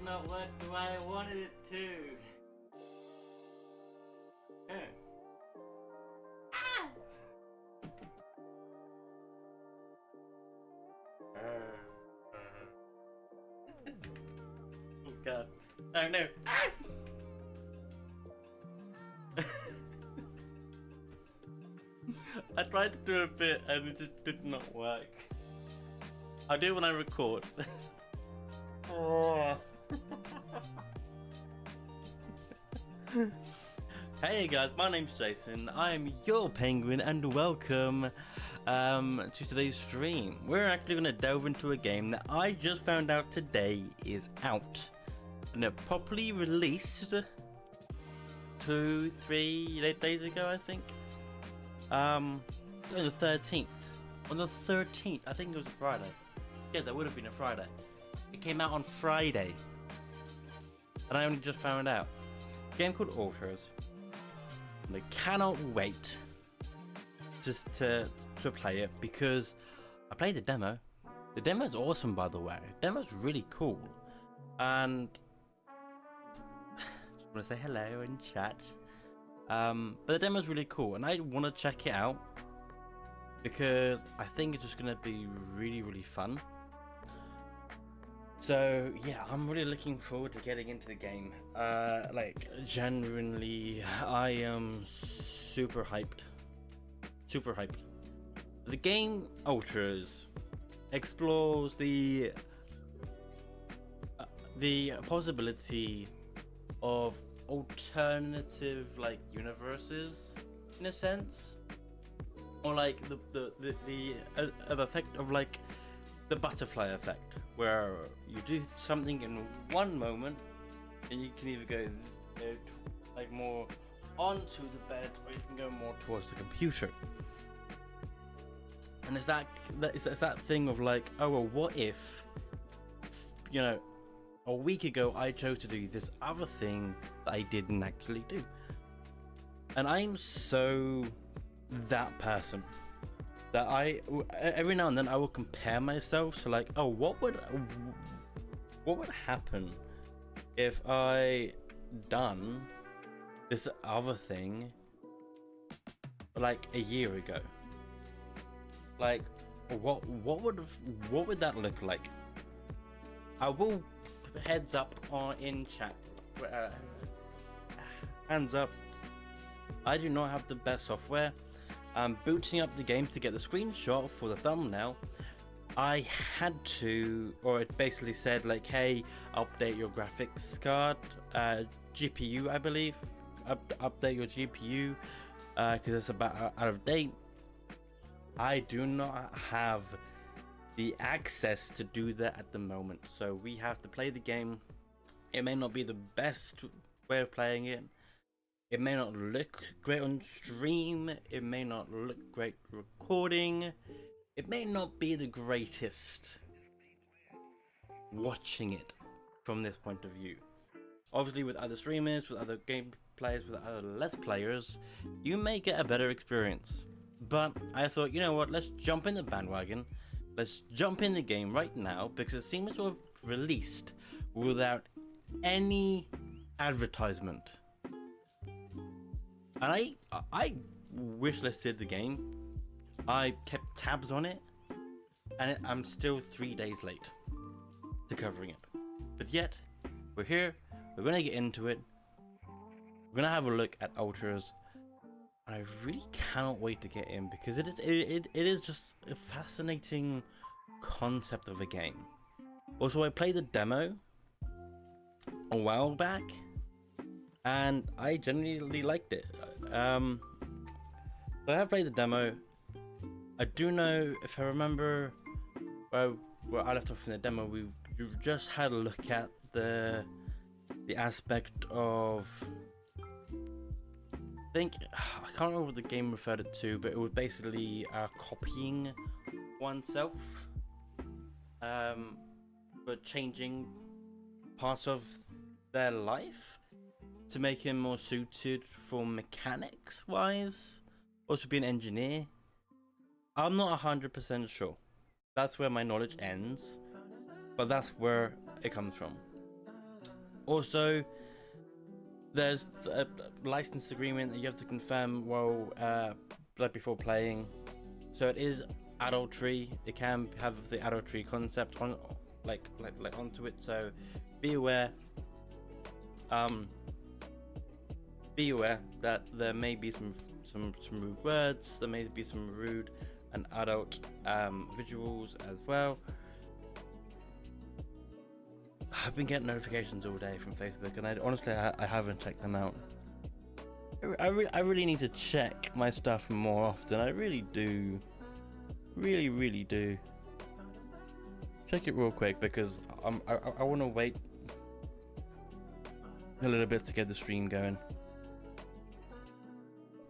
did not work the way I wanted it to. Oh god. Oh no. I tried to do a bit and it just did not work. I do when I record. Oh. Hey guys, my name's Jason. I am your penguin and welcome to today's stream. We're actually going to delve into a game that I just found out today is out. And it properly released 2-3 days ago, I think. On the 13th. On the 13th, I think it was a Friday. Yeah, that would have been a Friday. It came out on Friday. And I only just found out. A game called ALTERS. And I cannot wait just to play it because I played the demo. The demo's awesome, by the way. The demo's really cool. And just want to say hello in chat. But the demo's really cool and I want to check it out because I think it's just going to be really fun. So yeah, I'm really looking forward to getting into the game. Like genuinely, I am super hyped. Super hyped. The game ALTERS explores the possibility of alternative like universes in a sense, or like the effect of like the butterfly effect, where you do something in one moment and you can either go like more onto the bed or you can go more towards the computer. And it's that thing of like, oh well, what if, you know, a week ago I chose to do this other thing that I didn't actually do. And I'm so that person that I every now and then I will compare myself to like, oh, what would happen if I done this other thing like a year ago? Like what would that look like? I will heads up on in chat, hands up, I do not have the best software. I'm booting up the game to get the screenshot for the thumbnail. I had to, or it basically said like, hey, update your graphics card, GPU, I believe, update your GPU because it's about out of date. I do not have the access to do that at the moment, so we have to play the game. It may not be the best way of playing it. It may not look great on stream. It may not look great recording. It may not be the greatest watching it from this point of view. Obviously with other streamers, with other game players, with other let's players, you may get a better experience. But I thought, you know what, let's jump in the bandwagon. Let's jump in the game right now because it seems to have released without any advertisement. And I wishlisted the game. I kept tabs on it, and I'm still 3 days late to covering it. But yet, we're here. We're gonna get into it. We're gonna have a look at ALTERS. And I really cannot wait to get in because it is just a fascinating concept of a game. Also, I played the demo a while back and I genuinely liked it. So I have played the demo. I do know, if I remember where I left off in the demo, we just had a look at the aspect of, I can't remember what the game referred it to, but it was basically copying oneself, but changing parts of their life to make him more suited for mechanics wise, or to be an engineer. I'm not 100% sure. That's where my knowledge ends, but that's where it comes from. Also, there's a license agreement that you have to confirm like before playing. So it is adultery. It can have the adultery concept on, like onto it. So be aware. Be aware that there may be some rude words. There may be some rude and adult visuals as well. I've been getting notifications all day from Facebook, and honestly I haven't checked them out. I really need to check my stuff more often. I really do. Really do. Check it real quick, because I want to wait a little bit to get the stream going.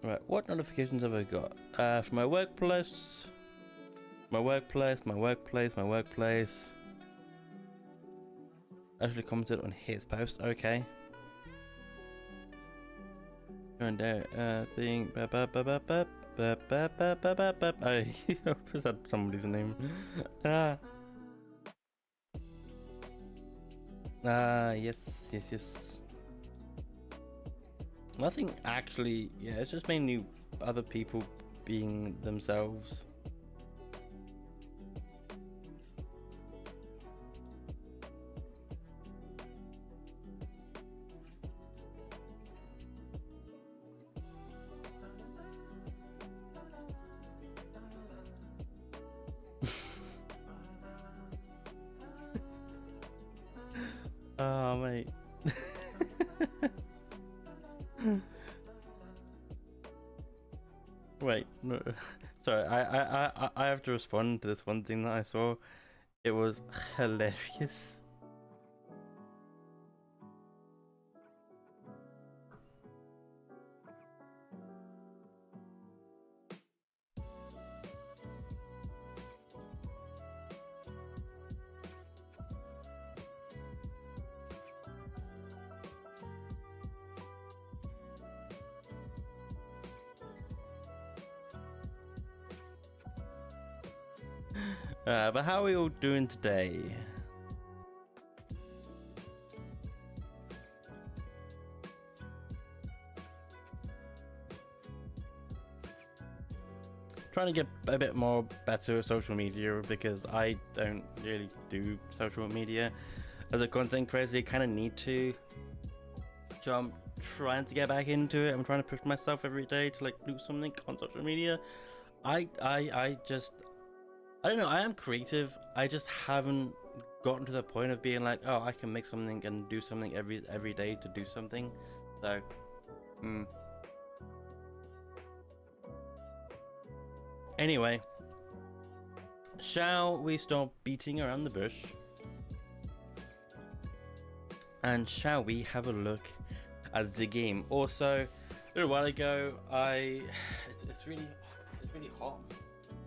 Right, what notifications have I got? From my workplace. Actually commented on his post. Okay. And thing. Oh, is that somebody's name? Yes. Nothing actually. Yeah, it's just mainly other people being themselves. Oh, mate. Wait, no. Sorry, I have to respond to this one thing that I saw. It was hilarious. But how are we all doing today? Trying to get a bit more better at social media, because I don't really do social media as a content creator. I kind of need to, so I'm trying to get back into it. I'm trying to push myself every day to like do something on social media. I don't know, I am creative. I just haven't gotten to the point of being like, oh, I can make something and do something every day to do something. So anyway, shall we stop beating around the bush, and shall we have a look at the game? Also, a little while ago, it's really hot.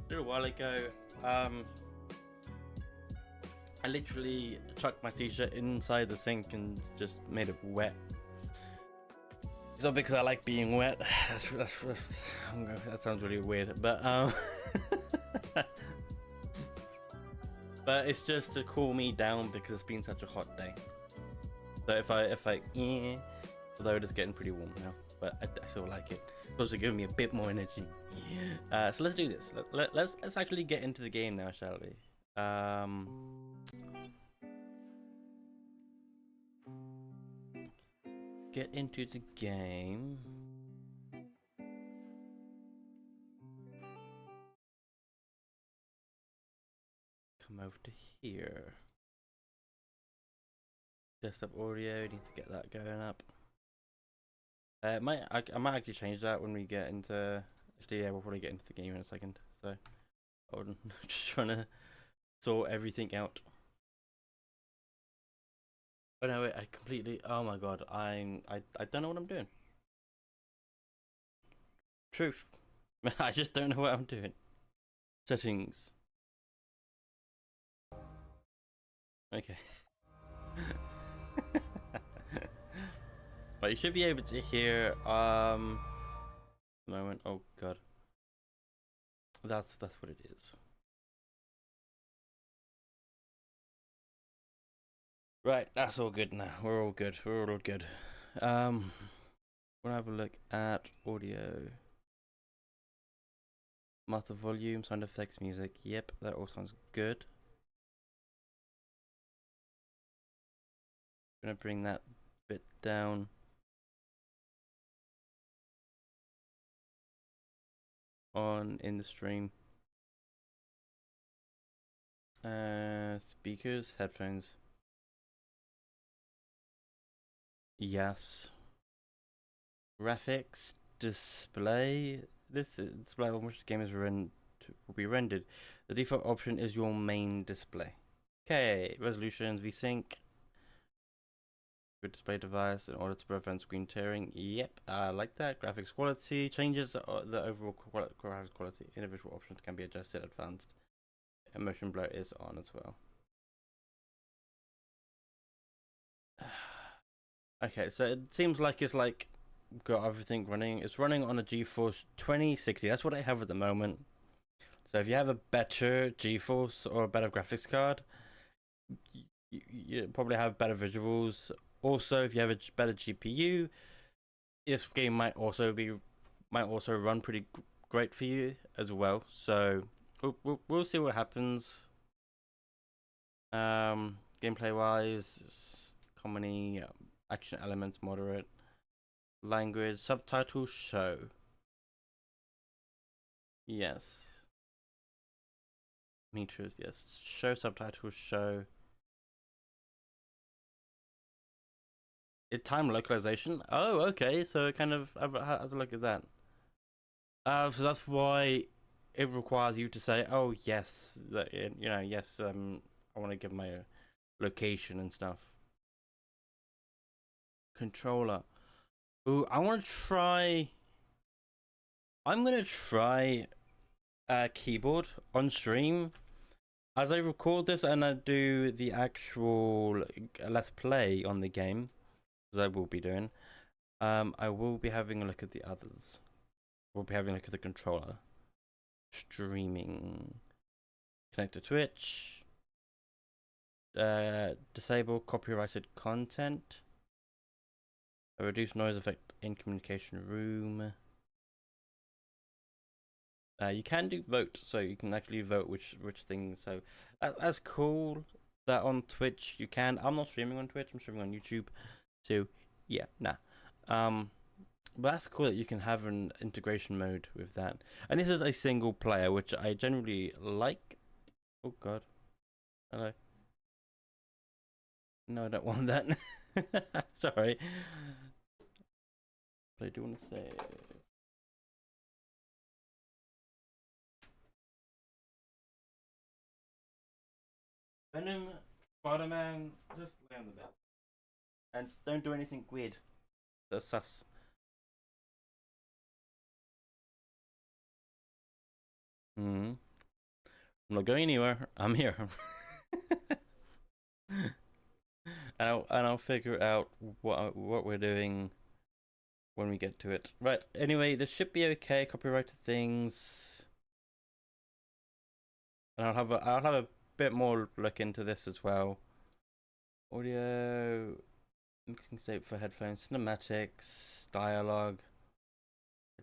A little while ago, I literally chucked my t-shirt inside the sink and just made it wet. It's not because I like being wet. That sounds really weird, but but it's just to cool me down, because it's been such a hot day. So although it is getting pretty warm now, but I still like it. It's also giving me a bit more energy. So let's do this. Let's actually get into the game now, shall we? Get into the game. Come over to here. Desktop audio, need to get that going up. I might actually change that when we get into. Actually, yeah, we'll probably get into the game in a second. So, hold on. Just trying to sort everything out. Oh no, wait, I completely. Oh my god, I don't know what I'm doing. Truth. I just don't know what I'm doing. Settings. Okay. But you should be able to hear moment. Oh god. That's what it is. Right, that's all good now. We're all good. We're all good. We'll have a look at audio. Master volume, sound effects, music. Yep, that all sounds good. Gonna bring that bit down. On in the stream. Speakers, headphones. Yes. Graphics, display. This is display on which the game is will be rendered. The default option is your main display. Okay, resolutions, VSync. Good display device in order to prevent screen tearing. Yep, I like that. Graphics quality changes the overall graphics quality. Individual options can be adjusted advanced. Motion blur is on as well. Okay, so it seems like it's like got everything running. It's running on a GeForce 2060. That's what I have at the moment. So if you have a better GeForce or a better graphics card, you probably have better visuals. Also, if you have a better GPU, this game might also run pretty great for you as well. So we'll see what happens. Gameplay wise, comedy, action elements moderate, language, subtitles show. Yes. Meters, yes. Show subtitles show. Time localization. Oh, okay. So it kind of have a look at that. So that's why it requires you to say, "Oh yes, that yes, I want to give my location and stuff." Controller. Ooh, I want to try. I'm gonna try keyboard on stream as I record this and I do the actual let's play on the game, as I will be doing. I will be having a look at the others. We'll be having a look at the controller. Streaming. Connect to Twitch. Disable copyrighted content. A reduced noise effect in communication room. You can do vote, so you can actually vote which things. So that's cool. That on Twitch you can. I'm not streaming on Twitch. I'm streaming on YouTube. So yeah, nah. But that's cool that you can have an integration mode with that. And this is a single player, which I generally like. Oh god. Hello. No, I don't want that. Sorry. But I do want to say. Venom, Spider-Man, just lay on the bed. And don't do anything weird. That's sus. I'm not going anywhere. I'm here. and I'll figure out what we're doing when we get to it. Right. Anyway, this should be okay. Copyrighted things. And I'll have a bit more look into this as well. Audio, mixing state for headphones, cinematics, dialogue.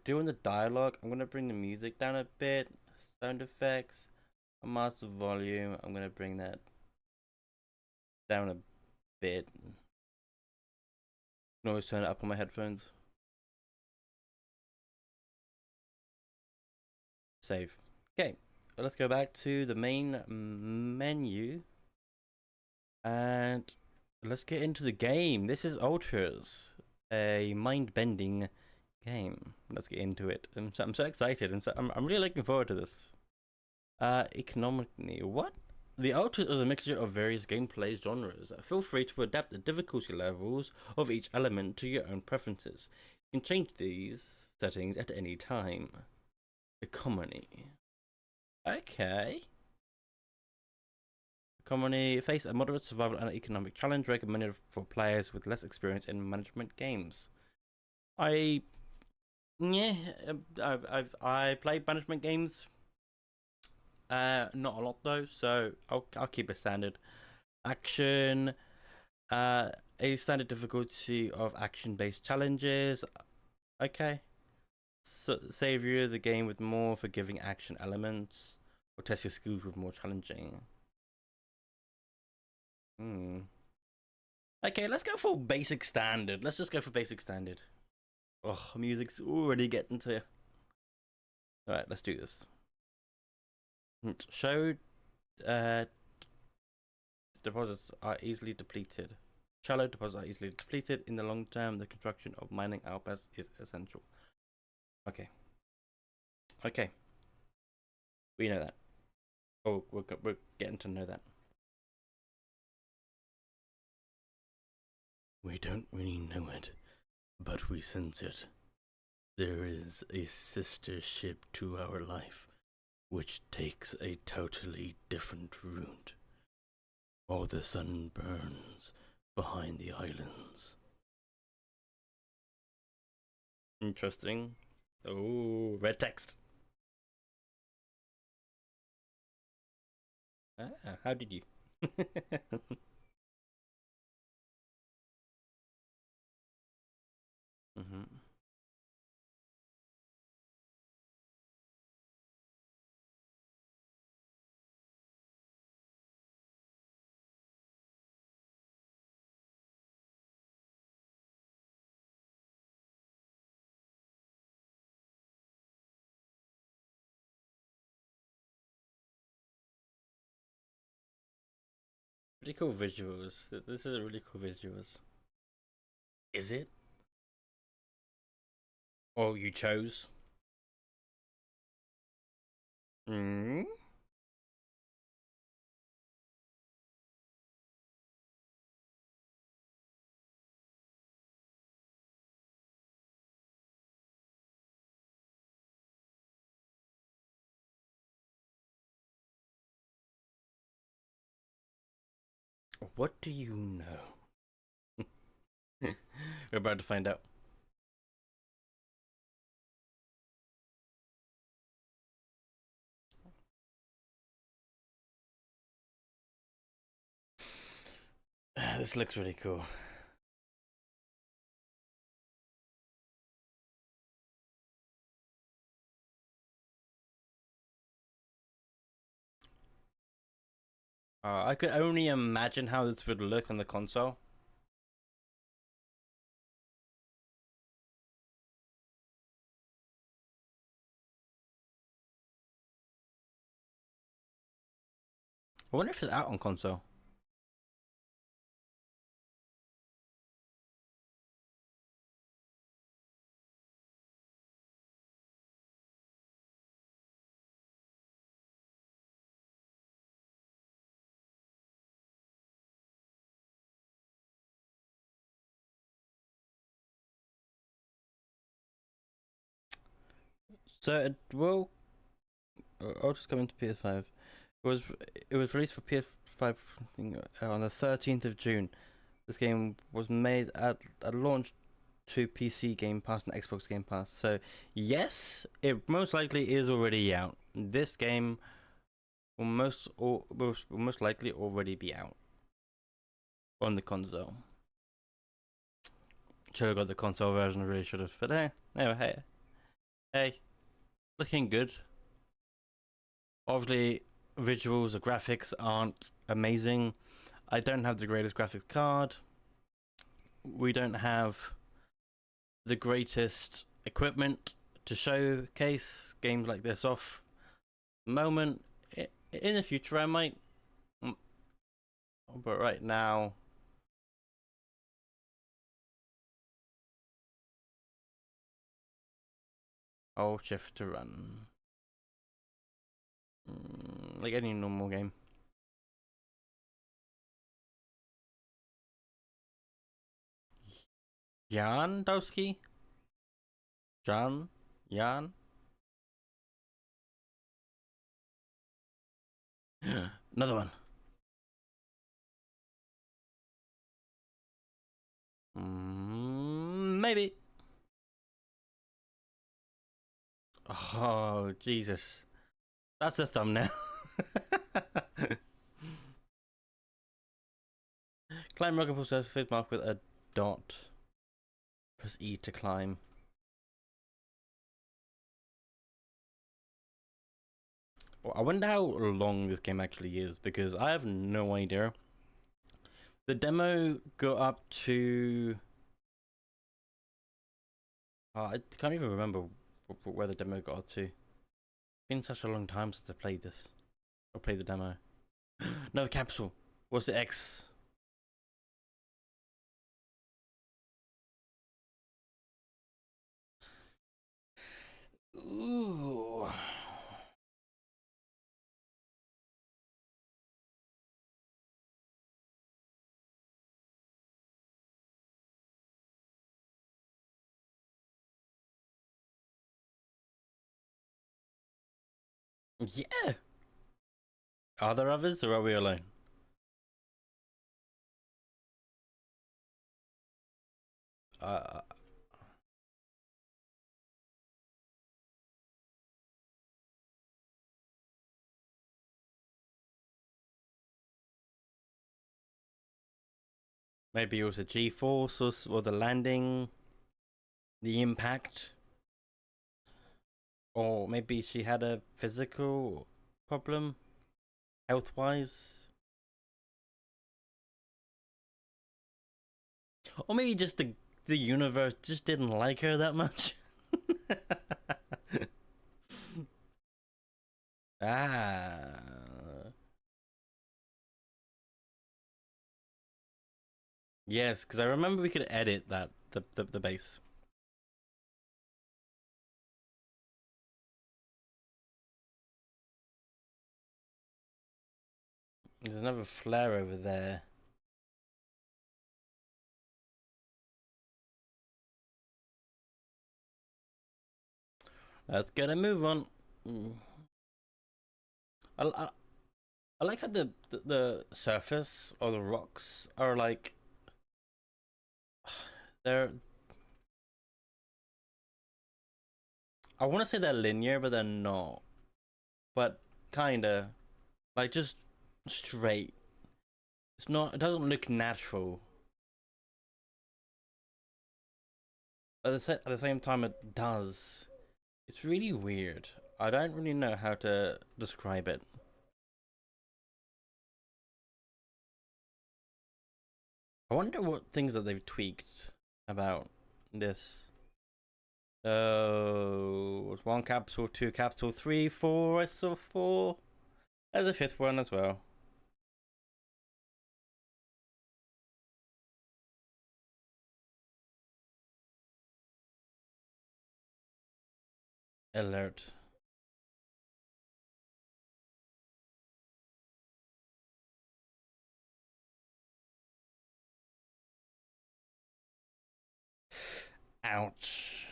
Doing the dialogue, I'm gonna bring the music down a bit. Sound effects, master volume. I'm gonna bring that down a bit. I can always turn it up on my headphones. Save. Okay, let's go back to the main menu and let's get into the game. This is Alters, a mind-bending game. Let's get into it. I'm so excited. I'm really looking forward to this. Economically, what? The Alters is a mixture of various gameplay genres. Feel free to adapt the difficulty levels of each element to your own preferences. You can change these settings at any time. Economy. Okay. Economy face a moderate survival and economic challenge recommended for players with less experience in management games. I played management games. Not a lot though, so I'll keep it standard. Action. A standard difficulty of action-based challenges. Okay. So, savior the game with more forgiving action elements, or test your skills with more challenging. Okay, let's go for basic standard. Let's just go for basic standard. Oh, music's already getting to you. Alright, let's do this. Show deposits are easily depleted. Shallow deposits are easily depleted. In the long term, the construction of mining outposts is essential. Okay. Okay. We know that. Oh, we're getting to know that. We don't really know it, but we sense it. There is a sister ship to our life, which takes a totally different route. While the sun burns behind the islands. Interesting. Oh, red text. How did you? Mm-hmm. Pretty cool visuals. This is a really cool visuals. Is it? Or you chose? Hmm? What do you know? We're about to find out. This looks really cool. I could only imagine how this would look on the console. I wonder if it's out on console. So it will. I'll just come into PS5. It was released for PS5 on the 13th of June. This game was made at launch to PC Game Pass and Xbox Game Pass. So yes, it most likely is already out. This game will most likely already be out on the console. Should have got the console version. Really should have. But hey, anyway, hey, looking good. Obviously, visuals or graphics aren't amazing. I don't have the greatest graphics card. We don't have the greatest equipment to showcase games like this off. Moment in the future, I might, but right now, I'll shift to run like any normal game. Jan Dowski? Jan? Jan? Another one. Maybe. Oh, Jesus. That's a thumbnail. Climb rock and pull surface mark with a dot. Press E to climb. Well, I wonder how long this game actually is, because I have no idea. The demo got up to... I can't even remember where the demo got up to. It's been such a long time since I played this. Or played the demo. Another capsule. What's the X? Ooh. Yeah. Are there others, or are we alone? Uh, Maybe it was a G-force or the landing, the impact, or maybe she had a physical problem, health-wise, or maybe just the universe just didn't like her that much. Ah. Yes, because I remember we could edit that the base. There's another flare over there. Let's get a move on. I, I like how the surface or the rocks are like they're. I want to say they're linear, but they're not. But kinda like just straight. It's not. It doesn't look natural. At the same time, it does. It's really weird. I don't really know how to describe it. I wonder what things that they've tweaked about this. Oh, one capsule, two capsule, three, four. I saw four. There's a fifth one as well. Alert. Ouch.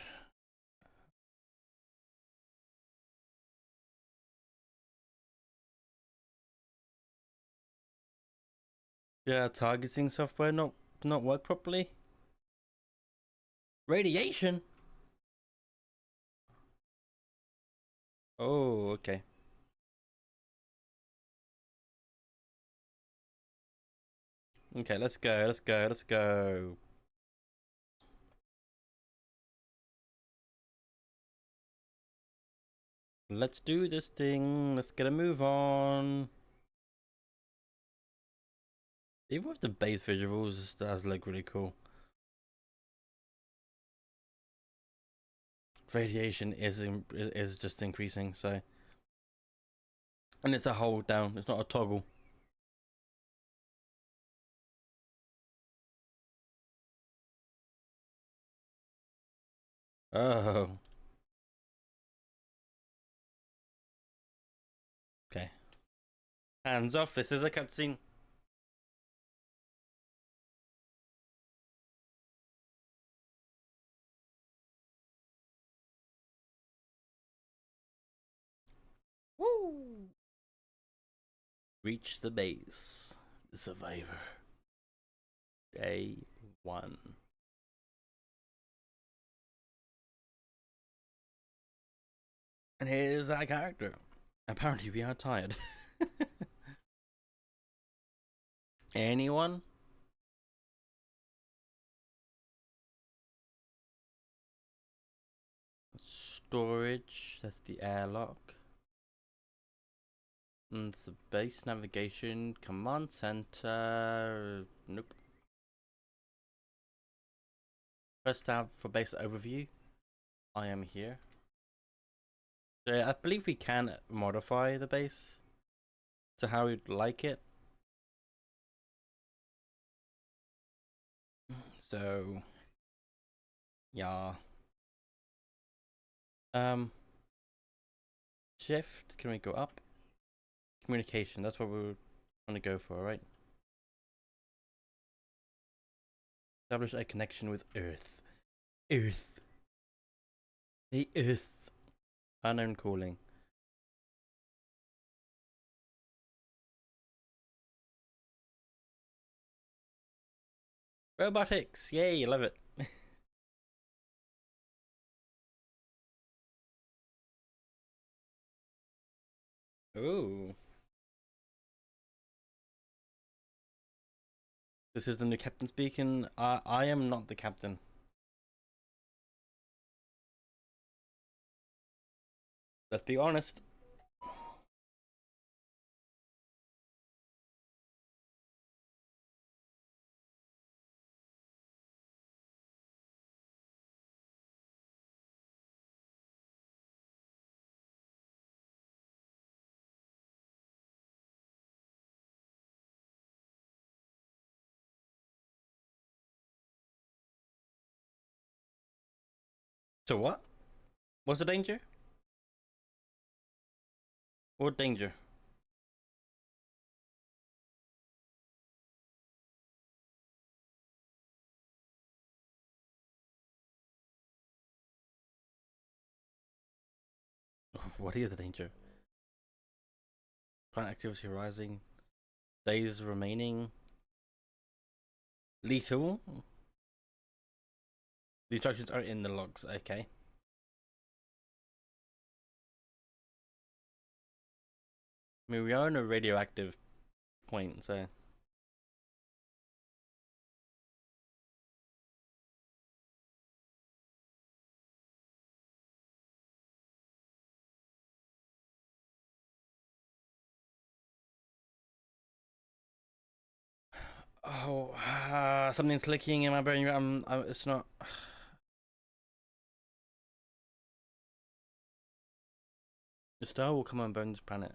Yeah, targeting software not work properly. Radiation. Oh, okay. Okay, let's go. Let's go. Let's go. Let's do this thing. Let's get a move on. Even with the base visuals, that does look really cool. Radiation is just increasing, so. And it's a hold down. It's not a toggle. Oh. Okay. Hands off. This is a cutscene. Woo! Reach the base. The survivor. Day 1. And here's our character. Apparently we are tired. Anyone? storage. That's the airlock. And the base navigation. Command center. Nope. First tab for base overview. I am here. So I believe we can modify the base to how we'd like it. So yeah. Shift, can we go up? Communication, that's what we're trying to go for, right? Establish a connection with Earth. Earth. The Earth. Unknown calling. Robotics, yay, love it. Ooh. This is the new captain speaking. I am not the captain. Let's be honest. So what? What's the danger? What danger? What is the danger? Plant activity rising. Days remaining. Lethal. The instructions are in the logs, okay. I mean, we are in a radioactive point, so. Oh, something's clicking in my brain. It's not. The star will come and burn this planet.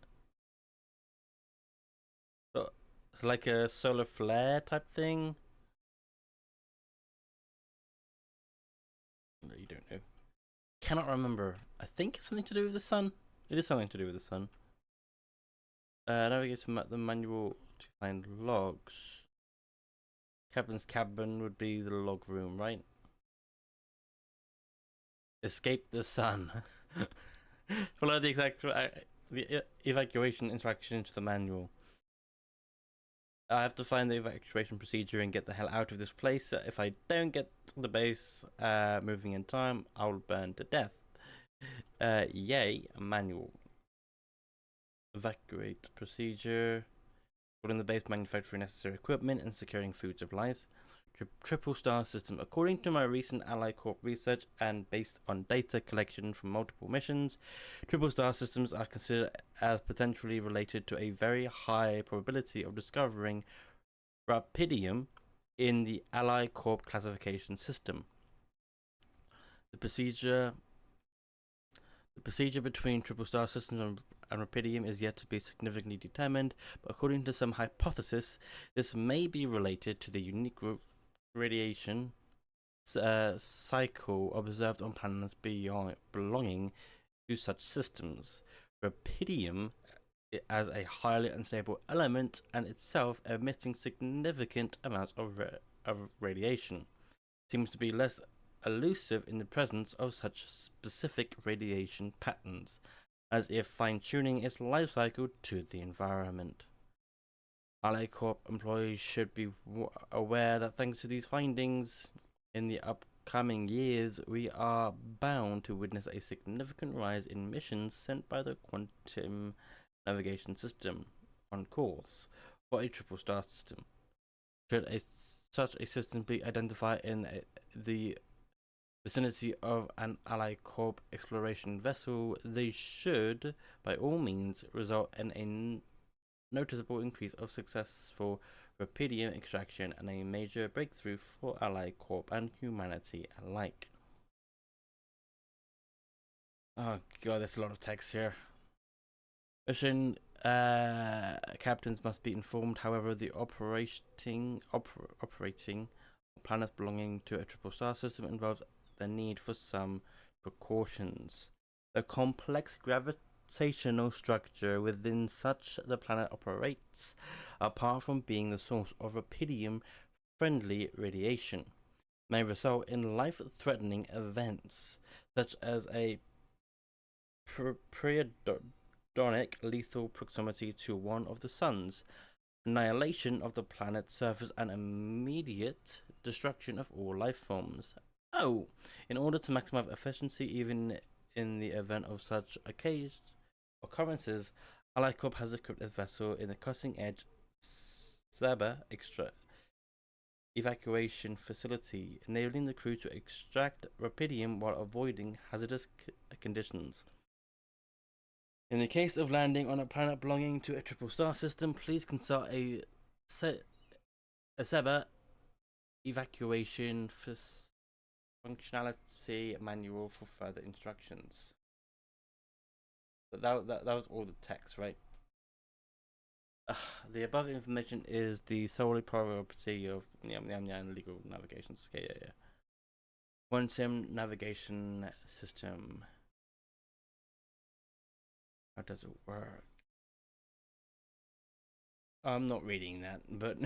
So, it's like a solar flare type thing. No, you don't know. Cannot remember. I think it's something to do with the sun. It is something to do with the sun. Navigate to the manual to find logs. Captain's cabin would be the log room, right? Escape the sun. Follow the exact the evacuation instructions to the manual. I have to find the evacuation procedure and get the hell out of this place. If I don't get the base moving in time, I'll burn to death. Yay, manual. Evacuate procedure. Putting the base, manufacturing necessary equipment, and securing food supplies. Triple star system. According to my recent Ally Corp research and based on data collection from multiple missions, triple star systems are considered as potentially related to a very high probability of discovering rapidium in the Ally Corp classification system. The procedure between triple star systems and rapidium is yet to be significantly determined, but according to some hypothesis, this may be related to the unique radiation cycle observed on planets belonging to such systems. Rapidium as a highly unstable element and itself emitting significant amounts of radiation seems to be less elusive in the presence of such specific radiation patterns, as if fine-tuning its life cycle to the environment. Ally Corp employees should be aware that thanks to these findings, in the upcoming years, we are bound to witness a significant rise in missions sent by the quantum navigation system on course for a triple star system. Should such a system be identified in the vicinity of an Ally Corp exploration vessel, they should, by all means, result in a noticeable increase of successful rubidium extraction and a major breakthrough for Ally Corp and humanity alike. Oh god, there's a lot of text here. Mission captains must be informed, however, the operating planets belonging to a triple star system involves the need for some precautions. The complex gravitational structure within such the planet operates, apart from being the source of rubidium-friendly radiation, may result in life-threatening events, such as a periodic lethal proximity to one of the suns, annihilation of the planet's surface, and immediate destruction of all life forms. Oh, in order to maximize efficiency, even in the event of such occurrences, Ally Corp has equipped a vessel in the cutting-edge Saber evacuation facility, enabling the crew to extract rubidium while avoiding hazardous conditions. In the case of landing on a planet belonging to a triple star system, please consult a Saber evacuation functionality manual for further instructions. That was all the text, right? The above information is the solely property of legal navigation. Okay, yeah. Quantum navigation system. How does it work? I'm not reading that, but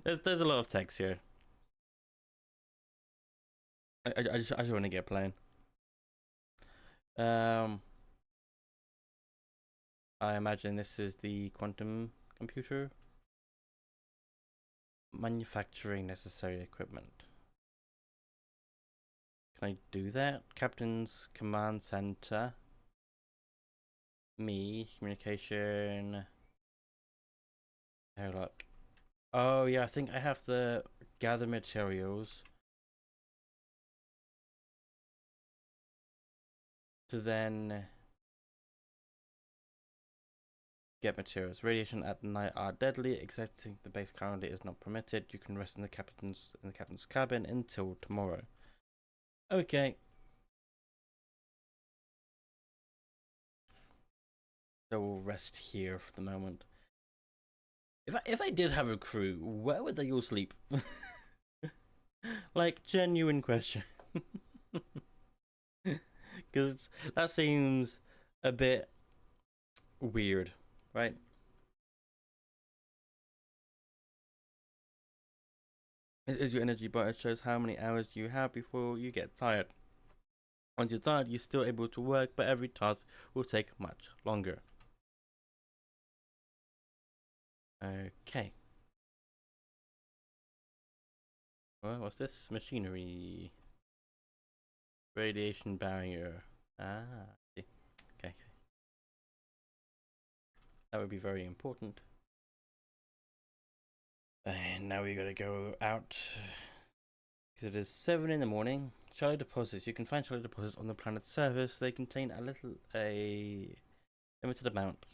there's a lot of text here. I just want to get playing. I imagine this is the quantum computer. Manufacturing necessary equipment. Can I do that? Captain's command center. Me, communication. Oh, look. Oh, yeah, I think I have to gather materials to then get materials. Radiation at night are deadly. Exiting the base currently is not permitted. You can rest in the captain's cabin until tomorrow. Okay. So we'll rest here for the moment. If I did have a crew, where would they all sleep? Like, genuine question. Because that seems a bit weird, right? Is your energy bar? It shows how many hours you have before you get tired. Once you're tired, you're still able to work, but every task will take much longer. Okay. Well, what's this? Machinery. Radiation barrier. Ah, okay, okay. That would be very important. And now we gotta go out. Because it is 7 in the morning. Charlie deposits. You can find Charlie deposits on the planet's surface. They contain a limited amount.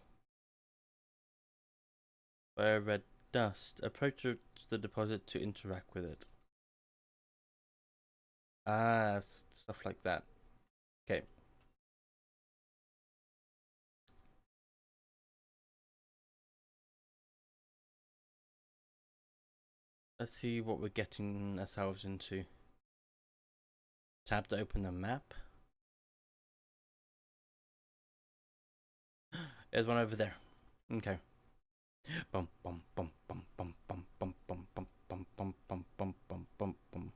By red dust. Approach the deposit to interact with it. Ah, stuff like that. Okay. Let's see what we're getting ourselves into. Tab to open the map. There's one over there. Okay. Bum bum bum bum bum bum bum bum bum bum bum bum bum bum bum bum.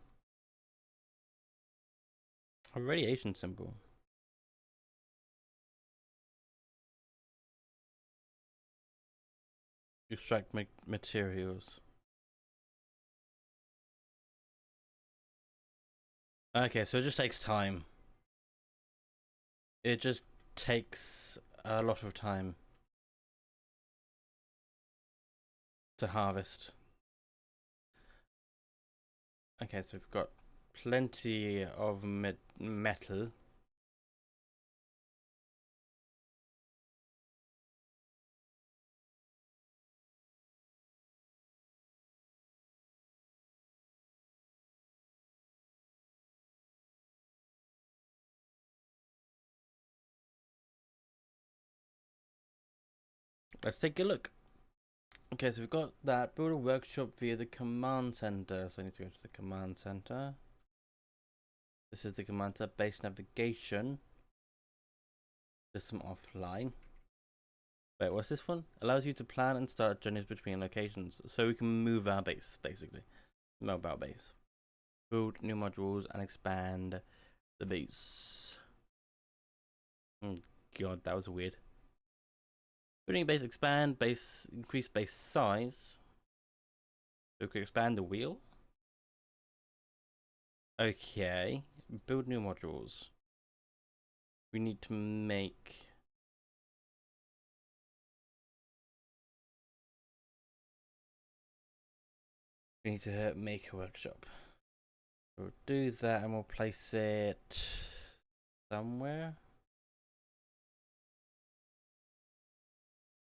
A radiation symbol. Extract materials. Okay, so it just takes time. It just takes a lot of time to harvest. Okay, so we've got plenty of metal. Let's take a look. Okay, so we've got that. Build a workshop via the command center. So I need to go to the command center. This is the command center. Base navigation. System offline. Wait, what's this one? Allows you to plan and start journeys between locations. So we can move our base, basically. Mobile base. Build new modules and expand the base. Oh god, that was weird. Building base, expand base, increase base size. So we can expand the wheel. Okay. Build new modules. We need to make... We need to make a workshop. We'll do that and we'll place it somewhere.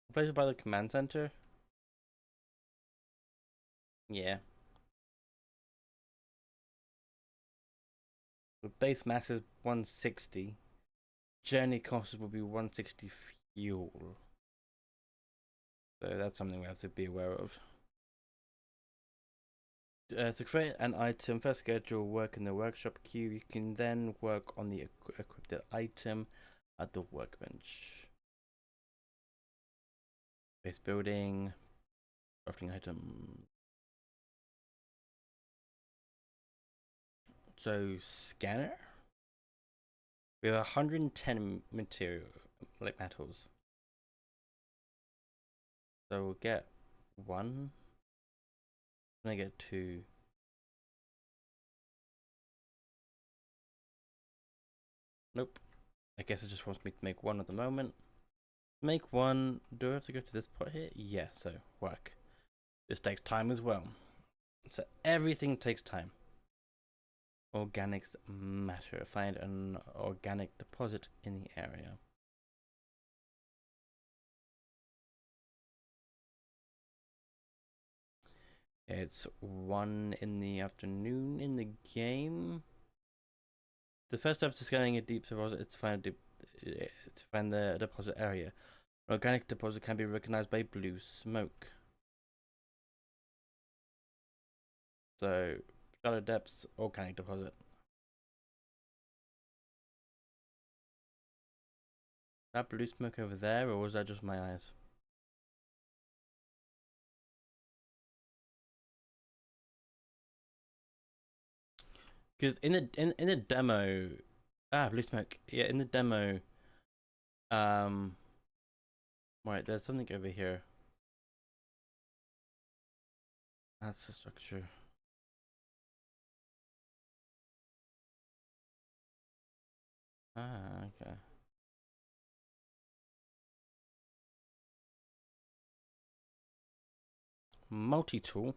We'll place it by the command center. Yeah. The base mass is 160. Journey costs will be 160 fuel. So that's something we have to be aware of. To create an item, first schedule work in the workshop queue. You can then work on the equipped item at the workbench. Base building, crafting item. So scanner. We have 110 material, like metals. So we'll get one. And I get two. Nope. I guess it just wants me to make one at the moment. Make one. Do I have to go to this part here? Yeah, so work. This takes time as well. So everything takes time. Organics matter. Find an organic deposit in the area. It's 1 in the afternoon in the game. The first step to scanning a deep deposit is to find the deposit area. An organic deposit can be recognized by blue smoke. So, shallow depths, organic deposit. Is that blue smoke over there, or was that just my eyes? Because in the demo, blue smoke. Yeah, in the demo, right, there's something over here. That's the structure. Okay. Multi-tool.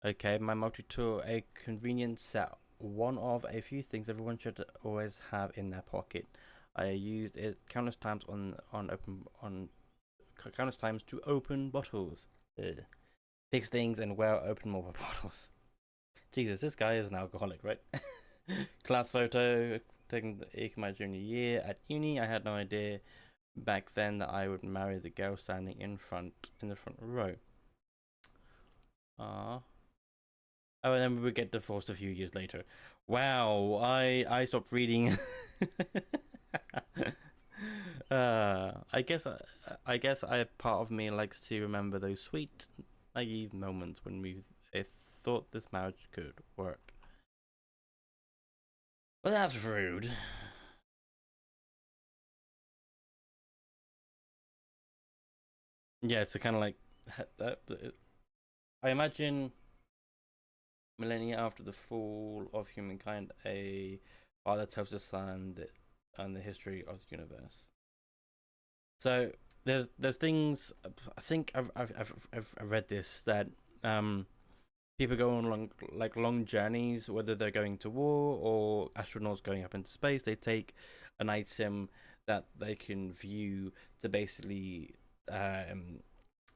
Okay, my multi-tool, a convenient set. One of a few things everyone should always have in their pocket. I used it countless times countless times to open bottles. Ugh. Fix things and open more bottles. Jesus, this guy is an alcoholic, right? Class photo taken my junior year at uni. I had no idea back then that I would marry the girl standing in the front row. Ah. Oh, and then we would get divorced a few years later. Wow, I stopped reading. I guess part of me likes to remember those sweet, naive moments when we thought this marriage could work. Well, that's rude. Yeah, it's a kind of like I imagine millennia after the fall of humankind, a father tells his son and the history of the universe. So there's things. I think I've read this that people go on long journeys, whether they're going to war or astronauts going up into space. They take an item that they can view to basically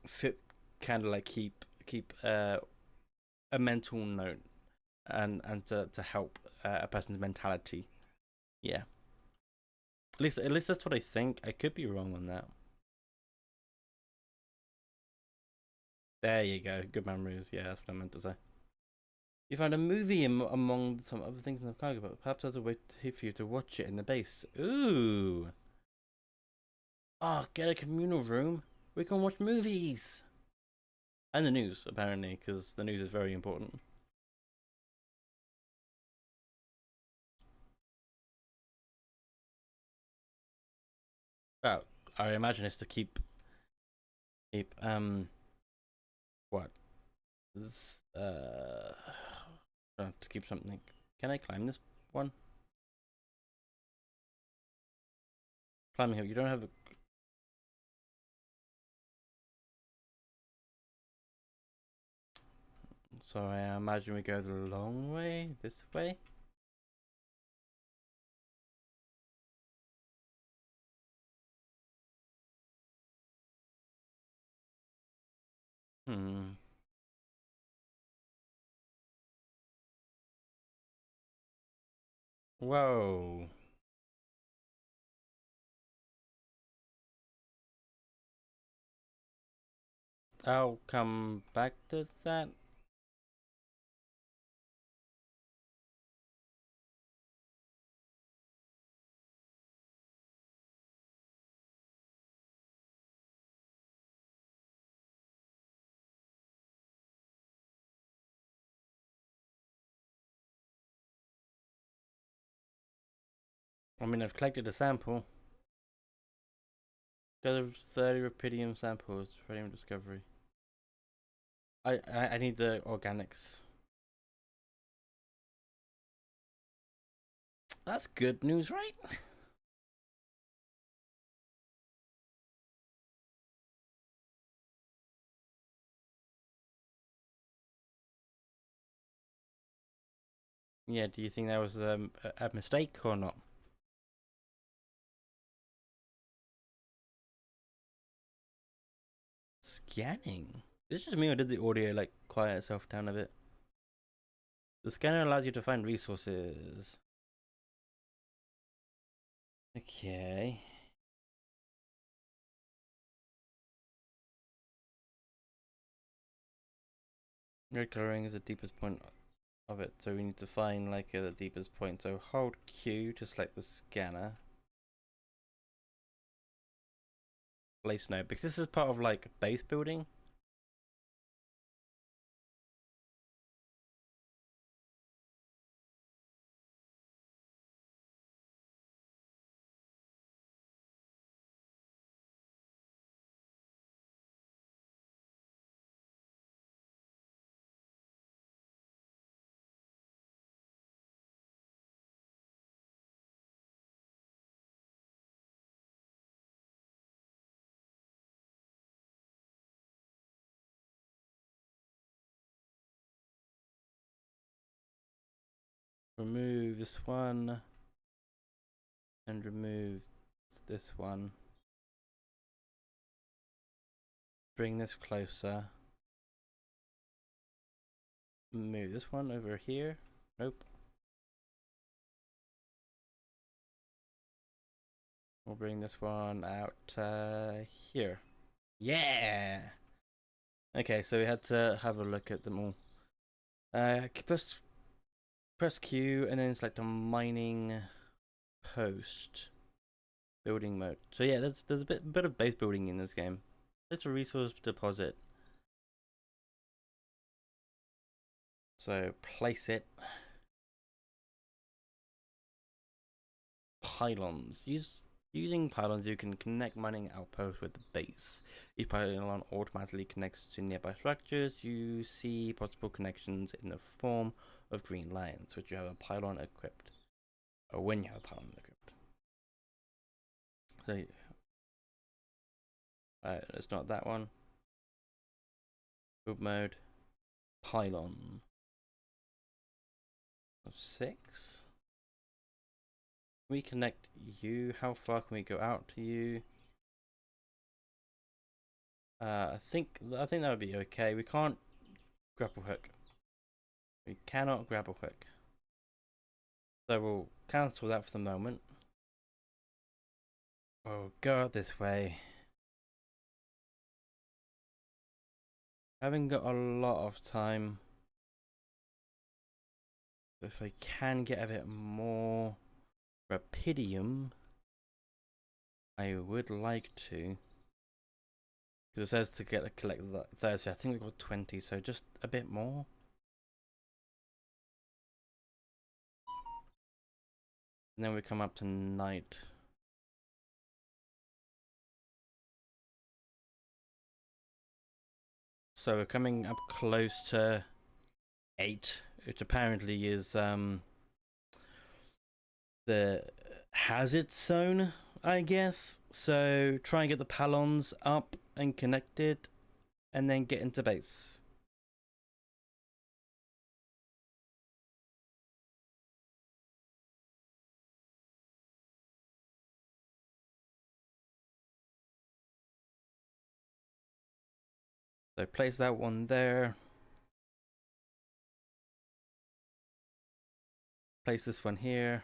fit, kind of like keep a mental note and to help a person's mentality. Yeah, at least that's what I think. I could be wrong on that. There you go. Good memories. Yeah, that's what I meant to say. You found a movie among some other things in the cargo, but perhaps there's a way for you to watch it in the base. Ooh. Oh, get a communal room. We can watch movies. And the news, apparently, because the news is very important. Well, I imagine it's to keep what? Uh to keep something. Can I climb this one? Climbing here. You don't have a. So I imagine we go the long way, this way. Hmm. Whoa. I'll come back to that. I mean, I've collected a sample. Gather 30 rupidium samples for any discovery. I need the organics. That's good news, right? Yeah, do you think that was a mistake or not? Scanning? This is just me or did the audio like quiet itself down a bit? The scanner allows you to find resources. Okay. Red coloring is the deepest point of it, so we need to find like the deepest point. So hold Q to select the scanner. Place node, because this is part of like base building. Remove this one and remove this one. Bring this closer. Move this one over here. Nope. We'll bring this one out here. Yeah. Okay, so we had to have a look at them all. Press Q and then select a mining post building mode. So yeah, there's a bit of base building in this game. It's a resource deposit. So place it. Pylons. Using pylons, you can connect mining outposts with the base. Each pylon automatically connects to nearby structures. You see possible connections in the form of green lines, which you have a pylon equipped. Or when you have a pylon equipped. So, it's not that one. Build mode. pylon of 6. We connect you. How far can we go out to you? I think that would be okay. We can't grapple hook. We cannot grapple hook. So we'll cancel that for the moment. Oh, go out this way. Haven't got a lot of time. If I can get a bit more rapidium, I would like to. Because it says to collect 30. I think we got 20, so just a bit more. And then we come up to night. So we're coming up close to 8, which apparently is the hazard zone, I guess. So try and get the pylons up and connected, and then get into base. So place that one there. Place this one here.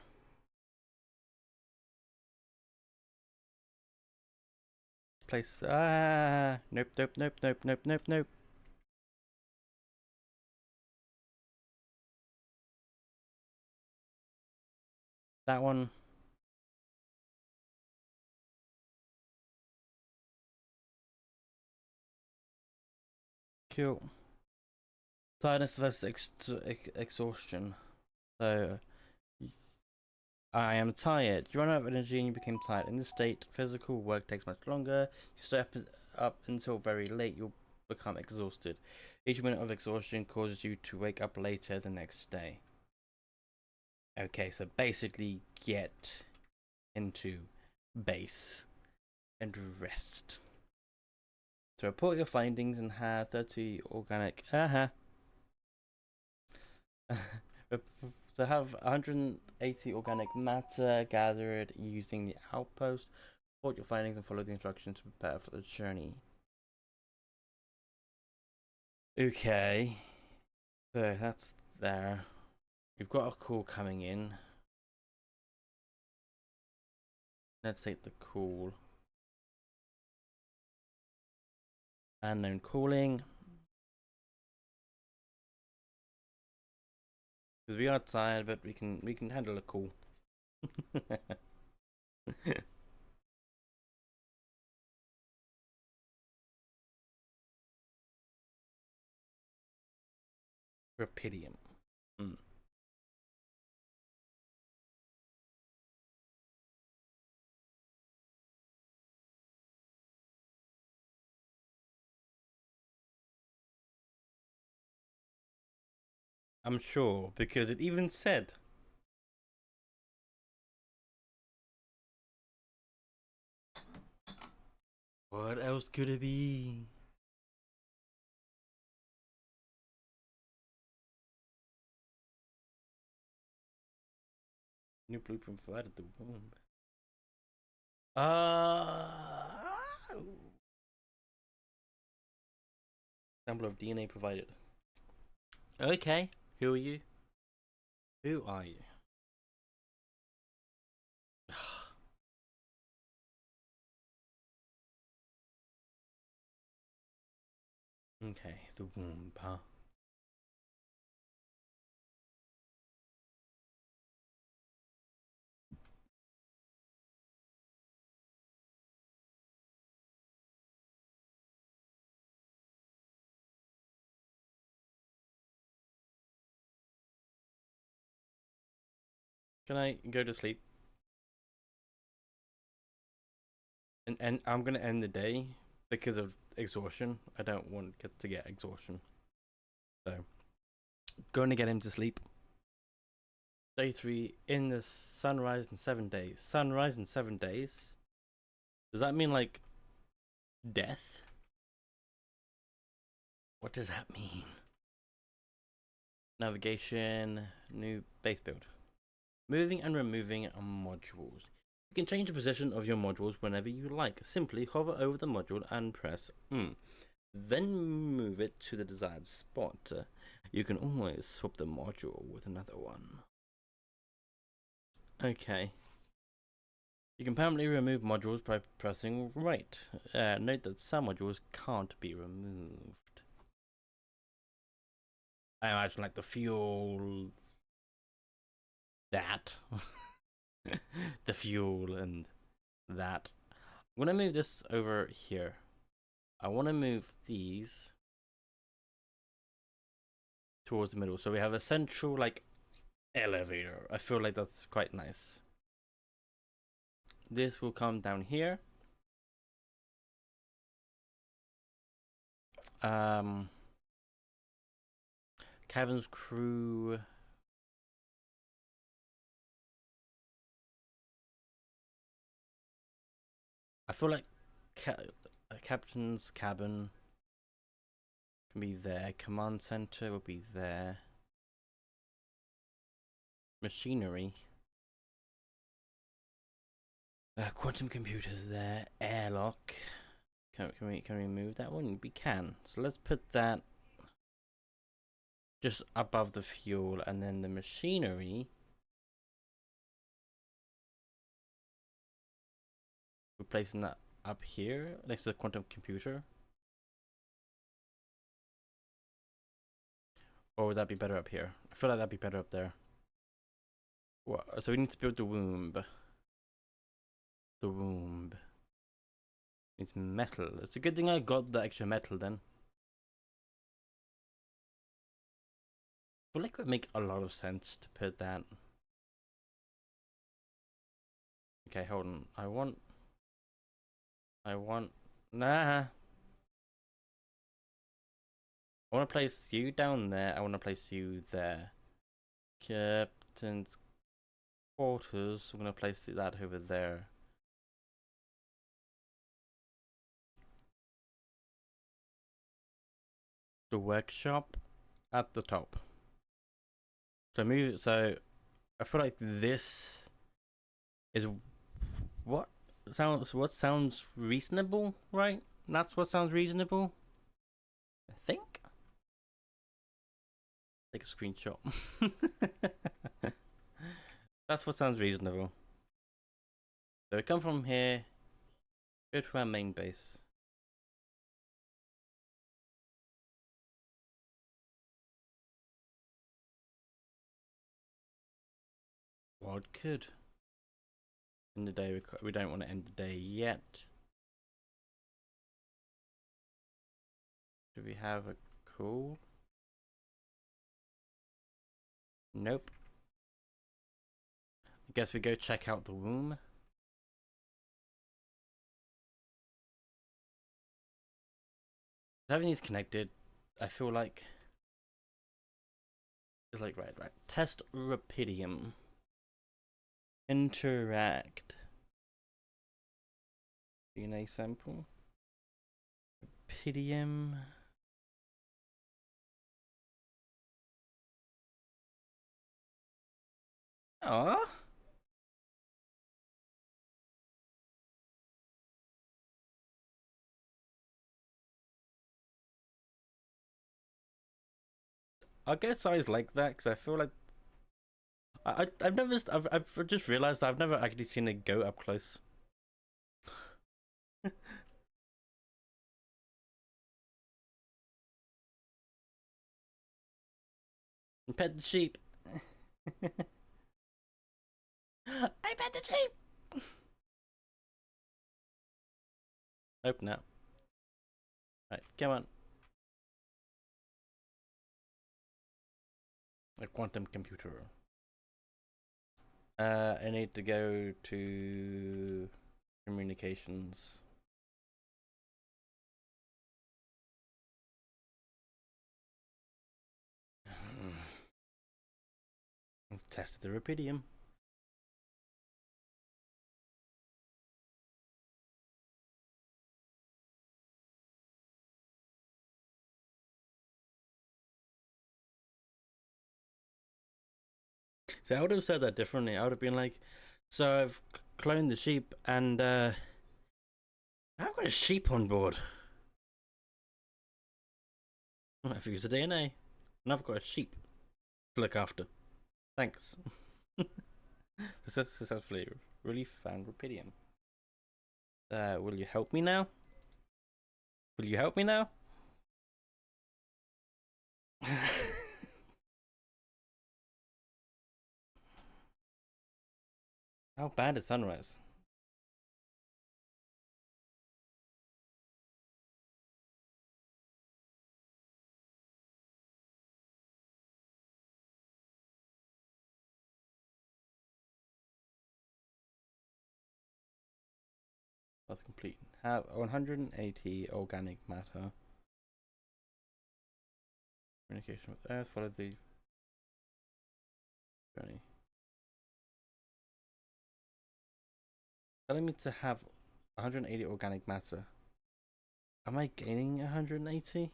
Place, nope, nope, nope, nope, nope, nope, nope. That one. Cool. Tiredness versus exhaustion. So, I am tired. You run out of energy and you become tired. In this state, physical work takes much longer. You stay up until very late, you'll become exhausted. Each minute of exhaustion causes you to wake up later the next day. Okay, so basically get into base and rest. To report your findings and have 30 organic to have 180 organic matter gathered using the outpost. Report your findings and follow the instructions to prepare for the journey. Okay, so that's there. We've got a call coming in. Let's take the call. Unknown calling. Because we are tired, but we can handle a call. Rapidium. I'm sure, because it even said. What else could it be? New blueprint provided the womb. Sample of DNA provided. Okay, who are you? Who are you? Okay, the womb, huh? Can I go to sleep? And I'm gonna end the day because of exhaustion. I don't want to get exhaustion. So, going to get him to sleep. Day 3 in the sunrise in 7 days. Sunrise in 7 days? Does that mean like death? What does that mean? Navigation, new base build. Moving and removing modules. You can change the position of your modules whenever you like. Simply hover over the module and press then move it to the desired spot. You can always swap the module with another one. Okay. You can permanently remove modules by pressing right. Note that some modules can't be removed. I imagine like the fuel, that, the fuel and that. I'm gonna move this over here. I want to move these towards the middle, so we have a central like elevator. I feel like that's quite nice. This will come down here. Cabin's crew. I feel like captain's cabin can be there. Command center will be there. Machinery. Quantum computers there. Airlock. Can we move that one? We can. So let's put that just above the fuel, and then the machinery. We're placing that up here next to the quantum computer. Or would that be better up here? I feel like that'd be better up there. What? So we need to build the womb. The womb. It's metal. It's a good thing I got the extra metal then. I feel like it would make a lot of sense to put that. Okay, hold on. I want. Nah. I want to place you down there. I want to place you there. Captain's quarters. I'm going to place that over there. The workshop at the top. So move it. So I feel like this is what sounds reasonable, right? That's what sounds reasonable. I think. Take a screenshot. That's what sounds reasonable. So we come from here, go to our main base. What could? In the day, we don't want to end the day yet. Do we have a call? Nope. I guess we go check out the womb. Having these connected, I feel like it's like right. Test Rapidium. Interact. DNA sample. Rapidium. Oh. I guess I like that because I feel like I've just realized I've never actually seen it go up close. Pet the sheep. I pet the sheep. Open up. Right, come on. A quantum computer. I need to go to communications. I've tested the Rapidium. See, I would have said that differently. I would have been like, so I've cloned the sheep and I've got a sheep on board. I've used the DNA and I've got a sheep to look after. Thanks. Successfully really found Rupidium. Will you help me now? Will you help me now? How bad is sunrise? That's complete. Have 180 organic matter. Communication with Earth. Follow the journey. Telling me to have 180 organic matter. Am I gaining 180?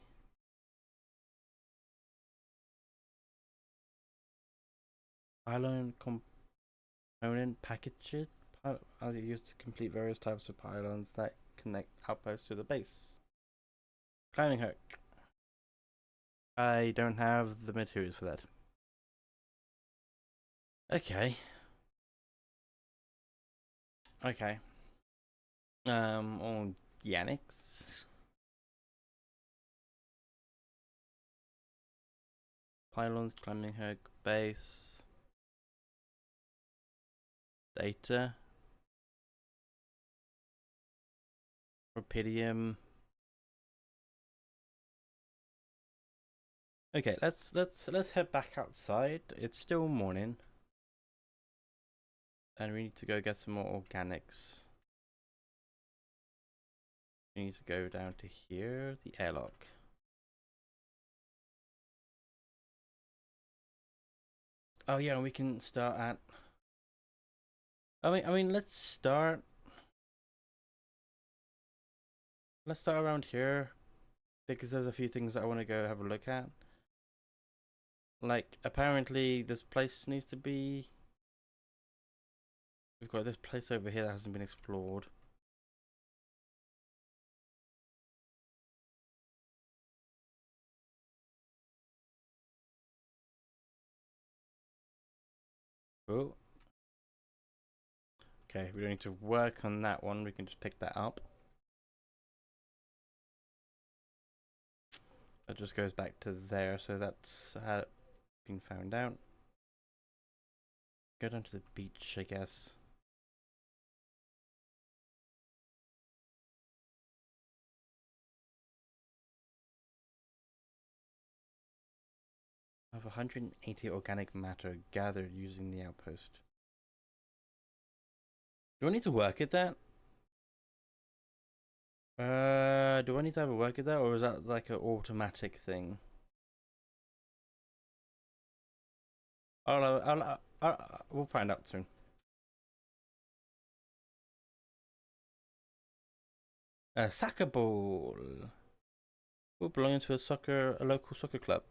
Pylon component package. As it used to complete various types of pylons that connect outposts to the base. Climbing hook. I don't have the materials for that. Okay. Okay. Organics. Pylons, climbing hook, base. Data. Rupidium. Okay, let's head back outside. It's still morning. And we need to go get some more organics. We need to go down to here, the airlock. Oh yeah, and we can start at I mean let's start around here because there's a few things that I want to go have a look at. Like apparently this place needs to be, we've got this place over here that hasn't been explored. Oh. Okay, we don't need to work on that one, we can just pick that up. That just goes back to there, so that's been found out. Go down to the beach, I guess. I have 180 organic matter gathered using the outpost. Do I need to work at that? Do I need to have a work at that, or is that like an automatic thing? We'll find out soon. Soccer ball. Ball belonging to a local soccer club,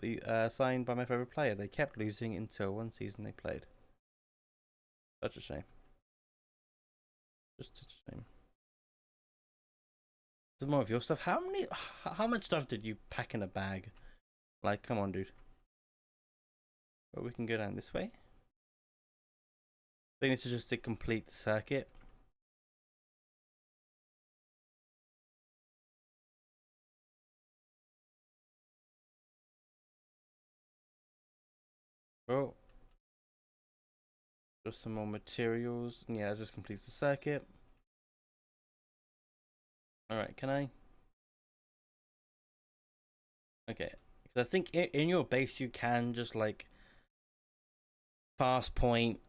signed by my favorite player. They kept losing until one season they played. Such a shame. Just such a shame. There's more of your stuff. How much stuff did you pack in a bag? Like, come on, dude. Well, we can go down this way. I think this is just to complete the circuit. Oh. Just some more materials. Yeah, that just completes the circuit. Alright, can I? Okay. Because I think in your base you can just like fast point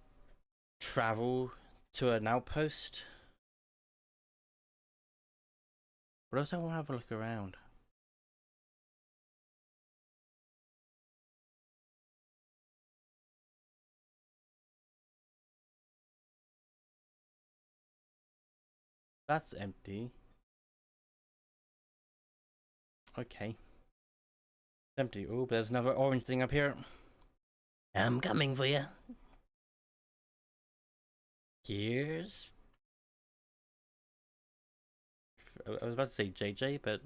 travel to an outpost. But also I want to have a look around. That's empty. Okay. Empty. Oh, there's another orange thing up here. I'm coming for you. Here's... I was about to say JJ, but...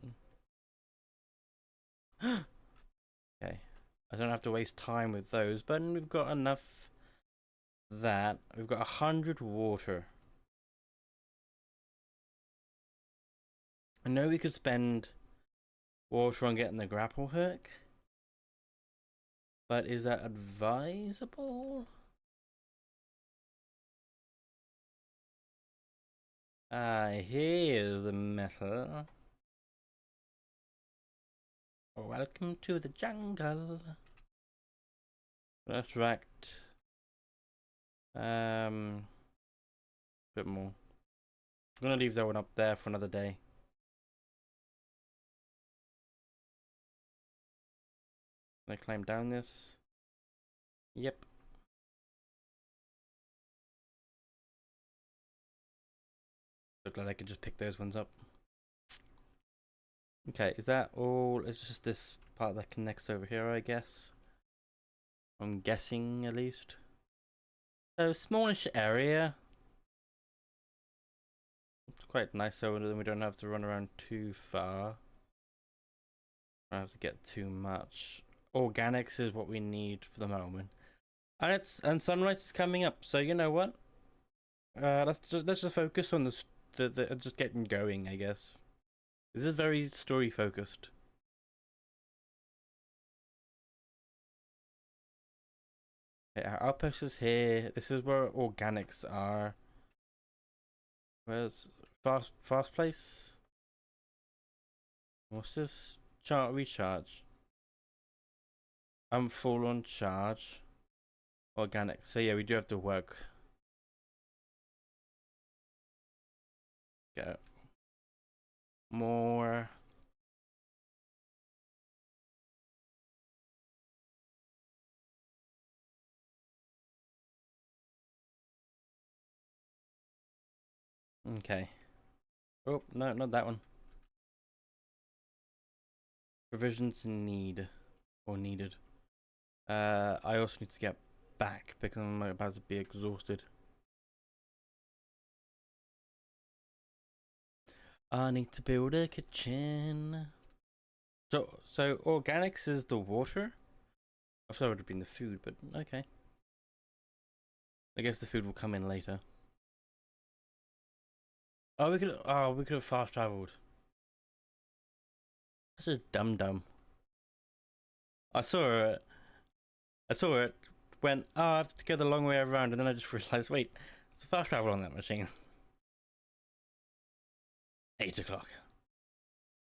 Okay. I don't have to waste time with those, but we've got enough that. We've got 100 water. I know we could spend water on getting the grapple hook, but is that advisable? Here's the metal. Welcome to the jungle. That's right. Bit more. I'm gonna leave that one up there for another day. Can I climb down this? Yep. Look like I can just pick those ones up. Okay, is that all? It's just this part that connects over here, I guess. I'm guessing, at least. So, smallish area. It's quite nice, so then we don't have to run around too far. I don't have to get too much. Organics is what we need for the moment. And sunrise is coming up, so you know what? Let's just focus on the just getting going, I guess. This is very story focused. Okay, our outpost is here. This is where organics are. Where's fast place? What's this? Recharge. I'm full on charge. Organic. So yeah, we do have to work. Go. More. Okay. Oh, no, not that one. Provisions needed. I also need to get back because I'm about to be exhausted. I need to build a kitchen. So organics is the water? I thought it would have been the food, but okay. I guess the food will come in later. Oh, we could have fast traveled. That's just dumb. I saw it, went, oh, I have to go the long way around, and then I just realized, wait, it's fast travel on that machine. 8 o'clock.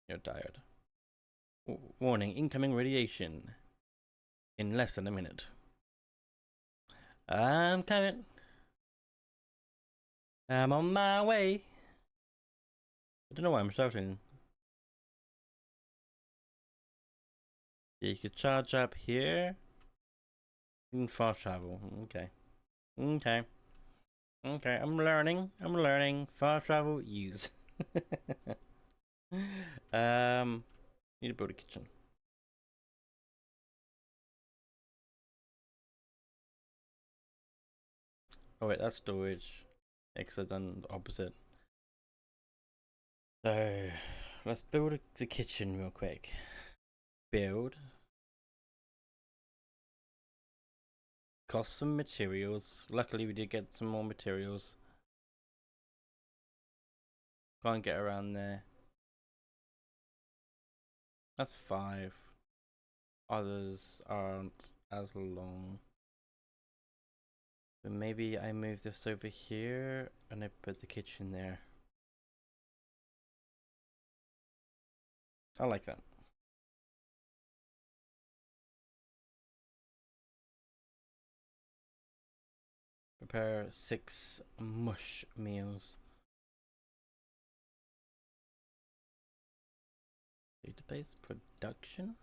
You're tired. Warning, incoming radiation. In less than a minute. I'm coming. I'm on my way. I don't know why I'm shouting. Yeah, you could charge up here. You can fast travel. Okay. I'm learning. Fast travel, use. Need to build a kitchen. Oh wait, that's storage. Because I've done the opposite. So, let's build the kitchen real quick. Build. Cost some materials. Luckily we did get some more materials. Can't get around there. That's 5. Others aren't as long. But maybe I move this over here and I put the kitchen there. I like that. Prepare 6 mush meals. Database production.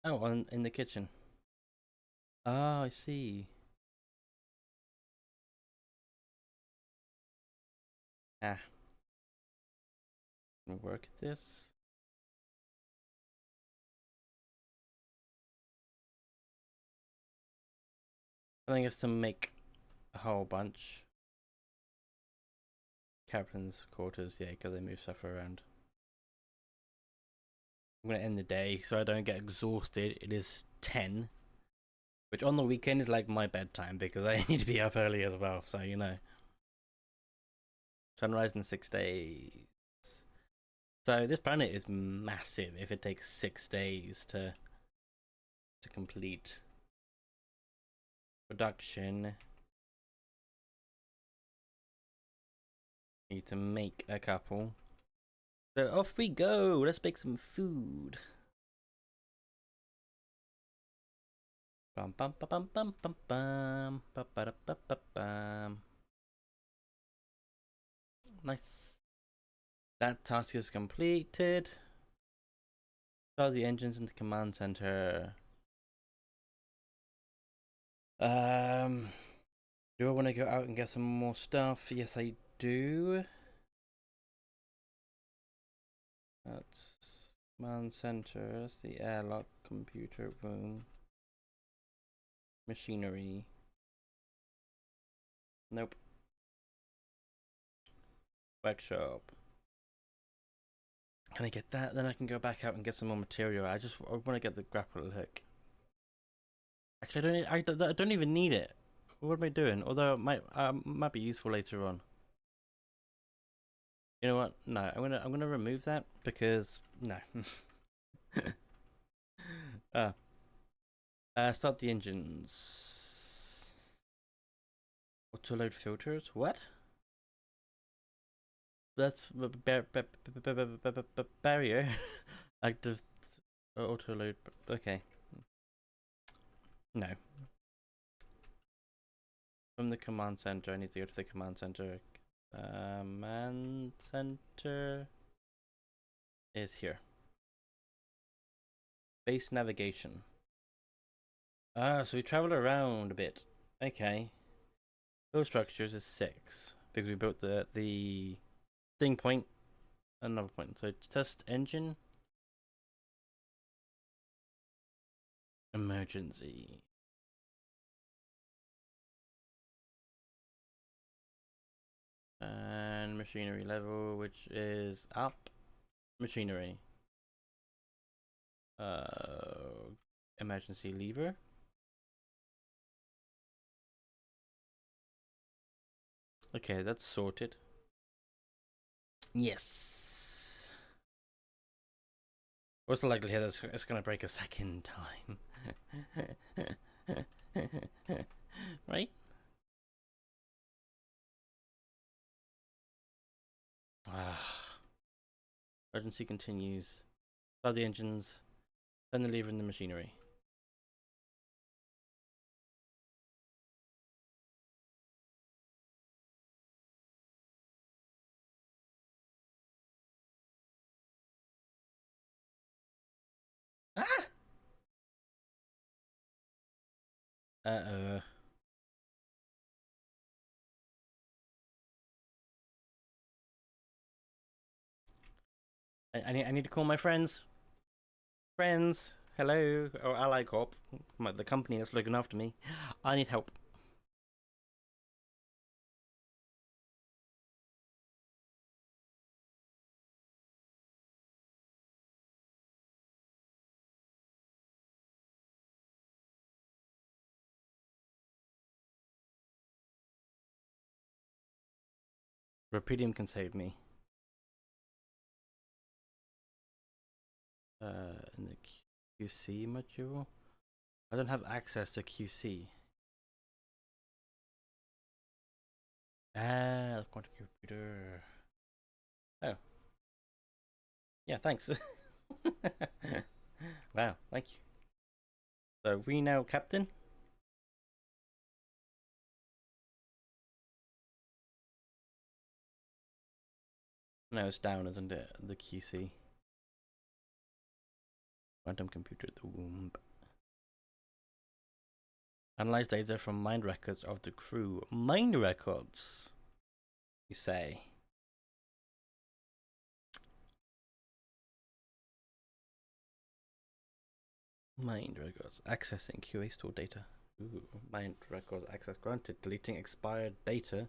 Oh, in the kitchen. Oh, I see. Ah. Work this. I think it's to make a whole bunch. Captain's quarters, yeah, because they move stuff around. I'm gonna end the day so I don't get exhausted. It is 10, which on the weekend is like my bedtime because I need to be up early as well. So you know, sunrise in 6 days. So this planet is massive. If it takes 6 days to complete production, need to make a couple. So off we go. Let's make some food. Bum bum bum bum bum bum bum bum. Nice. That task is completed. Start the engines in the command center. Do I want to go out and get some more stuff? Yes, I do. That's command center. That's the airlock, computer room, machinery. Nope. Workshop. Can I get that? Then I can go back out and get some more material. I want to get the grapple hook. Actually, I don't even need it. What am I doing? Although it might be useful later on. You know what? No, I'm gonna remove that because no. Start the engines. Auto load filters. What? That's barrier. Active auto load. Okay. No. From the command center, I need to go to the command center. Command center is here. Base navigation. So we travel around a bit. Okay. Those structures is 6 because we built the thing point, another point. So test engine. Emergency. And machinery level, which is up. Machinery. Emergency lever. Okay, that's sorted. Yes. What's the likelihood that it's gonna break a second time? Right? Emergency continues. Start the engines. Turn the lever in the machinery. Ah! Uh-oh. I need to call my friends. Friends, hello, or Ally Corp, the company that's looking after me. I need help. Repudium can save me. In the QC module? I don't have access to QC. Ah, the quantum computer. Oh. Yeah, thanks. Wow, thank you. So we now captain? No, it's down, isn't it? The QC. Quantum computer, the womb. Analyze data from mind records of the crew. Mind records, you say? Mind records. Accessing QA store data. Ooh, mind records access granted. Deleting expired data.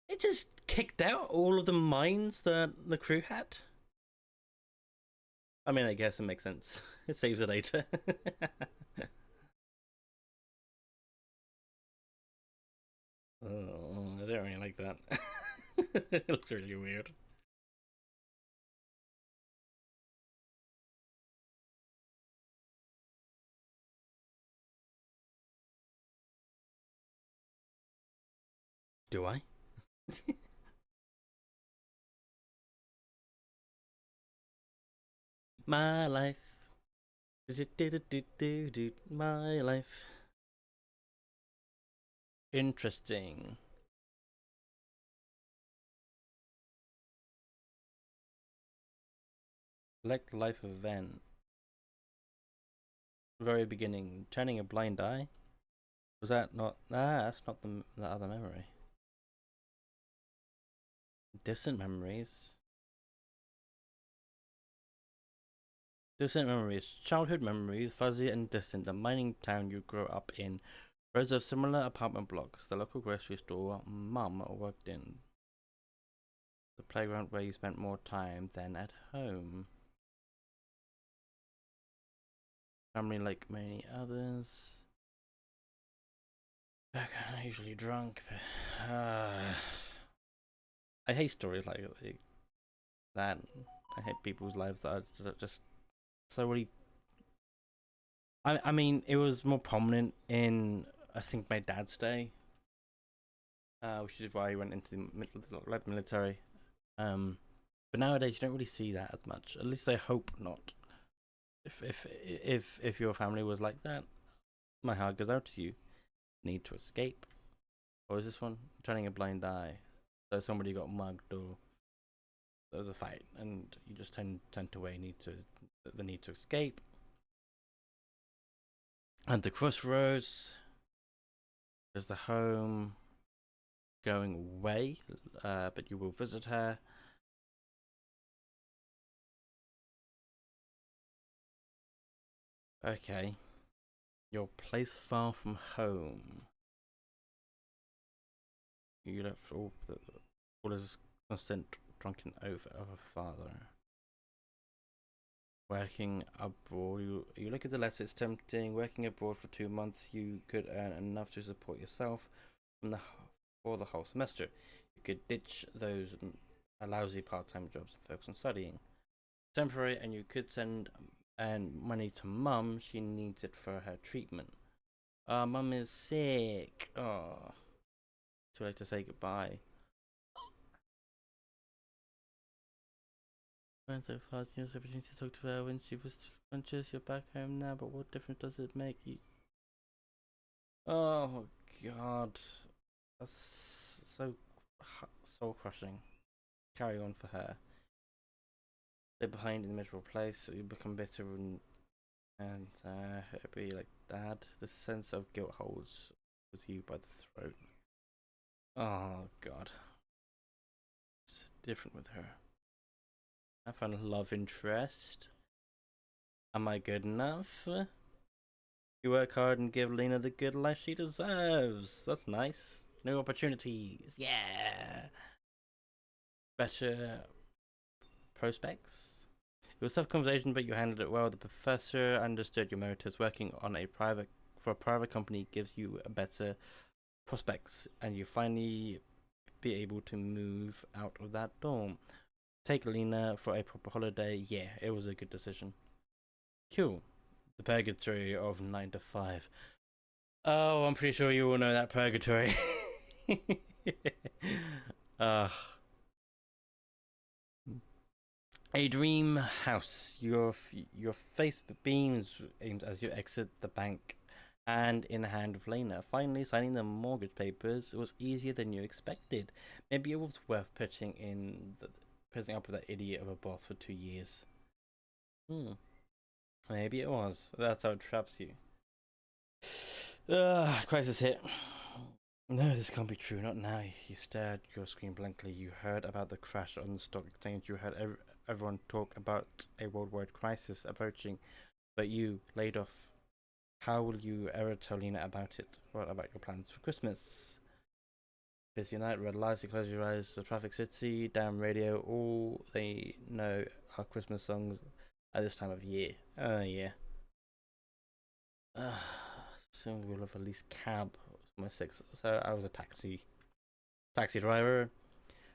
It just kicked out all of the mines that the crew had. I mean, I guess it makes sense. It saves the data. Oh, I don't really like that. It looks really weird. Do I? My life. My life. Interesting. Select life event. Very beginning. Turning a blind eye. Was that not? Ah, that's not the other memory. Distant memories. Distant memories. Childhood memories, fuzzy and distant. The mining town you grew up in. Rows of similar apartment blocks. The local grocery store Mum worked in. The playground where you spent more time than at home. Family like many others. Back usually drunk. I hate stories like that. I hate people's lives that are just so really. I mean, it was more prominent in I think my dad's day, which is why he went into the military. But nowadays you don't really see that as much. At least I hope not. If your family was like that, my heart goes out to you. Need to escape. Or is this one turning a blind eye? So somebody got mugged or there was a fight and you just turned away. The need to escape. And the crossroads. There's the home. Going away, but you will visit her. Okay. Your place far from home. You left all this constant drunken oath of a father. Working abroad. You look at the letter, it's tempting. Working abroad for 2 months, you could earn enough to support yourself for the whole semester. You could ditch those lousy part-time jobs and focus on studying. Temporary, and you could send money to Mum. She needs it for her treatment. Mum is sick. Oh, too late to say goodbye. Went so fast, you the opportunity to talk to her when she was conscious. You're back home now, but what difference does it make? You? Oh God, that's so soul crushing. Carry on for her. They're behind in the miserable place. You become bitter and it'd be like dad. The sense of guilt holds with you by the throat. Oh God, it's different with her. I found a love interest. Am I good enough? You work hard and give Lena the good life she deserves. That's nice. New opportunities. Yeah. Better prospects. It was a tough conversation, but you handled it well. The professor understood your motives. Working on a private company gives you a better prospects, and you finally be able to move out of that dorm. Take Lena for a proper holiday. Yeah, it was a good decision. Cool. The purgatory of 9 to 5. Oh, I'm pretty sure you all know that purgatory. uh, a dream house. Your face beams as you exit the bank, hand in hand with Lena. Finally signing the mortgage papers was easier than you expected. Maybe it was worth putting up with that idiot of a boss for 2 years. Maybe it was. That's how it traps you. Crisis hit. No, this can't be true. Not now. You stared at your screen blankly. You heard about the crash on the stock exchange. You heard everyone talk about a worldwide crisis approaching. but you laid off. How will you ever tell Lena about it? What about your plans for Christmas? Busy night, red lights, you close your eyes, the traffic city, damn radio, all they know are Christmas songs at this time of year. Yeah. Soon we'll have a least cab. My six. So I was a taxi driver.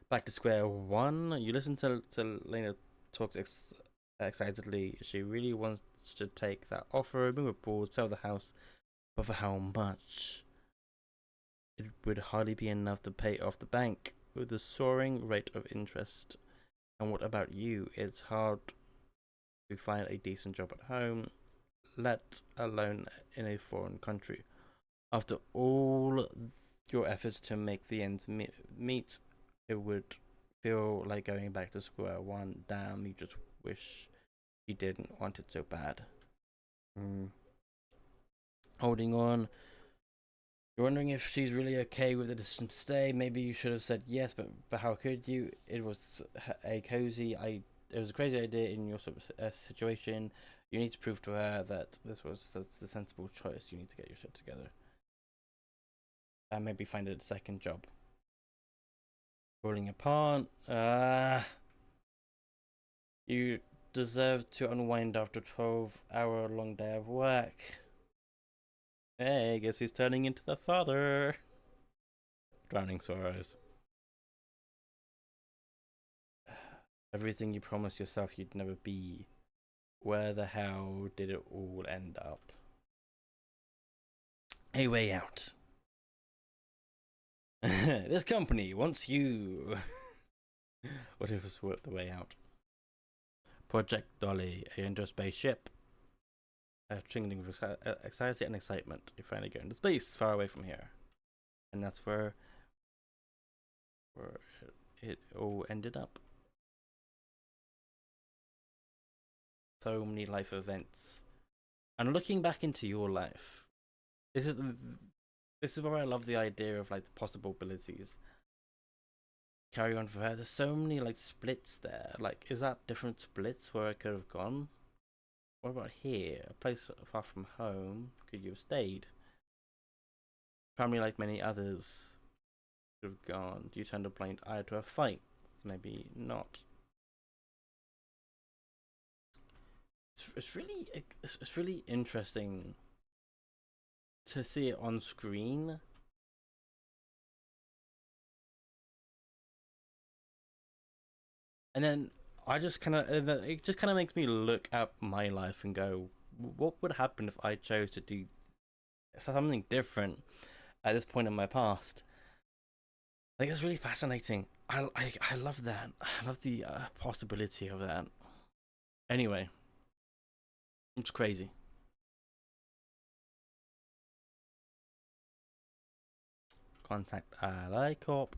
Back to square one. You listen to Lena talk excitedly. She really wants to take that offer, move abroad, sell the house, but for how much? It would hardly be enough to pay off the bank with the soaring rate of interest. And what about you? It's hard to find a decent job at home, let alone in a foreign country. After all your efforts to make the ends meet, it would feel like going back to square one. Damn, you just wish you didn't want it so bad. Holding on. You're wondering if she's really okay with the decision to stay. Maybe you should have said yes, but how could you? It was a crazy idea in your sort of situation. You need to prove to her that this was the sensible choice. You need to get your shit together. And maybe find a second job. Falling apart. You deserve to unwind after a 12-hour-long day of work. Hey, guess who's turning into the father? Drowning sorrows. Everything you promised yourself you'd never be. Where the hell did it all end up? A way out. This company wants you. What if it's worth the way out? Project Dolly, a interest spaceship. Tingling with anxiety and excitement. You're finally going to space, far away from here. And that's where it all ended up. So many life events. And looking back into your life, this is where I love the idea of like the possible abilities. Carry on for her. There's so many like splits there. Like, is that different splits where I could have gone? What about here? A place far from home. Could you have stayed? Family, like many others, could have gone. You turned a blind eye to a fight. Maybe not. It's really interesting to see it on screen. And then it just kind of makes me look at my life and go, what would happen if I chose to do something different at this point in my past? Like, it's really fascinating. I love that. I love the possibility of that. Anyway, it's crazy. Contact Ally Corp.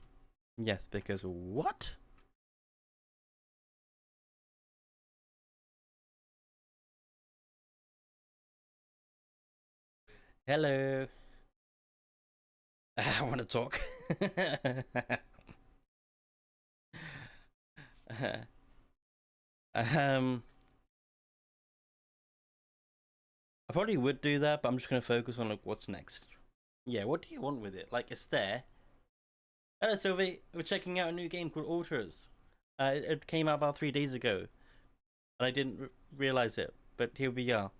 Yes, because what? Hello. I want to talk. I probably would do that, but I'm just gonna focus on like what's next. Yeah, what do you want with it? Like, it's there. Hello, Sylvie. We're checking out a new game called Alters. It came out about 3 days ago, and I didn't realize it. But here we are.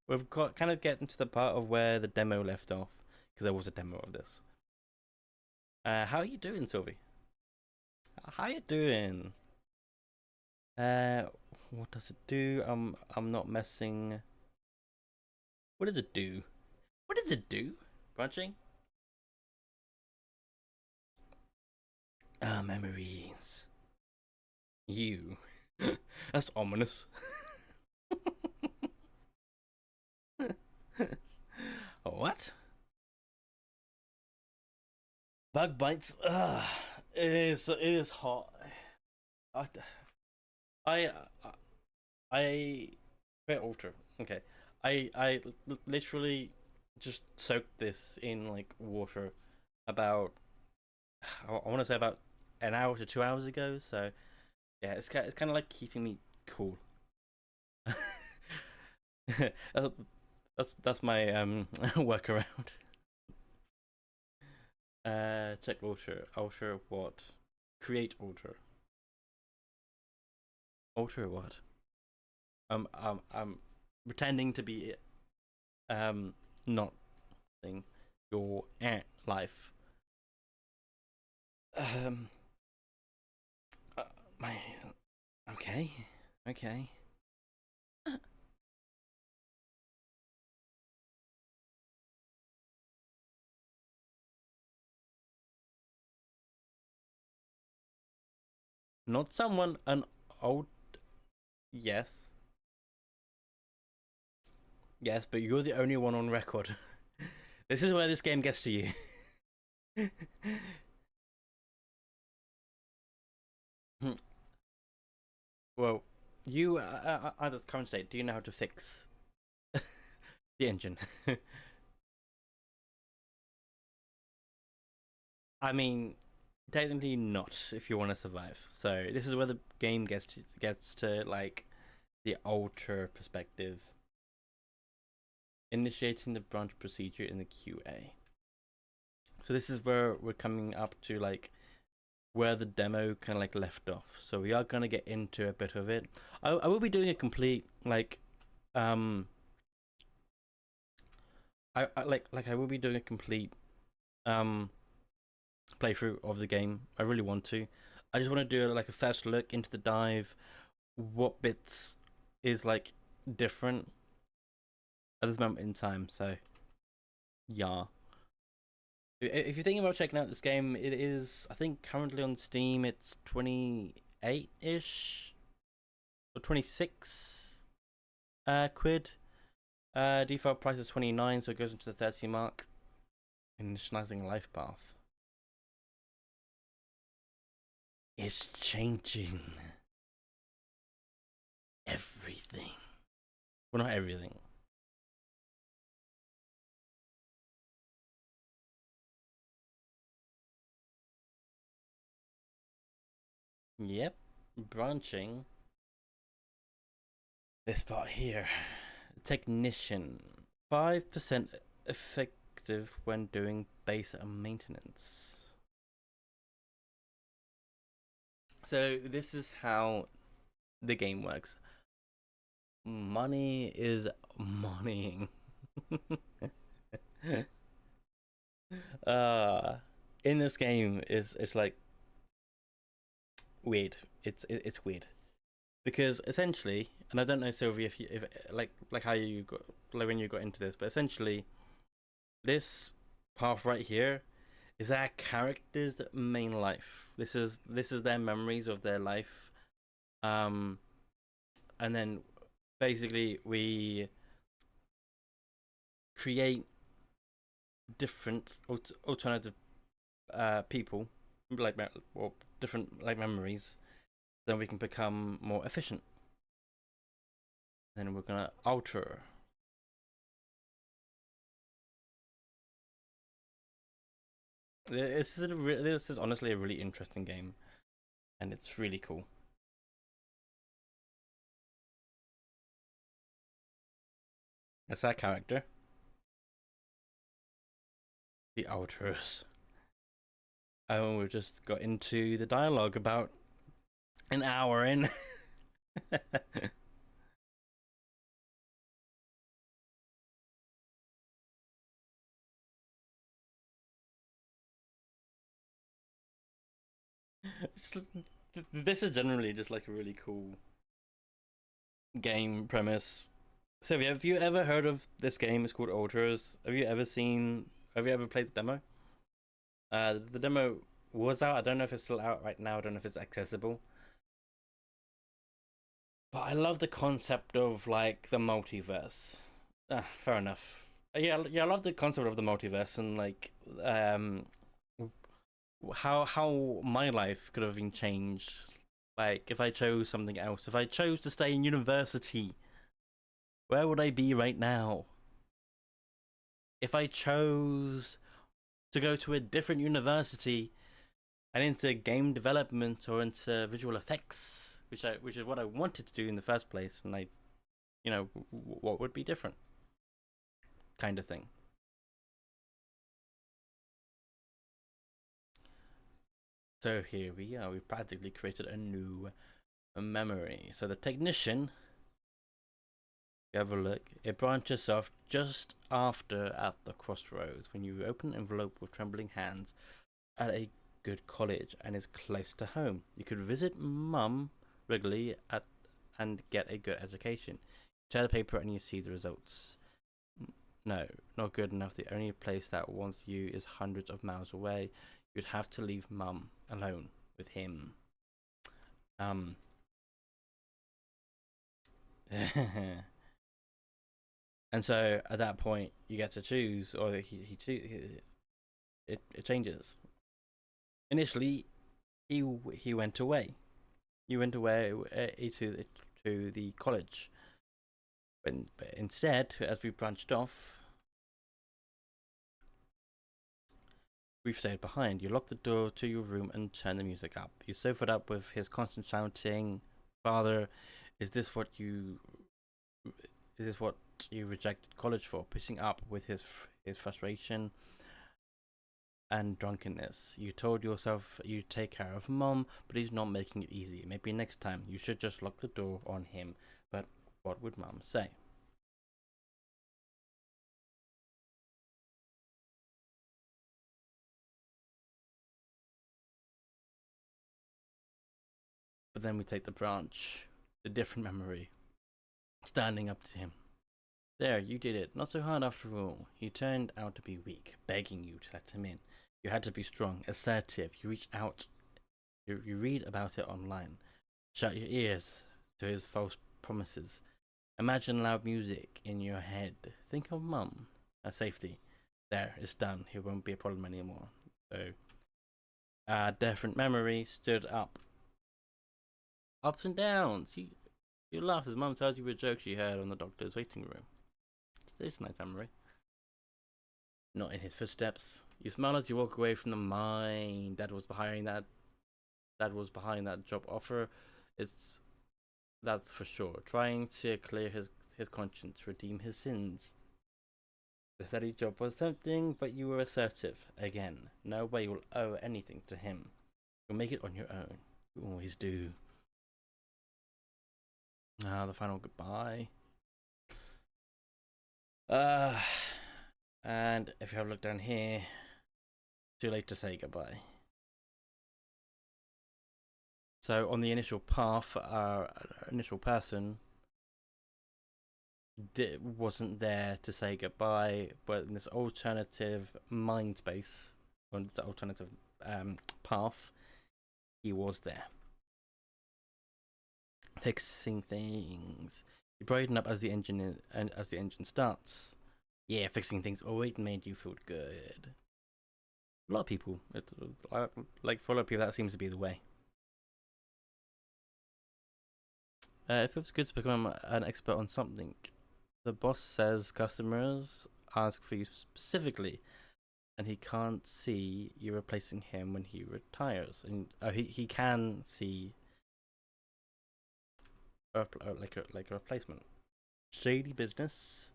We've got kind of getting to the part of where the demo left off, because there was a demo of this. How are you doing, Sylvie? How you doing? What does it do? I'm not messing. What does it do? What does it do? Branching? Memories. You. That's ominous. What? Bug bites. It is hot. I wait, Alter. Okay. I literally just soaked this in like water about I want to say about an hour to 2 hours ago. So yeah, it's kind of like keeping me cool. That's my workaround. Check alter what? Create alter. Alter what? I'm pretending to be not thing your life. Um, my okay, okay. Not someone an old. Yes, yes, but you're the only one on record. This is where this game gets to you. Well, you at this current state, do you know how to fix the engine? I mean, technically not if you want to survive. So this is where the game gets to like the alter perspective. Initiating the branch procedure in the QA. So this is where we're coming up to like where the demo kind of like left off. So we are gonna get into a bit of it. I will be doing a complete like I will be doing a complete um playthrough of the game. I really want to. I just want to do like a first look into the dive, what bits is like different at this moment in time. So yeah, if you're thinking about checking out this game, it is, I think, currently on Steam it's 28-ish or 26 quid. Default price is 29, so it goes into the 30 mark. Initializing life path is changing everything. Well, not everything. Yep, branching. This part here. Technician. 5% effective when doing base maintenance. So this is how the game works. Money is moneying. uh in this game it's like weird. It's weird because essentially, and I don't know, Sylvia, if like how you got like when you got into this, but essentially this path right here is our character's main life. This is their memories of their life, and then basically we create different alternative people, like, or different like memories, then we can become more efficient. Then we're gonna alter. This is honestly a really interesting game, and it's really cool. That's our character, the Alters. And we just got into the dialogue about an hour in. This is generally just like a really cool game premise. So have you ever heard of this game? It's called Alters. Have you ever seen? Have you ever played the demo? The demo was out. I don't know if it's still out right now. I don't know if it's accessible. But I love the concept of like the multiverse. Fair enough. Yeah, I love the concept of the multiverse and like how my life could have been changed. Like if I chose something else, if I chose to stay in university, where would I be right now? If I chose to go to a different university and into game development or into visual effects, which is what I wanted to do in the first place, and I you know, what would be different, kind of thing. So here we are. We've practically created a new memory. So the technician, you have a look, it branches off just after at the crossroads when you open an envelope with trembling hands at a good college and is close to home. You could visit mum regularly and get a good education. Tear the paper and you see the results. No, not good enough. The only place that wants you is hundreds of miles away. You'd have to leave mum alone with him. And so at that point you get to choose, or it changes. Initially he went away. He went away to the college. But instead, as we branched off, we've stayed behind. You lock the door to your room and turn the music up. You sobered up with his constant shouting, "Father, is this what you rejected college for?" Pushing up with his frustration and drunkenness. You told yourself you'd take care of mom, but he's not making it easy. Maybe next time you should just lock the door on him. But what would mom say? But then we take the branch, the different memory, standing up to him. "There, you did it. Not so hard after all." He turned out to be weak, begging you to let him in. You had to be strong, assertive. You reach out. You read about it online. Shut your ears to his false promises. Imagine loud music in your head. Think of mum. Her safety. There, it's done. He won't be a problem anymore. So, different memory stood up. Ups and downs. You laugh as mum tells you a joke she heard on the doctor's waiting room. It's a nice memory. Not in his footsteps. You smile as you walk away from the mind that was behind that job offer. That's for sure. Trying to clear his conscience, redeem his sins. The steady job was tempting, but you were assertive. Again, no way you'll owe anything to him. You'll make it on your own. You always do. The final goodbye. And if you have a look down here, too late to say goodbye. So on the initial path, our initial person wasn't there to say goodbye, but in this alternative mind space, or the alternative path, he was there. Fixing things. You brighten up as the engine starts. Yeah, fixing things always made you feel good. A lot of people, like for a lot of people, that seems to be the way. If it's good to become an expert on something, the boss says customers ask for you specifically, and he can't see you replacing him when he retires. And he can see like a replacement. Shady business.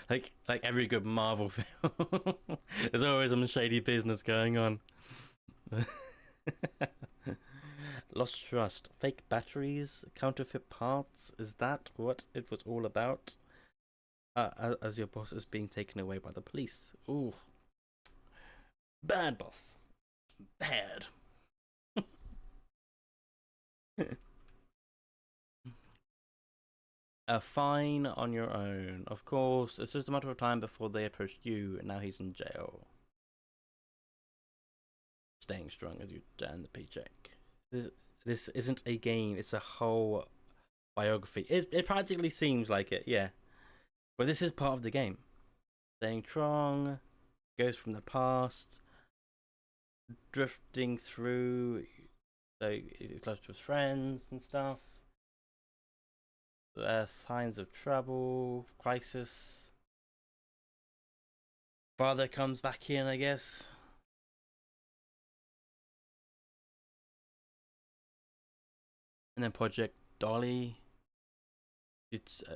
like every good Marvel film, there's always some shady business going on. Lost trust, fake batteries, counterfeit parts. Is that what it was all about? As your boss is being taken away by the police. Ooh, bad boss, bad. A fine on your own. Of course, it's just a matter of time before they approach you, and now he's in jail. Staying strong as you earn the paycheck. This isn't a game, it's a whole biography. It practically seems like it, yeah. But this is part of the game. Staying strong, goes from the past, drifting through, so he's close to his friends and stuff. Signs of trouble, crisis. Father comes back in, I guess. And then Project dolly.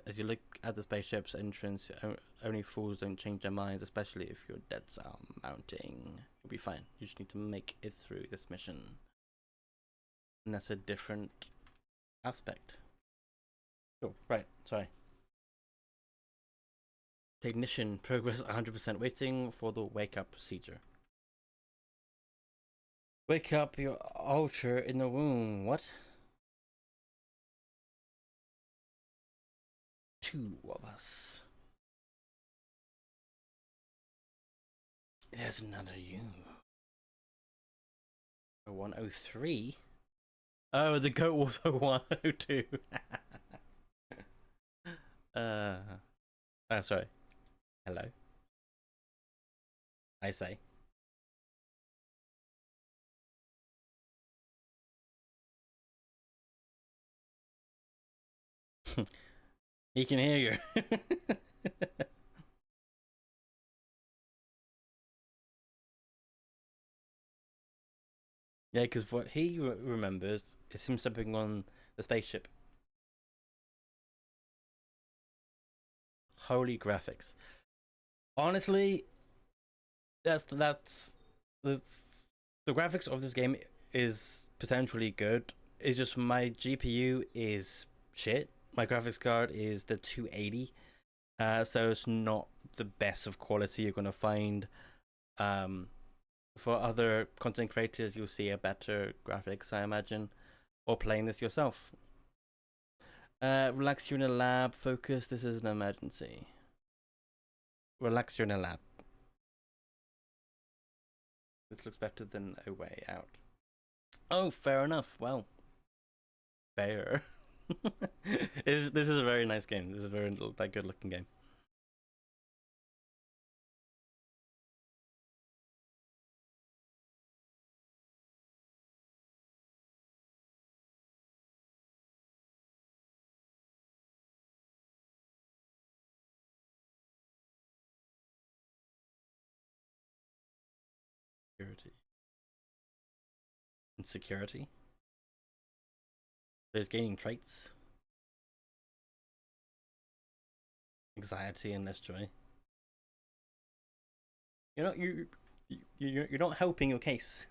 As you look at the spaceship's entrance, only fools don't change their minds, especially if your debts are mounting. You'll be fine. You just need to make it through this mission. And that's a different aspect. Oh, right, sorry. Technician, progress 100%, waiting for the wake up procedure. Wake up your alter in the womb. What? Two of us. There's another you. 103? Oh, the goat was 102. Oh, sorry. Hello. I say. He can hear you. Yeah, because what he remembers is him stepping on the spaceship. Holy graphics. Honestly, that's the graphics of this game is potentially good. It's just my GPU is shit. My graphics card is the 280, so it's not the best of quality you're gonna find. For other content creators, you'll see a better graphics, I imagine, or playing this yourself. Relax, you're in a lab. Focus, this is an emergency. Relax, you're in a lab. This looks better than a way out. Oh, fair enough. Well, fair. This is a very nice game. This is a very good looking game. Security. Insecurity. There's gaining traits. Anxiety and less joy. You're not helping your case.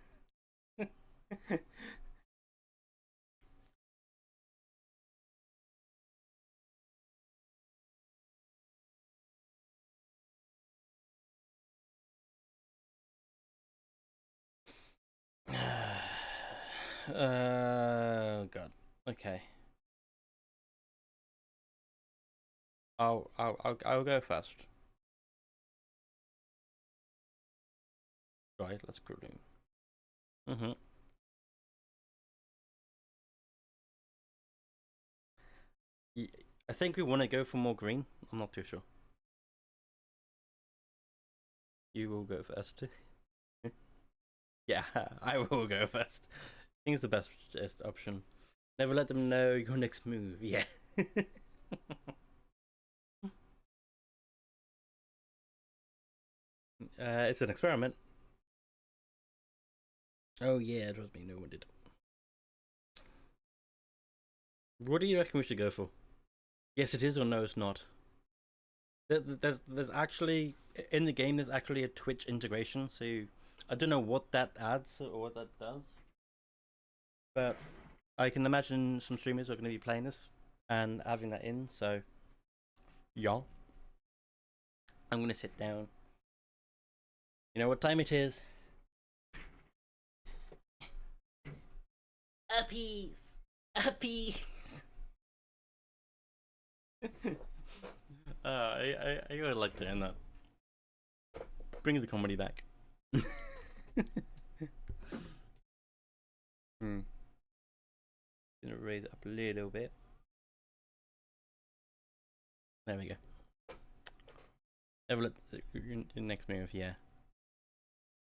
God. Okay. I'll go first. Right, let's go in. I think we want to go for more green. I'm not too sure. You will go first. Yeah, I will go first. I think it's the best option. Never let them know your next move. Yeah. It's an experiment. Oh yeah, trust me, no one did. What do you reckon we should go for? Yes, it is, or no, it's not. There's actually in the game. There's actually a Twitch integration, so I don't know what that adds or what that does, but I can imagine some streamers are going to be playing this and having that in. So, yeah, I'm going to sit down. You know what time it is? Uppies, uppies. I really like doing that. Brings the comedy back. Gonna raise it up a little bit. There we go. Never let your next move, yeah.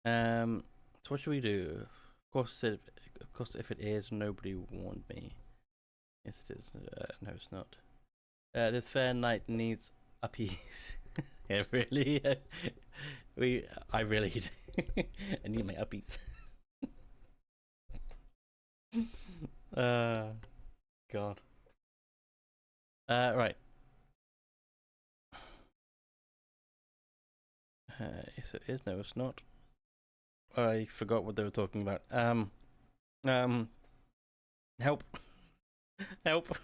So what should we do? Of course, if it is, nobody warned me. Yes, it is. No, it's not. This fair night needs uppies. Yeah, really? I really do. I need my uppies. God. Right. Yes, it is. No, it's not. I forgot what they were talking about. Um, help, help.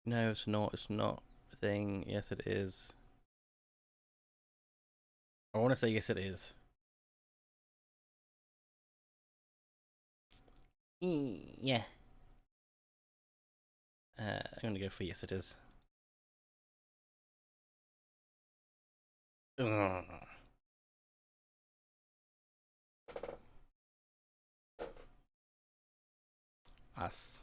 No, it's not. It's not a thing. Yes, it is. I want to say yes, it is. Yeah. I'm gonna go for yes, it is. Ugh. Us.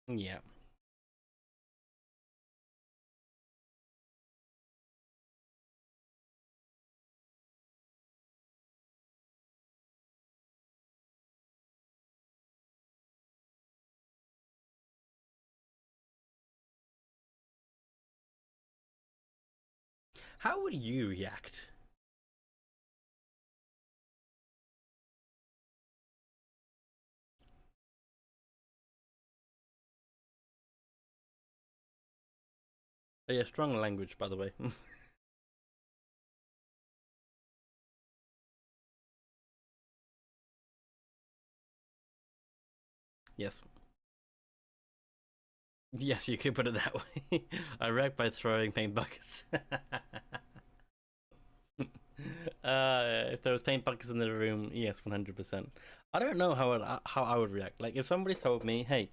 Yeah. How would you react? Oh, yeah, strong language, by the way. Yes. Yes, you could put it that way. I wrecked by throwing paint buckets. If there was paint buckets in the room, yes, 100%. I don't know how I would react. Like if somebody told me, "Hey,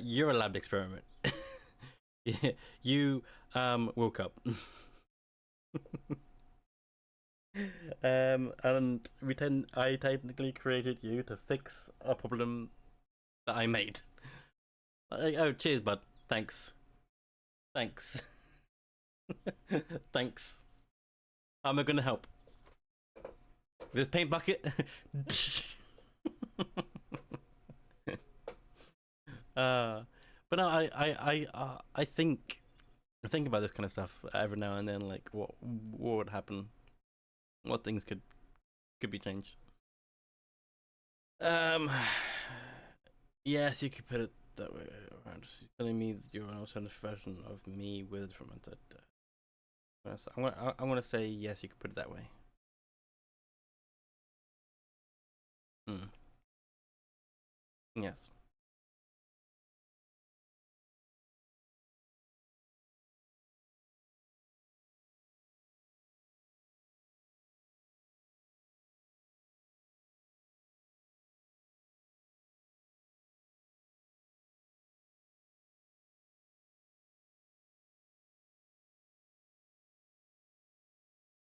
you're a lab experiment. You woke up, and I technically created you to fix a problem that I made. Like, oh, cheers, bud. Thanks. Thanks. Thanks. I'm gonna help. This paint bucket. uh, but no, I think about this kind of stuff every now and then. Like, what would happen? What things could be changed? Um, yes, you could put it that way. Just telling me that you're an alternative version of me with fermented. I'm gonna say yes. You could put it that way. Hmm. Yes.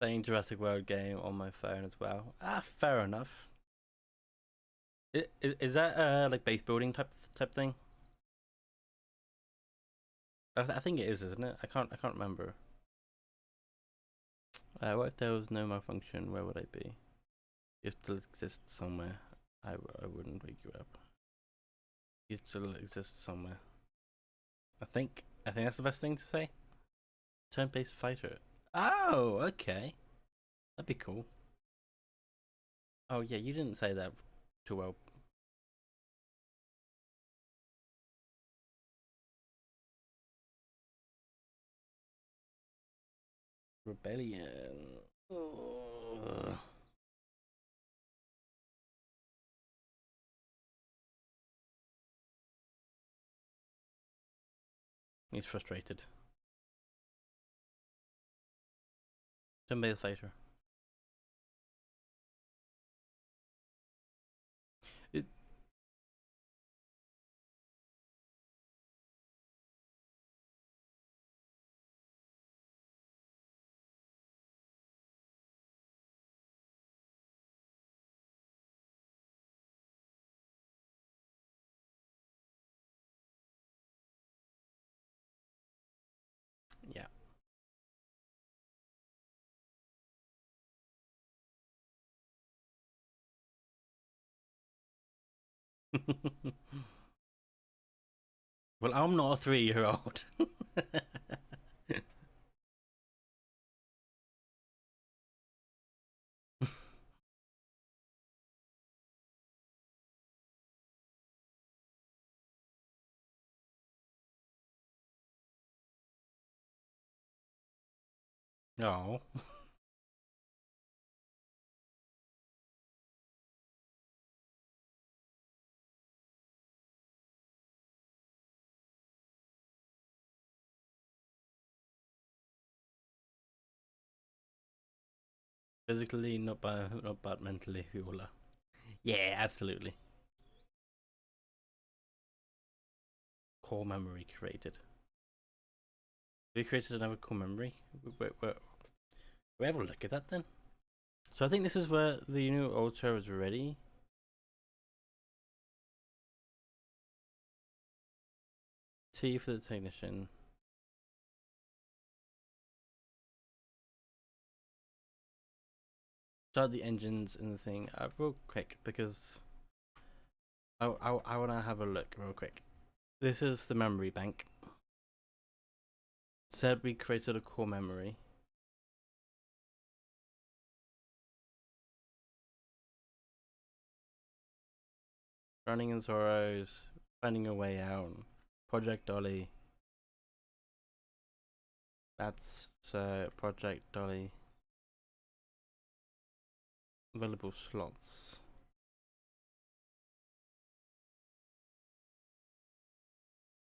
Playing Jurassic World game on my phone as well. Ah, fair enough. Is that like base building type thing? I think it is, isn't it? I can't remember. What if there was no malfunction? Where would I be? You still exist somewhere. I wouldn't wake you up. You still exist somewhere. I think that's the best thing to say. Turn-based fighter. Oh, okay. That'd be cool. Oh yeah, you didn't say that too well. Rebellion. Ugh. He's frustrated. Turn-based fighter. It, yeah. Well, I'm not a 3-year-old. Oh. Physically, not bad mentally, Viola. Yeah, absolutely. Core memory created. We created another core memory. We have a look at that then. So I think this is where the new altar is ready. T for the technician. Start the engines in the thing real quick because I want to have a look real quick. This is the memory bank. Said we created a core memory. Running in Sorrows, finding a way out. Project Dolly. That's Project Dolly. Available slots.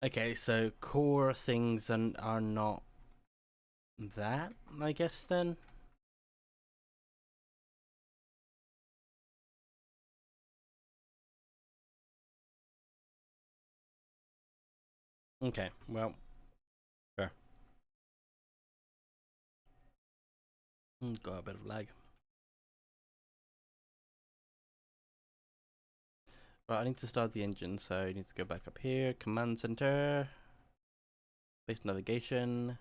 Okay, so core things are not that, I guess then. Okay, well, sure. Got a bit of lag. Right, I need to start the engine, so I need to go back up here. Command center. Base navigation.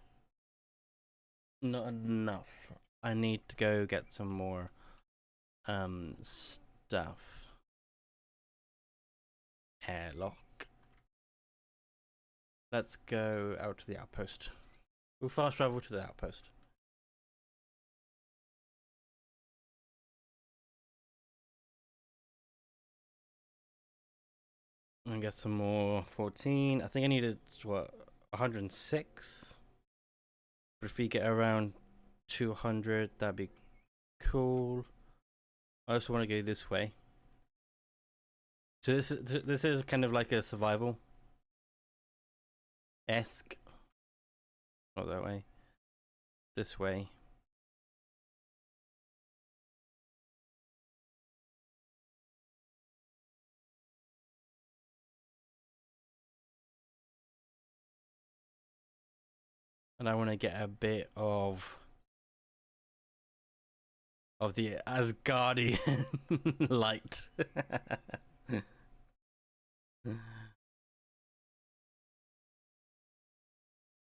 Not enough. I need to go get some more stuff. Airlock. Let's go out to the outpost. We'll fast travel to the outpost. And get some more 14. I think I needed what 106. But if we get around 200, that'd be cool. I also want to go this way. So this is kind of like a survival esque. Not that way. This way. And I want to get a bit of the Asgardian light.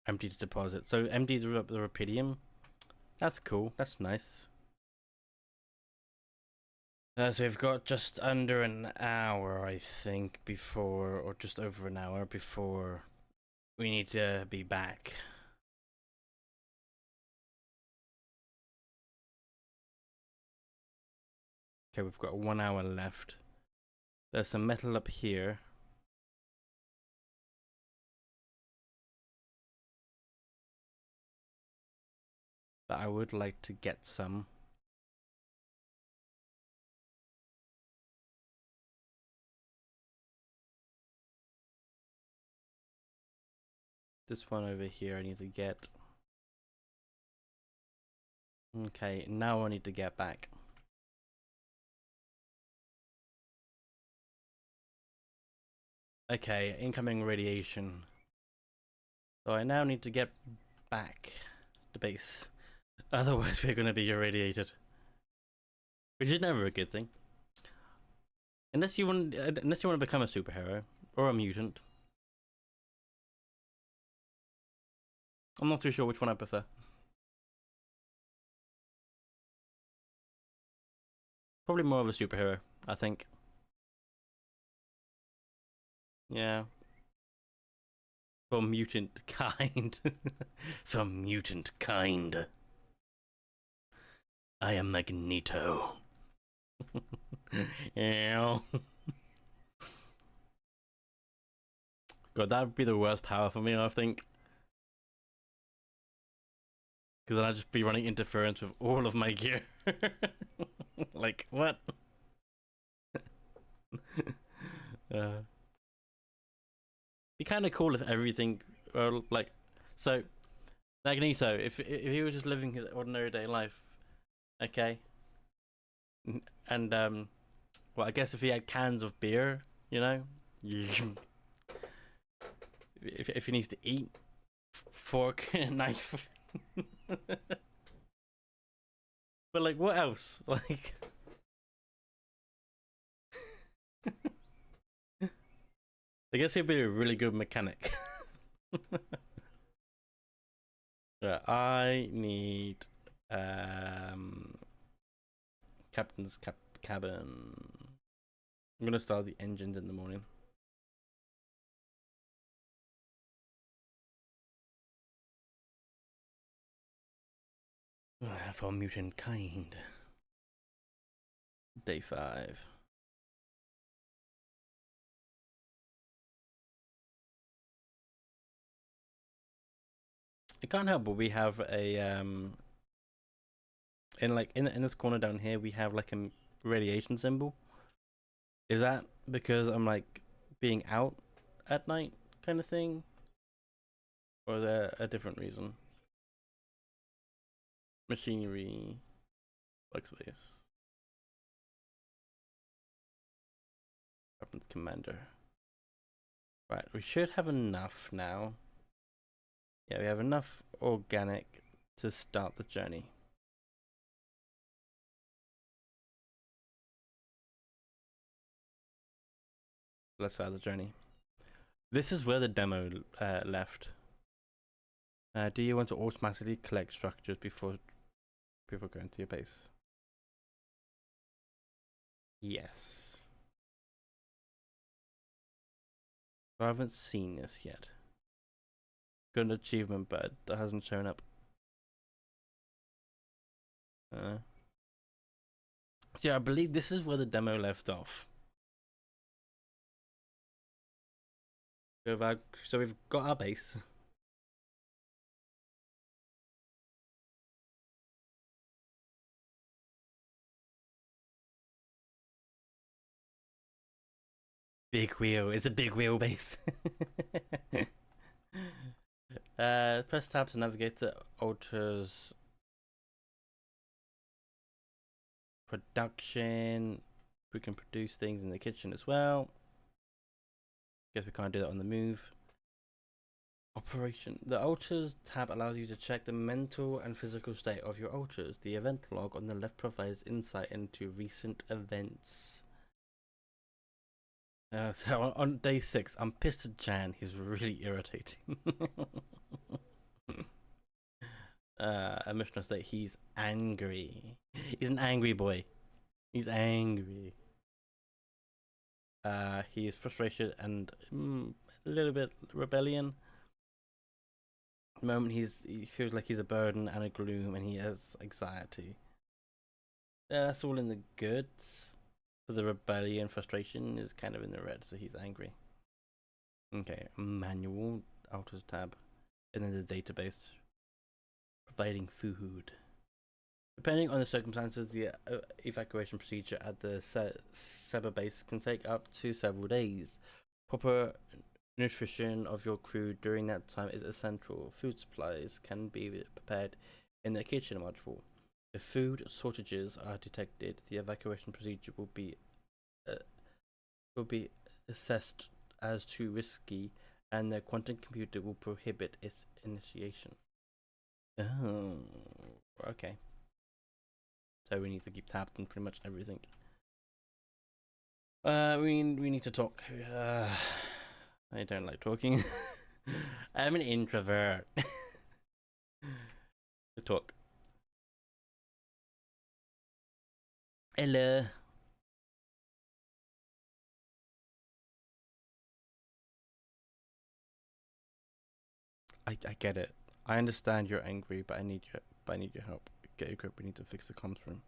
Empty to deposit. So empty the rupidium. That's cool. That's nice. So we've got just under an hour, I think, before, or just over an hour before we need to be back. Okay, we've got 1 hour left. There's some metal up here. But I would like to get some. This one over here I need to get. Okay, now I need to get back. Okay, incoming radiation. So I now need to get back to base. Otherwise we're going to be irradiated. Which is never a good thing. Unless you want to become a superhero or a mutant. I'm not too sure which one I prefer. Probably more of a superhero, I think. Yeah. For mutant kind. For mutant kind. I am Magneto. Yeah. God, that would be the worst power for me, I think. Because then I'd just be running interference with all of my gear. Like, what? Be kind of cool if everything, like, so Magneto, if he was just living his ordinary day life, okay, and well, I guess if he had cans of beer, you know, if he needs to eat, fork, knife, but like, what else? Like, I guess he'd be a really good mechanic. Yeah, I need captain's cabin. I'm gonna start the engines in the morning. For mutant kind. Day 5. I can't help but we have a in this corner down here we have like a radiation symbol. Is that because I'm like being out at night kind of thing? Or is there a different reason? Machinery, workspace, weapons commander. Right, we should have enough now. Yeah, we have enough organic to start the journey. Let's start the journey. This is where the demo left. Do you want to automatically collect structures before going to your base? Yes. I haven't seen this yet. Good achievement, but that hasn't shown up. So yeah, I believe this is where the demo left off. So we've got our base. Big wheel. It's a big wheel base. Press tab to navigate to Alters production. We can produce things in the kitchen as well. Guess we can't do that on the move. Operation. The Alters tab allows you to check the mental and physical state of your Alters. The event log on the left provides insight into recent events. So on day 6, I'm pissed at Jan. He's really irritating. Emotional state. He's angry. He's an angry boy. He's angry. He is frustrated and a little bit rebellion. At the moment, he feels like he's a burden and a gloom, and he has anxiety. That's all in the goods. So the rebellion, frustration is kind of in the red, so he's angry. Okay, manual, Alters tab, and then the database, providing food. Depending on the circumstances, the evacuation procedure at the Seba base can take up to several days. Proper nutrition of your crew during that time is essential. Food supplies can be prepared in the kitchen module. If food shortages are detected, the evacuation procedure will be assessed as too risky, and the quantum computer will prohibit its initiation. Oh, okay. So we need to keep tabs on pretty much everything. We need to talk. I don't like talking. I'm an introvert. Talk. Hello. I get it. I understand you're angry, but I need your help. Get your grip. We need to fix the comms room.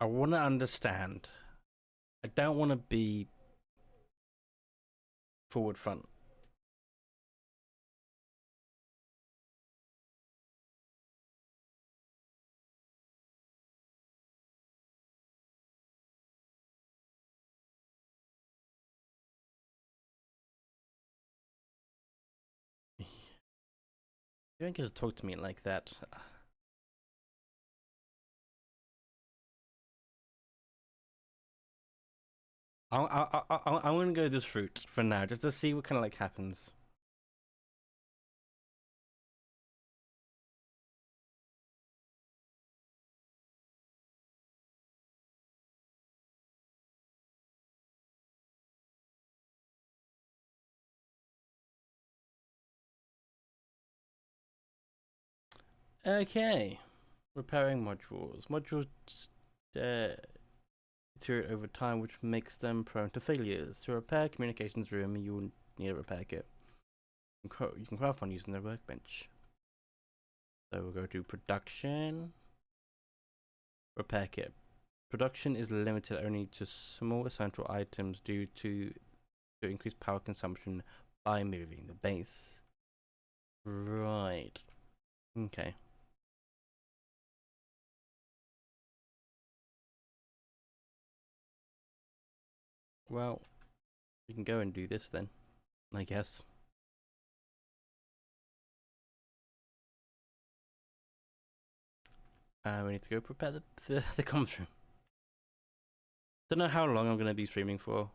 I want to understand. I don't want to be forward front. You don't get to talk to me like that. I'm gonna go this route for now, just to see what kind of like happens. Okay, repairing modules. Modules deteriorate over time, which makes them prone to failures. To repair communications room, you will need a repair kit. You can craft one using the workbench. So we'll go to production. Repair kit. Production is limited only to small essential items due to increase power consumption by moving the base. Right. Okay. Well, we can go and do this then, I guess. We need to go prepare the comms room. Don't know how long I'm going to be streaming for.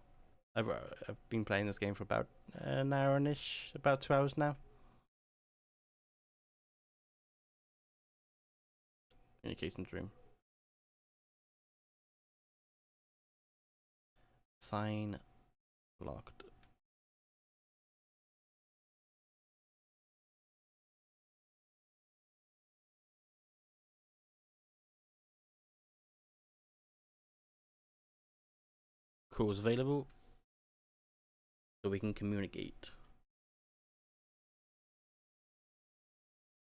I've been playing this game for about an hour-ish, about 2 hours now. Communications room. Sign locked. Calls available, so we can communicate.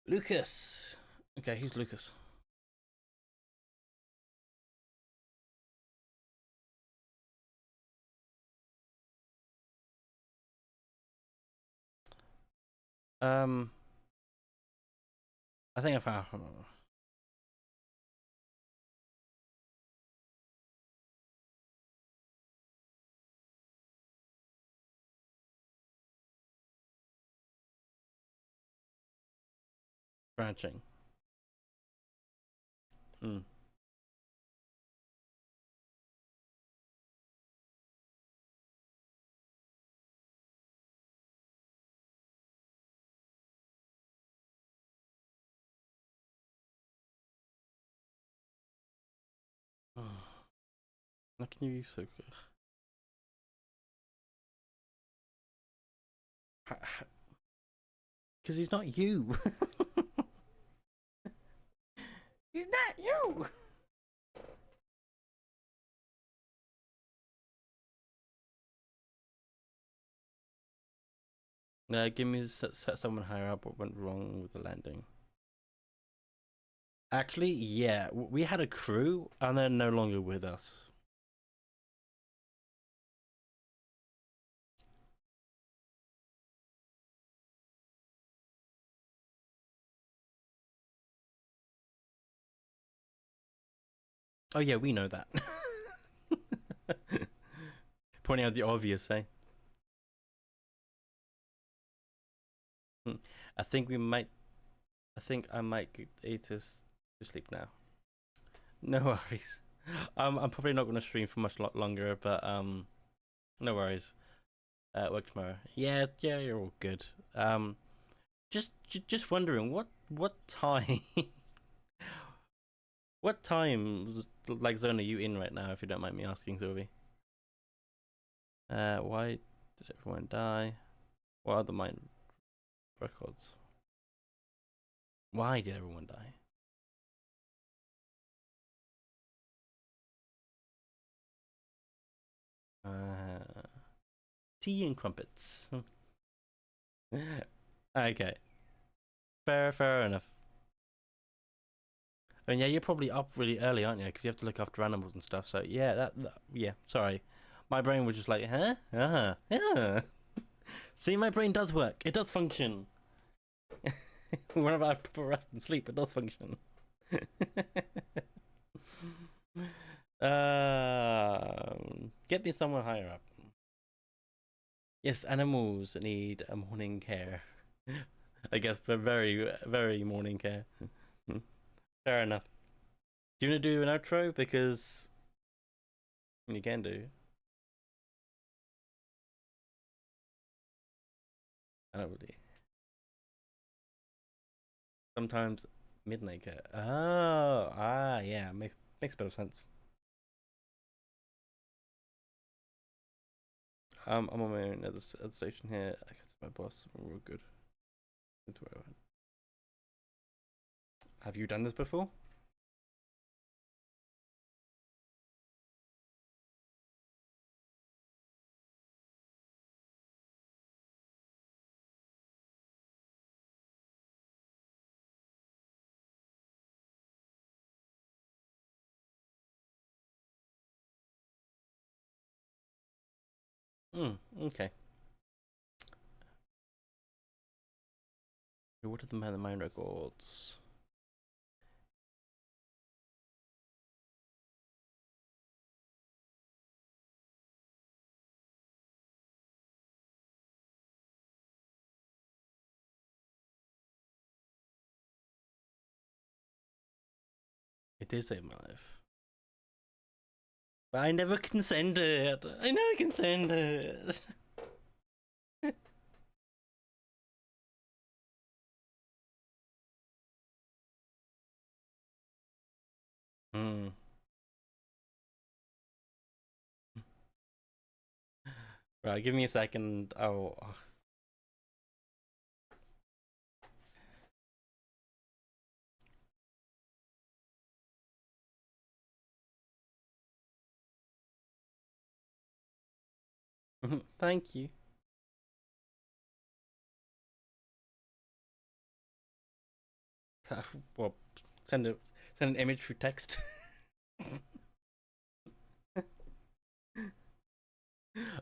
Lucas. Okay, who's Lucas? I think I found. Branching. Hmm. How can you be so good? Because he's not you. He's not you. Give me someone higher up. What went wrong with the landing? Actually, yeah, we had a crew, and they're no longer with us. Oh yeah, we know that. Pointing out the obvious, eh? I think we might. I think I might get Atus to sleep now. No worries. I'm probably not going to stream for much longer, but no worries. Work tomorrow. Yeah, yeah, you're all good. Just wondering what time what time like zone are you in right now, if you don't mind me asking, Sylvie? Why did everyone die? What are the mine records? Why did everyone die? tea and crumpets. Okay, fair enough. I mean, yeah, you're probably up really early, aren't you? Because you have to look after animals and stuff. So yeah, yeah. Sorry, my brain was just like, huh? Yeah. See, my brain does work. It does function. Whenever I have proper rest and sleep, it does function. Get me someone higher up. Yes, animals need a morning care. I guess for very morning care. Fair enough. Do you want to do an outro? Because you can do. I don't really. Sometimes midnight care. Oh, yeah, makes a bit of sense. I'm on my own at the station here. I guess my boss. We're good. Have you done this before? Okay. What are the mine records? It did save my life. But I never consented. I never consented. Right, give me a second. Oh. Thank you. Well, send an image through text.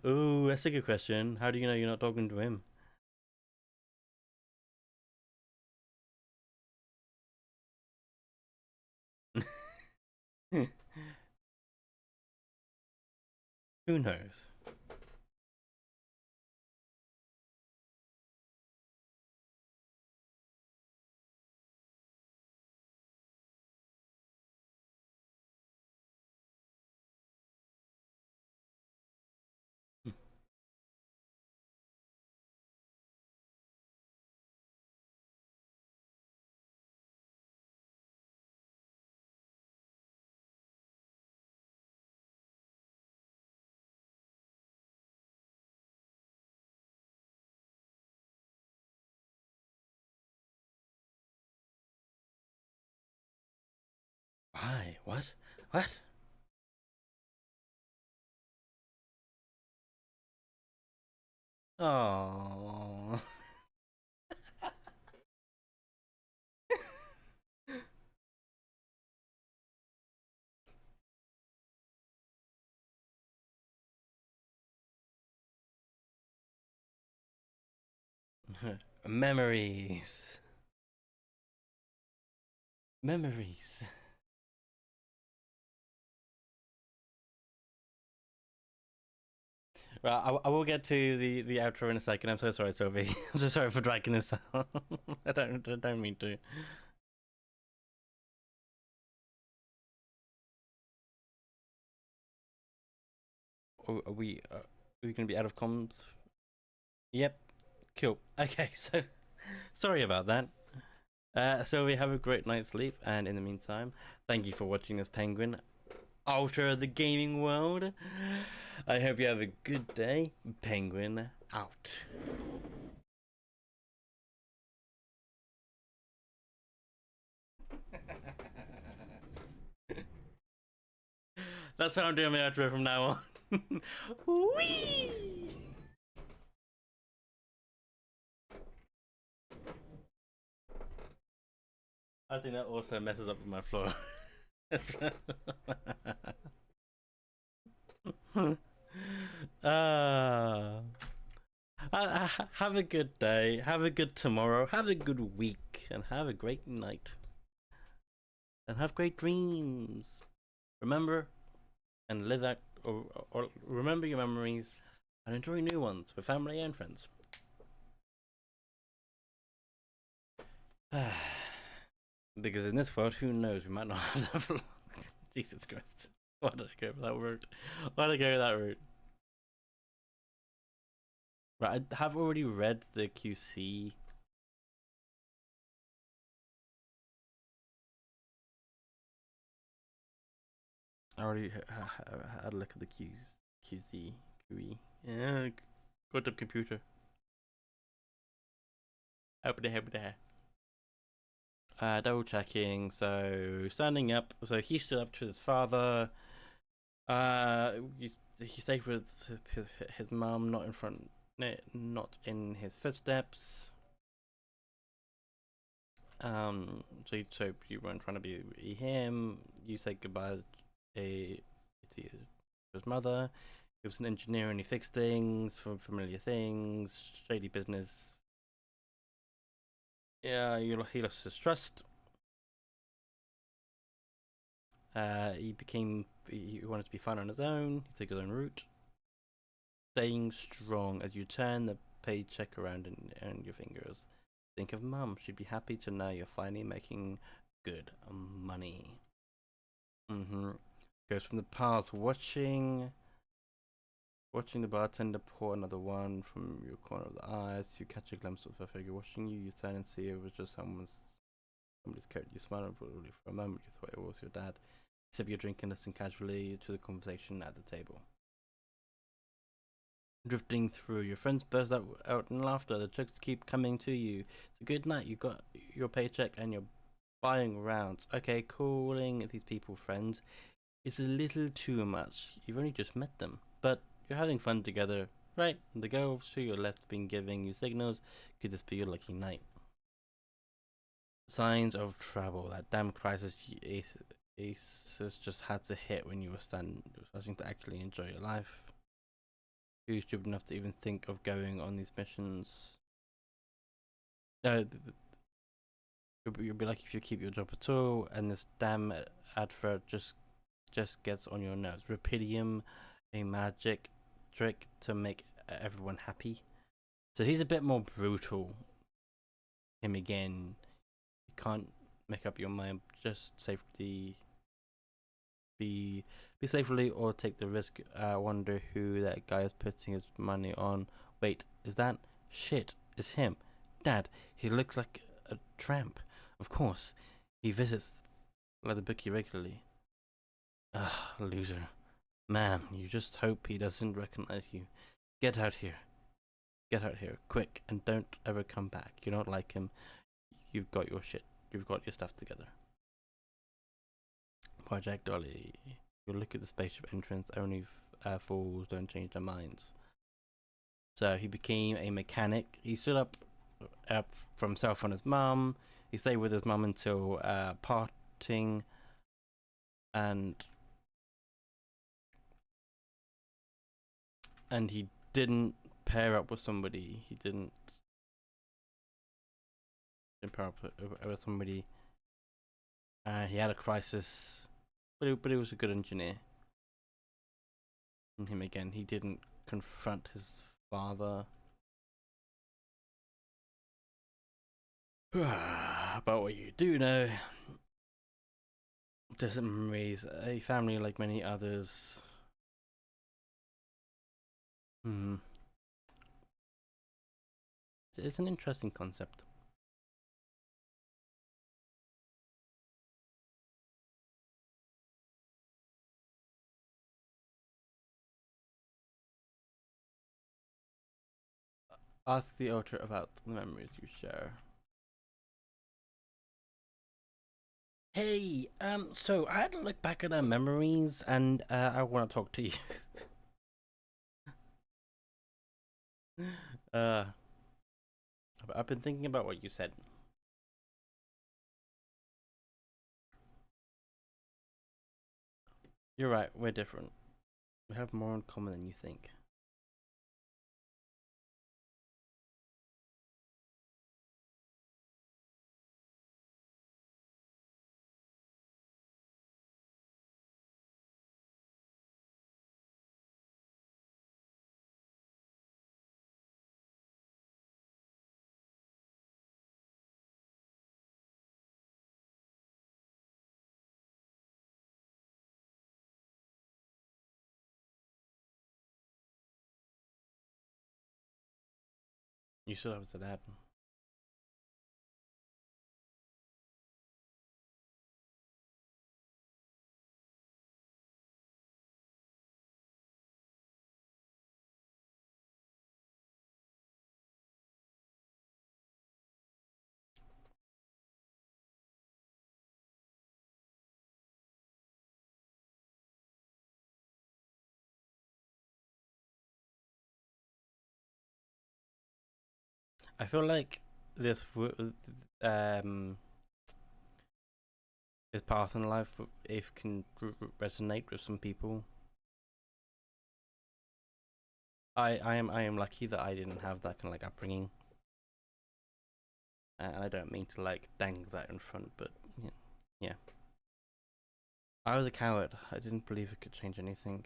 Oh, that's a good question. How do you know you're not talking to him? Who knows? Why? What? What? Oh. Memories. Memories. Right, I will get to the outro in a second. I'm so sorry, Sylvie. I'm so sorry for dragging this out. I don't mean to. Are we gonna be out of comms? Yep. Cool. Okay, so sorry about that. So we have a great night's sleep, and in the meantime, thank you for watching this penguin alter the gaming world. I hope you have a good day. Penguin out. That's how I'm doing my outro from now on. Whee! I think that also messes up my floor. uh, have a good day, have a good tomorrow, have a good week, and have a great night. And have great dreams. Remember and live out, or remember your memories and enjoy new ones with family and friends. Because in this world, who knows, we might not have that for long. Jesus Christ. Why did I go with that word? Why did I go with that route? Right, I have already read the QC. I already had a look at the QC. QE. Yeah, good up computer. Over there. Double checking. So standing up. So he stood up to his father. He stayed with his mum, not in front, not in his footsteps. So you weren't trying to be him. You said goodbye to his mother. He was an engineer and he fixed things, from familiar things, shady business. Yeah, he lost his trust. He wanted to be fine on his own. He took his own route. Staying strong as you turn the paycheck around in your fingers. Think of mum. She'd be happy to know you're finally making good money. Goes from the past, watching the bartender pour another one from your corner of the eyes. You catch a glimpse of her figure watching you. You turn and see it was just somebody's coat. You smile probably for a moment. You thought it was your dad. Sip your drink and listen casually to the conversation at the table. Drifting through, your friends burst out in laughter. The jokes keep coming to you. It's a good night. You got your paycheck and you're buying rounds. Okay, calling these people friends is a little too much. You've only just met them, but you're having fun together, right? The girl to your left been giving you signals. Could this be your lucky night? Signs of trouble. That damn crisis Aces just had to hit when you were starting to actually enjoy your life. Who's stupid enough to even think of going on these missions? You'll be like if you keep your job at all, and this damn advert just gets on your nerves. Rapidium, a magic trick to make everyone happy. So he's a bit more brutal. Him again. You can't make up your mind. Just safely be safely or take the risk. Wonder who that guy is putting his money on. Wait, is that shit? It's him. Dad, he looks like a tramp. Of course. He visits the bookie regularly. Ah, loser. Man, you just hope he doesn't recognize you. Get out here. Get out here, quick, and don't ever come back. You're not like him. You've got your shit. You've got your stuff together. Project Dolly. You look at the spaceship entrance, only fools don't change their minds. So he became a mechanic. He stood up for himself and his mum. He stayed with his mum until parting, and he didn't pair up with somebody. He didn't pair up with somebody. He had a crisis, but he was a good engineer. And him again, he didn't confront his father about what you do know. Distant memories, a family like many others. It's an interesting concept. Ask the altar about the memories you share. Hey, so I had to look back at our memories, and I want to talk to you. I've been thinking about what you said. You're right, we're different. We have more in common than you think. You still have the dad. I feel like this um this path in life if can resonate with some people. I am lucky that I didn't have that kind of like upbringing, and I don't mean to like dangle that in front, but yeah. I was a coward. I didn't believe it could change anything.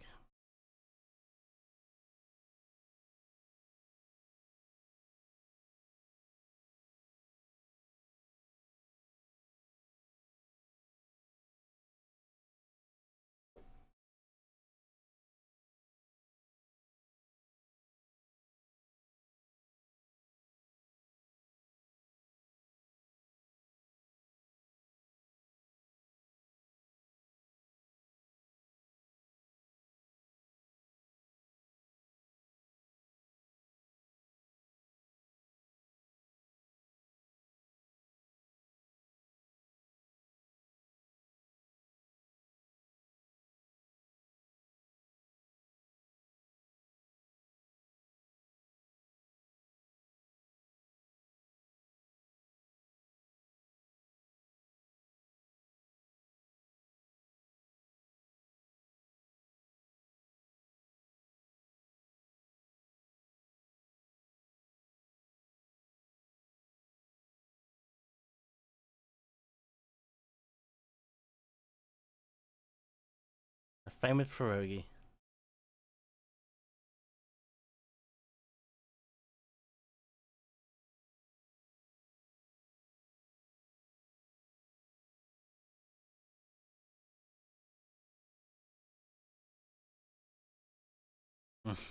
A famous pierogi.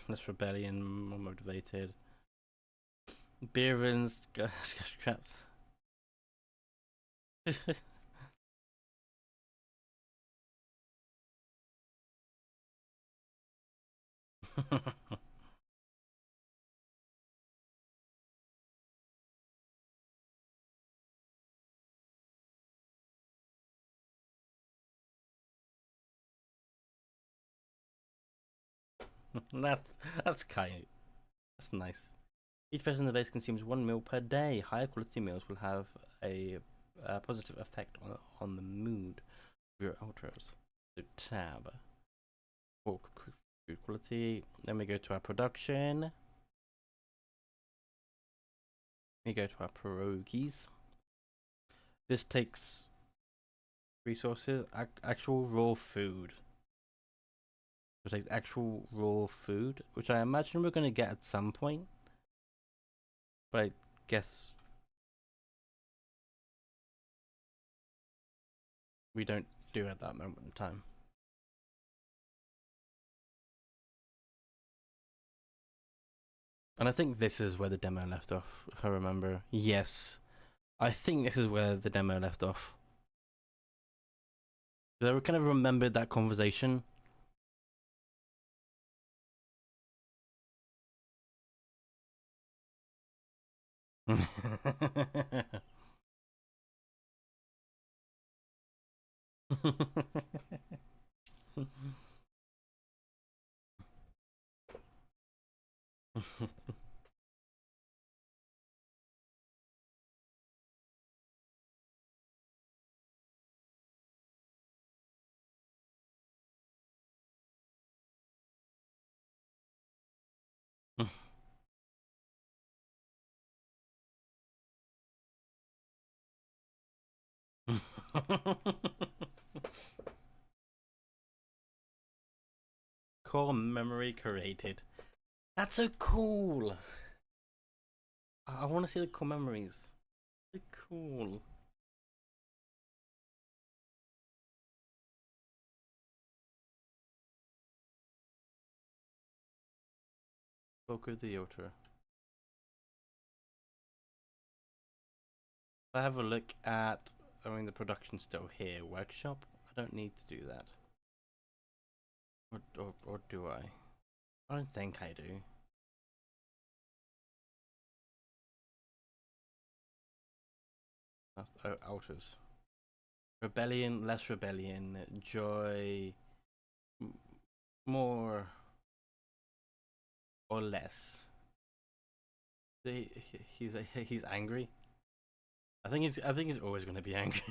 This rebellion motivated. Beer and scraps. that's kind. That's nice. Each person in the base consumes 1 meal per day. Higher quality meals will have a positive effect on the mood of your alters. So tab for food quality. Then we go to our production. We go to our pierogies. This takes resources, actual raw food. It takes actual raw food, which I imagine we're going to get at some point. But I guess we don't do at that moment in time. And I think this is where the demo left off, if I remember. Yes. I think this is where the demo left off. I kind of remembered that conversation. Core memory created. That's so cool. I want to see the core memories. So cool. Book of the Altar. If I have a look at, I mean, the production's still here. Workshop. I don't need to do that. Or do I? I don't think I do. That's Alters. Rebellion, less rebellion, joy, more or less. He's angry. I think he's always going to be angry.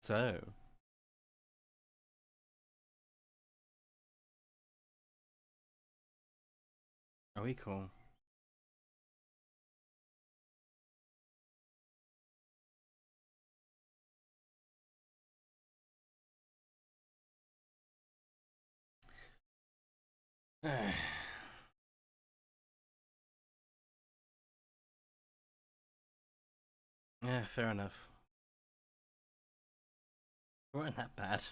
So, are we cool? Yeah, fair enough. It weren't that bad.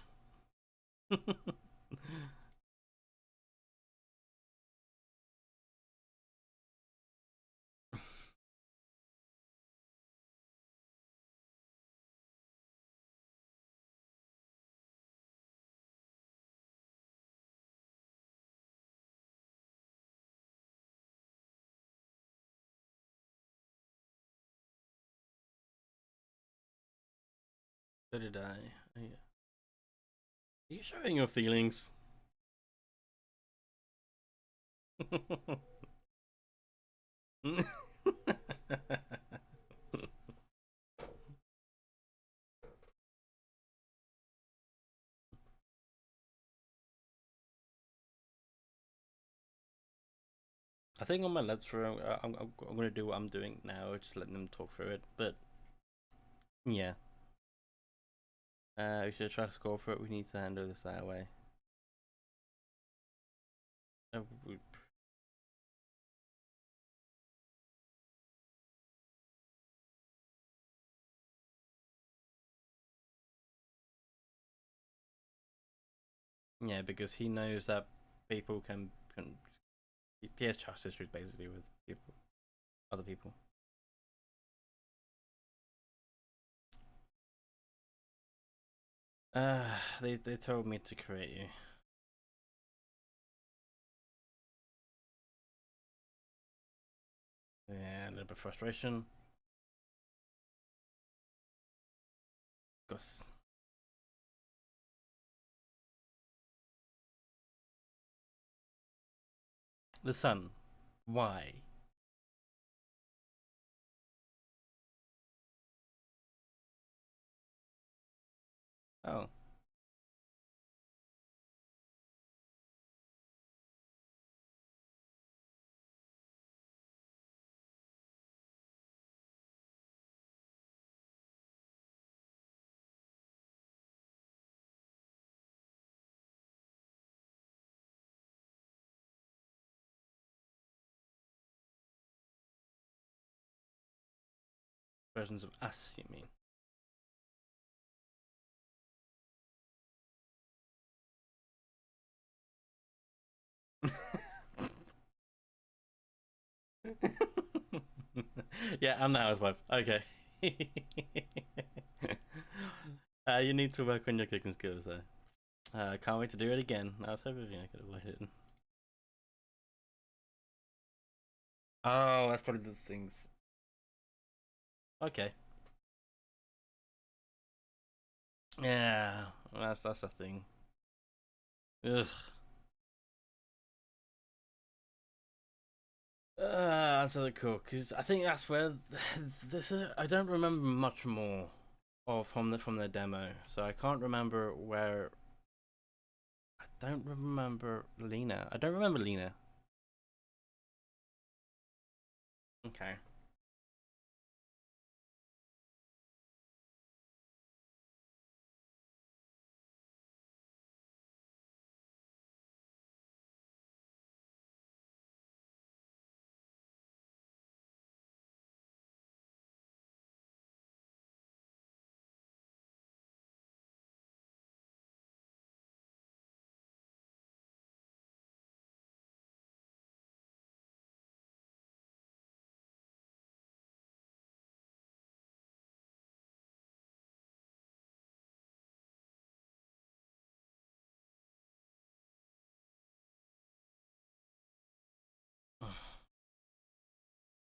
So did I. Oh, yeah. Are you showing your feelings? I think on my let's through, I'm gonna do what I'm doing now, just letting them talk through it. But yeah, we should try to score for it. We need to handle this that way. Uh, we- yeah, because he knows that people can he has trust issues basically with people, other people. They told me to create you. Yeah, a little bit of frustration. Gus. The sun. Why? Oh. Versions of us, you mean? Yeah, I'm the housewife. Okay. You need to work on your cooking skills though. I can't wait to do it again. I was hoping I could avoid it. Oh, that's probably the things. Okay. Yeah, that's the thing. Ugh. That's really cool because I think that's where this is. I don't remember much more, or from the demo, so I can't remember where don't remember Lena. I don't remember Lena. Okay.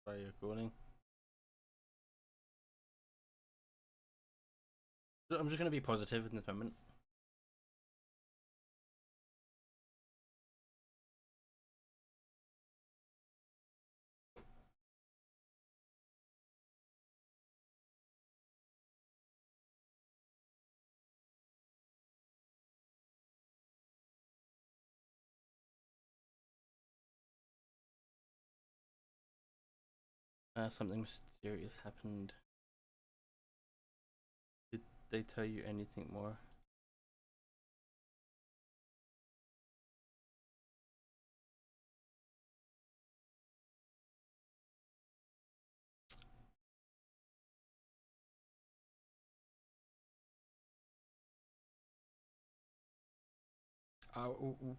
Are you recording? I'm just gonna be positive in this moment. Something mysterious happened. Did they tell you anything more?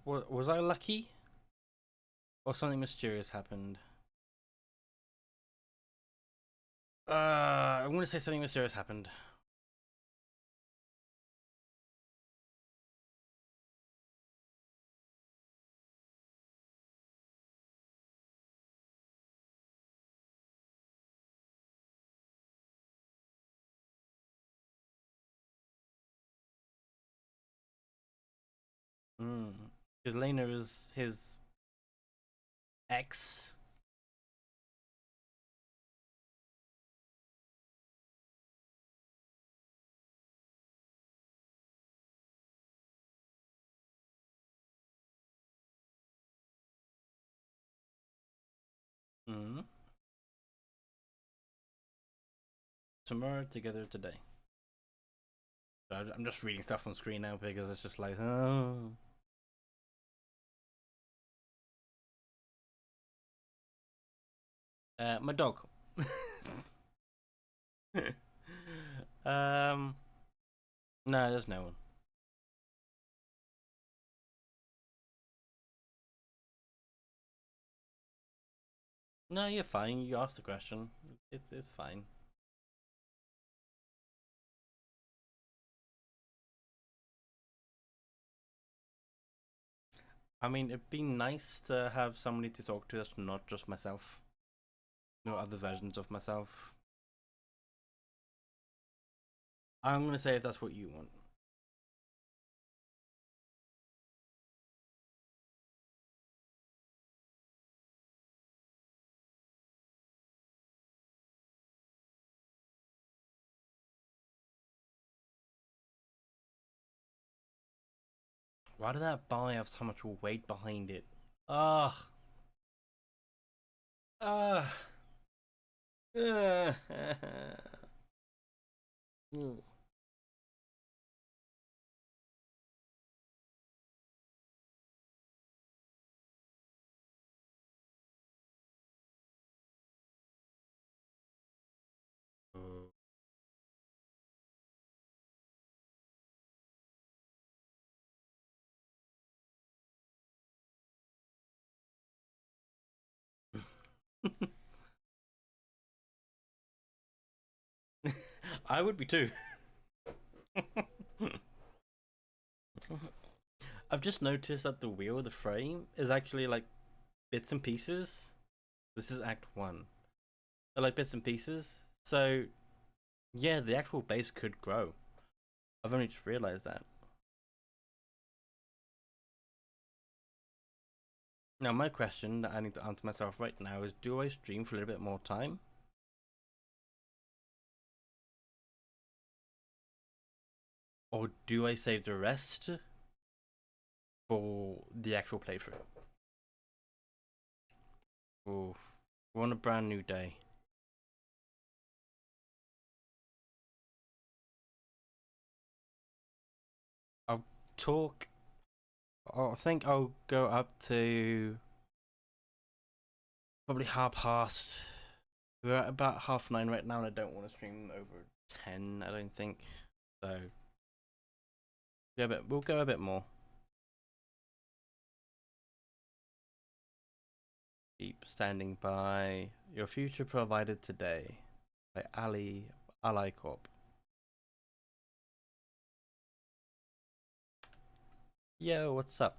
Was I lucky? Or something mysterious happened? I'm gonna say something mysterious happened. Because Lena is his ex. Tomorrow together today. So I'm just reading stuff on screen now because it's just like, oh. My dog. um, no, there's no one. No, you're fine. You asked the question. It's fine. I mean, it'd be nice to have somebody to talk to that's not just myself. No other versions of myself. I'm gonna say if that's what you want. Why did that buy have so much weight behind it? Ugh. Ugh. Ugh. I would be too. I've just noticed that the wheel, the frame, is actually like bits and pieces. This is Act 1. They're like bits and pieces. So, yeah, the actual base could grow. I've only just realized that. Now, my question that I need to answer myself right now is, do I stream for a little bit more time? Or do I save the rest for the actual playthrough. Oh, we're on a brand new day. I'll talk. I think I'll go up to probably 9:30. We're at about 9:30 right now, and I don't want to stream over 10. I don't think so. Yeah, but we'll go a bit more. Keep standing by. Your future provided today by Ali Corp. Yo, what's up?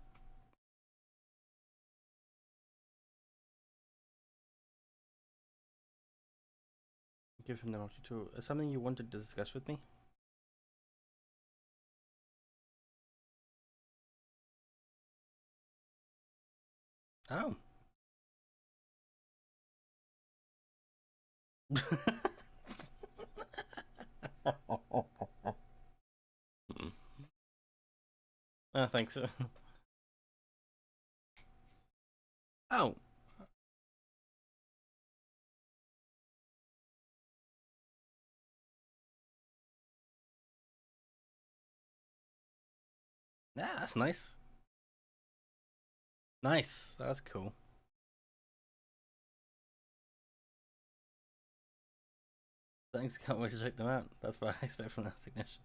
Give him the opportunity to. Something you wanted to discuss with me? Oh. I think so. Oh. Yeah, that's nice. Nice. That's cool. Thanks. Can't wait to check them out. That's what I expect from that signature.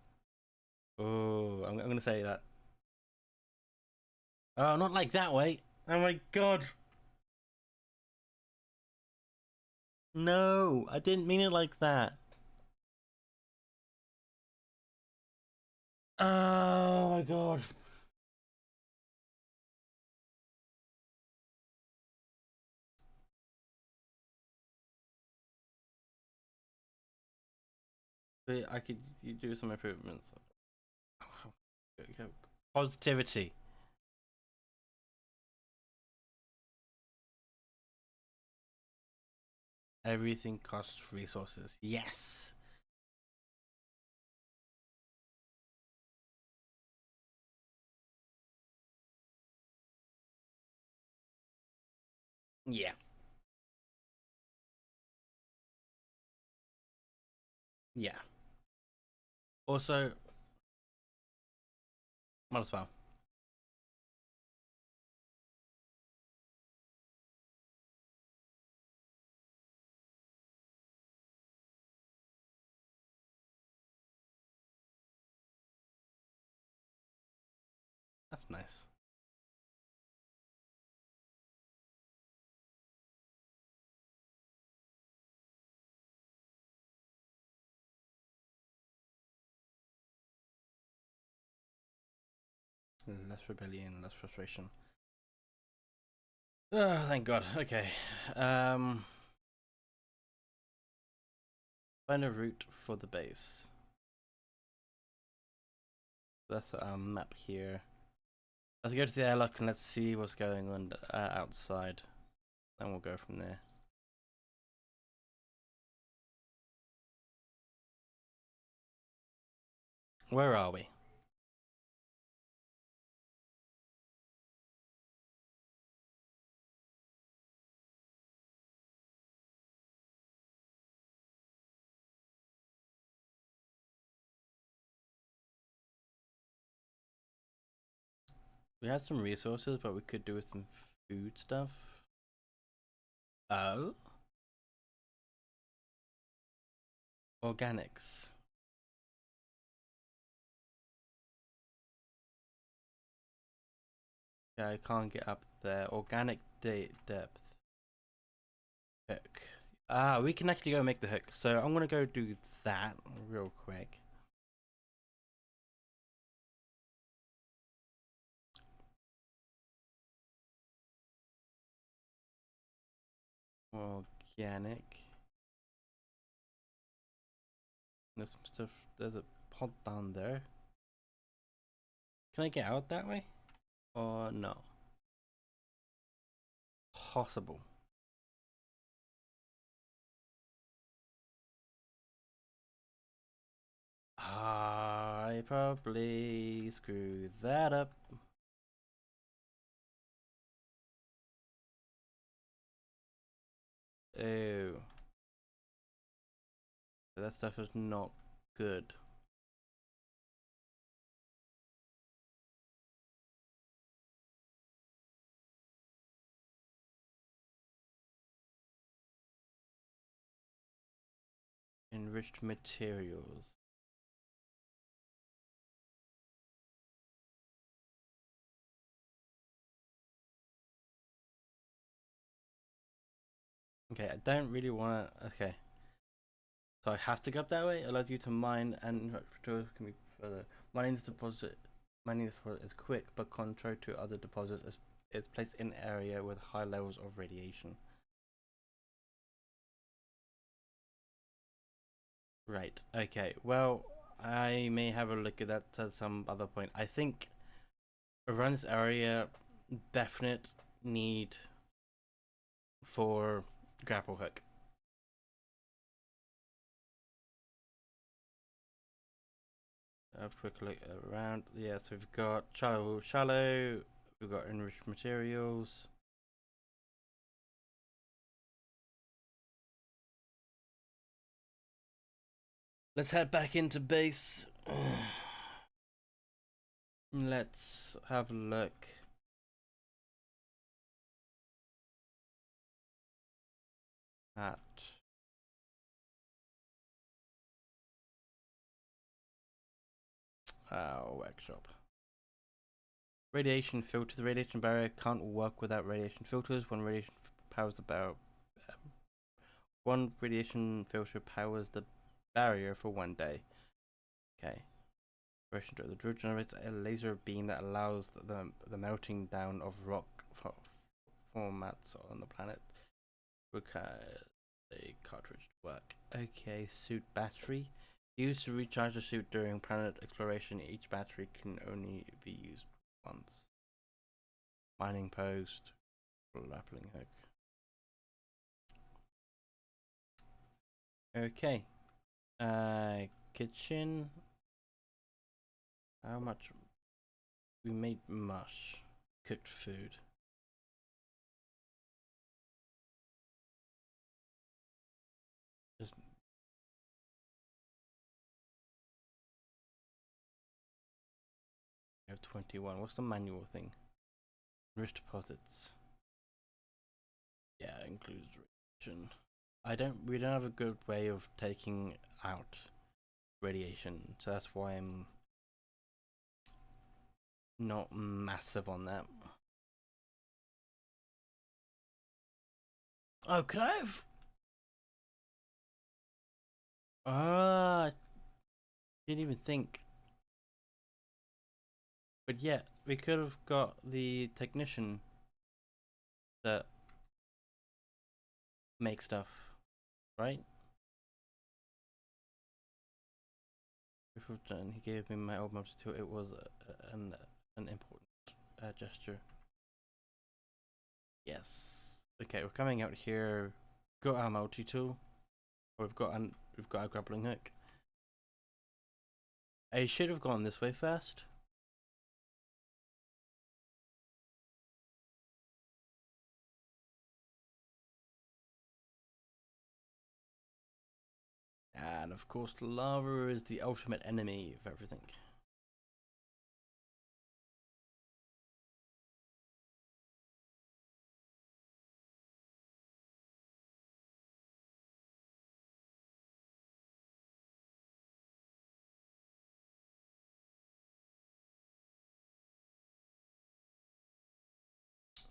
Oh, I'm gonna say that. Oh, not like that way. Oh my god. No, I didn't mean it like that. Oh my god. But I could do some improvements. Positivity. Everything costs resources. Yes. Yeah. Yeah. Also, might as well. That's nice. Less rebellion, less frustration. Oh, thank God. Okay. Find a route for the base. That's our map here. Let's go to the airlock and let's see what's going on outside. Then we'll go from there. Where are we? We have some resources, but we could do with some food stuff. Oh? Organics. Yeah, I can't get up there. Organic depth. Hook. Ah, we can actually go make the hook. So I'm gonna go do that real quick. Organic. There's some stuff. There's a pod down there. Can I get out that way? Or no? Possible. I probably screwed that up. Oh. That stuff is not good. Enriched materials. Okay, I don't really want to. Okay. So I have to go up that way. It allows you to mine and materials can be further. Mining this deposit. Mining this deposit is quick, but contrary to other deposits, it's placed in an area with high levels of radiation. Right. Okay. Well, I may have a look at that at some other point. I think around this area, definite need for grapple hook. Have a quick look around. Yeah, so we've got shallow. We've got enriched materials. Let's head back into base. Let's have a look at our workshop. Radiation filter. The radiation barrier can't work without radiation filters. One radiation powers the barrier. One radiation filter powers the barrier for 1 day. Okay. The drill generates a laser beam that allows the melting down of rock formats on the planet. Requires a cartridge to work. Okay, suit battery. Used to recharge the suit during planet exploration. Each battery can only be used once. Mining post. Grappling hook. Okay. Kitchen. How much? We made mush. Cooked food. Just I have 21. What's the manual thing? Rich deposits. Yeah, includes radiation. We don't have a good way of taking out radiation, so that's why I'm not massive on that. Oh, could I have? Ah, didn't even think. But yeah, we could have got the technician that makes stuff, right? If we've done, he gave me my old motor tool. It was an important gesture. Yes. Okay, we're coming out here. Got our multi tool. We've got a grappling hook. I should have gone this way first. And of course, lava is the ultimate enemy of everything.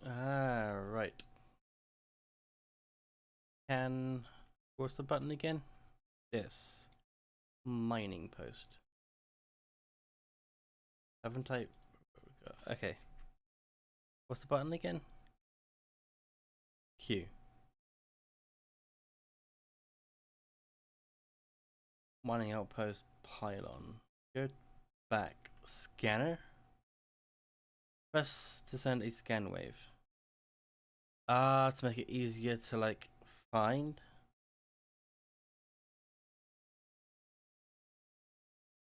Ah, right. What's the button again? This. Mining post. Haven't I? Okay. What's the button again? Q. Mining outpost pylon. Go back. Scanner. Press to send a scan wave. To make it easier to like find.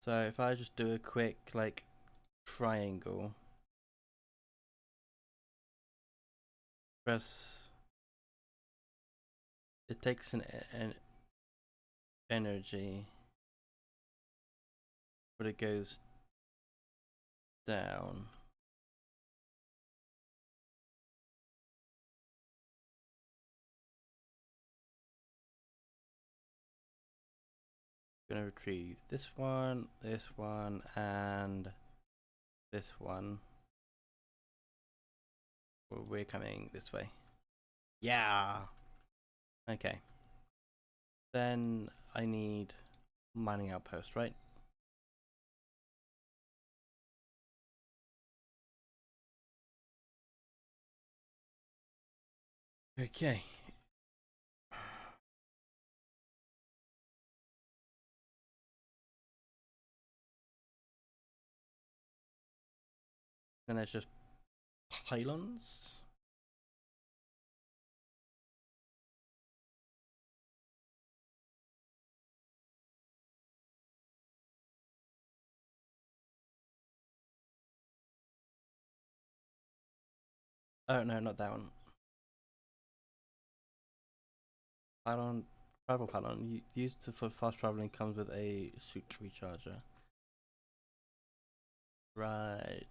So if I just do a quick like triangle, press it takes an energy, but it goes down. Gonna retrieve this one, and this one. We're coming this way. Yeah. Okay. Then I need mining outpost, right? Okay. Then it's just pylons. Oh no, not that one. Pylon, travel pylon. Used for fast traveling, comes with a suit recharger. Right.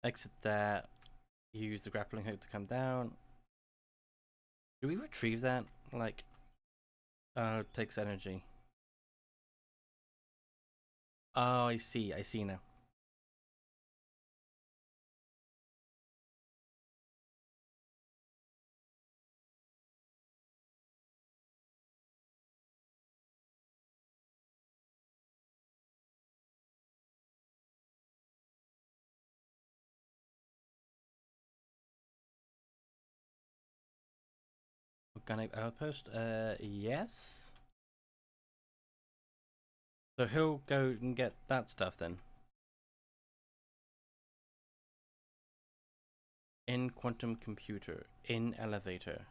Exit that. Use the grappling hook to come down. Do we retrieve that? Like, it takes energy. Oh, I see now. Organic outpost? Yes. So he'll go and get that stuff then. In quantum computer. In elevator.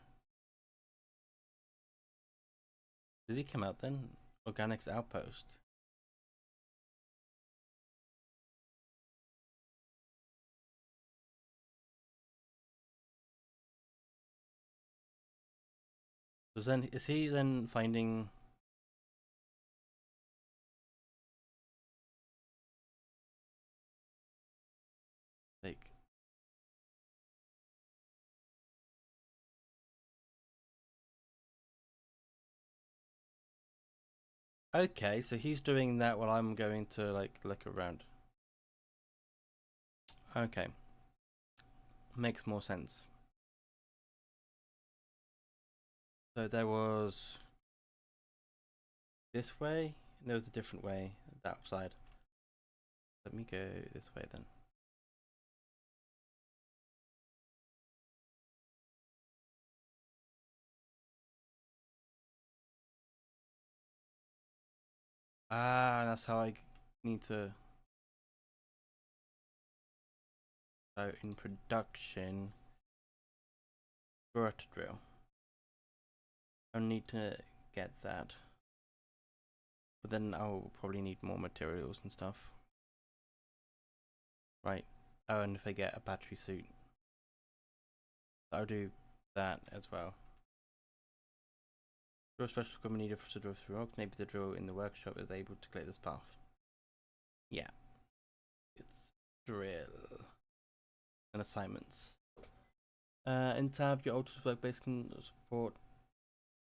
Does he come out then? Organics outpost. So then, is he then finding... like... Okay, so he's doing that while I'm going to like look around. Okay. Makes more sense. So there was this way, and there was a different way, that side. Let me go this way then. Ah, that's how I need to... So in production, burst drill. I need to get that. But then I'll probably need more materials and stuff. Right. Oh, and if I get a battery suit, I'll do that as well. Drill special equipment needed to drill through rocks. Maybe the drill in the workshop is able to clear this path. Yeah. It's drill. And assignments. In tab, your ALTERS workbase can support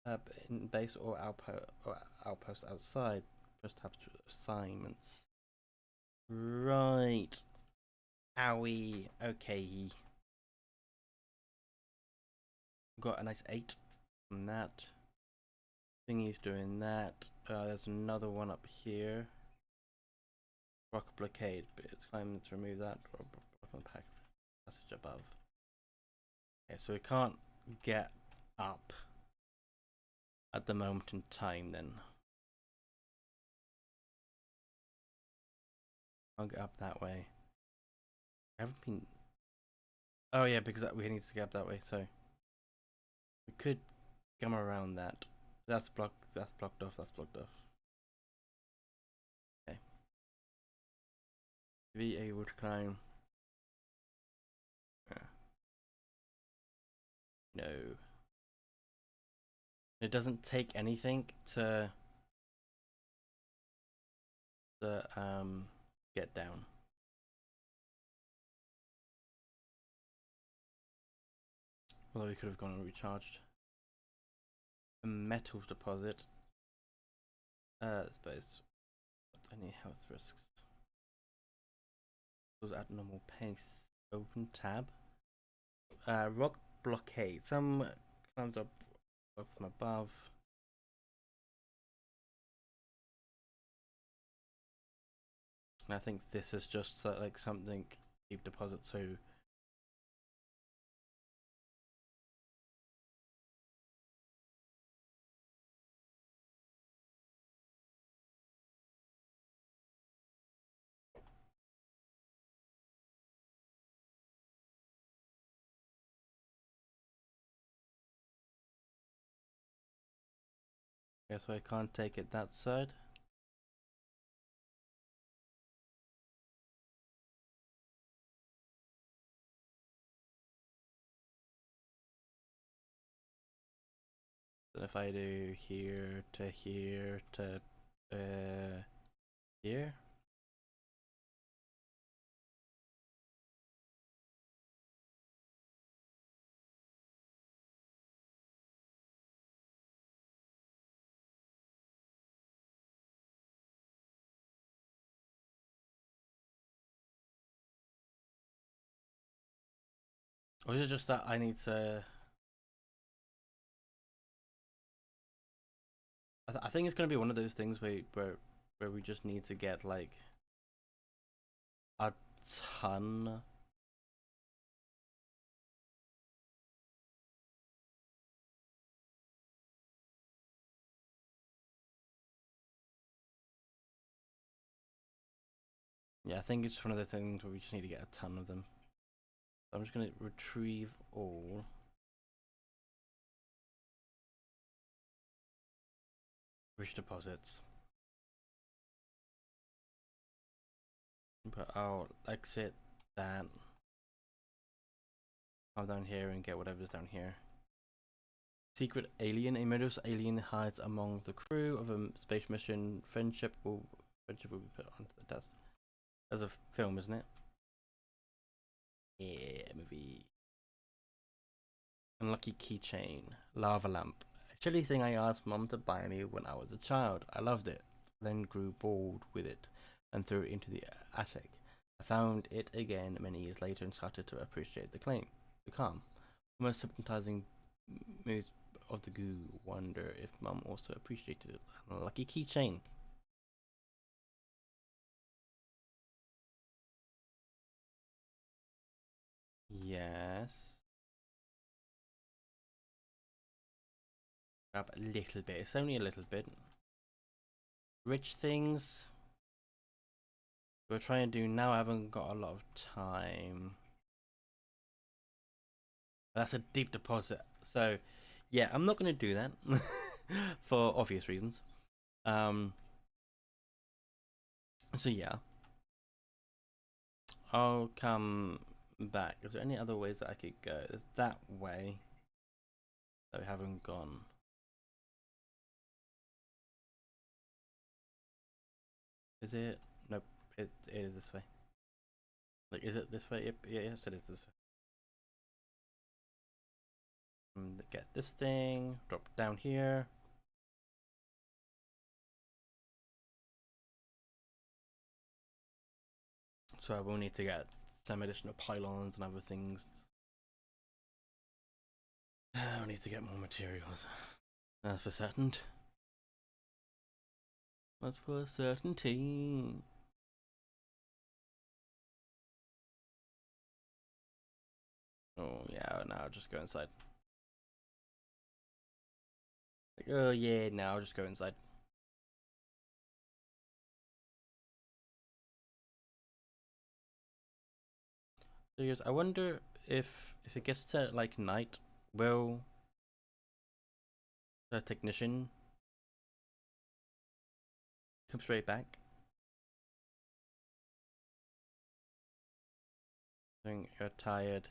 tab in base or outpost outside. Press tab to assignments. Right. Owie. Okay. Got a nice 8 from that. Thingy's doing that. There's another one up here. Rock blockade, but it's climbing to remove that. Or block on the passage above. Okay, so we can't get up at the moment in time then. I'll get up that way. I haven't been... Oh yeah, because we need to get up that way, so... We could come around that. That's blocked off, that's blocked off. Okay. Be able to climb. Yeah. No. It doesn't take anything to get down. Although we could have gone and recharged. A metals deposit. I suppose. Any health risks? Those at normal pace. Open tab. Rock blockade. Some climbs up from above. And I think this is just like something deep deposit, so guess I can't take it that side. Then if I do here to here to here. Or is it just that I need to... I think it's going to be one of those things where we just need to get like a ton. Yeah, I think it's one of the things where we just need to get a ton of them. So I'm just going to retrieve all. Rich deposits. But I'll exit that. Come down here and get whatever's down here. Secret alien. A murderous alien hides among the crew of a space mission. Friendship will be put onto the test. As a film, isn't it? Yeah, movie. Unlucky keychain. Lava lamp. A chilly thing I asked Mum to buy me when I was a child. I loved it. Then grew bored with it and threw it into the attic. I found it again many years later and started to appreciate the calm, almost hypnotizing moods of the goo. Wonder if Mum also appreciated it. Unlucky keychain. Yes. Grab a little bit. It's only a little bit. Rich things. We're trying to do now. I haven't got a lot of time. That's a deep deposit. So, yeah, I'm not going to do that for obvious reasons. So yeah, I'll come back. Is there any other ways that I could go? There's that way that we haven't gone. Is it? Nope. It is this way. Like, is it this way? Yep. Yeah, yes, it is this way. Get this thing. Drop down here. So I will need to get some additional pylons and other things. I need to get more materials. That's for certain. That's for certainty. Oh yeah, now I'll just go inside. Like, oh yeah, now I'll just go inside. Serious. I wonder if it gets to like night, will the technician come straight back? I think you're tired.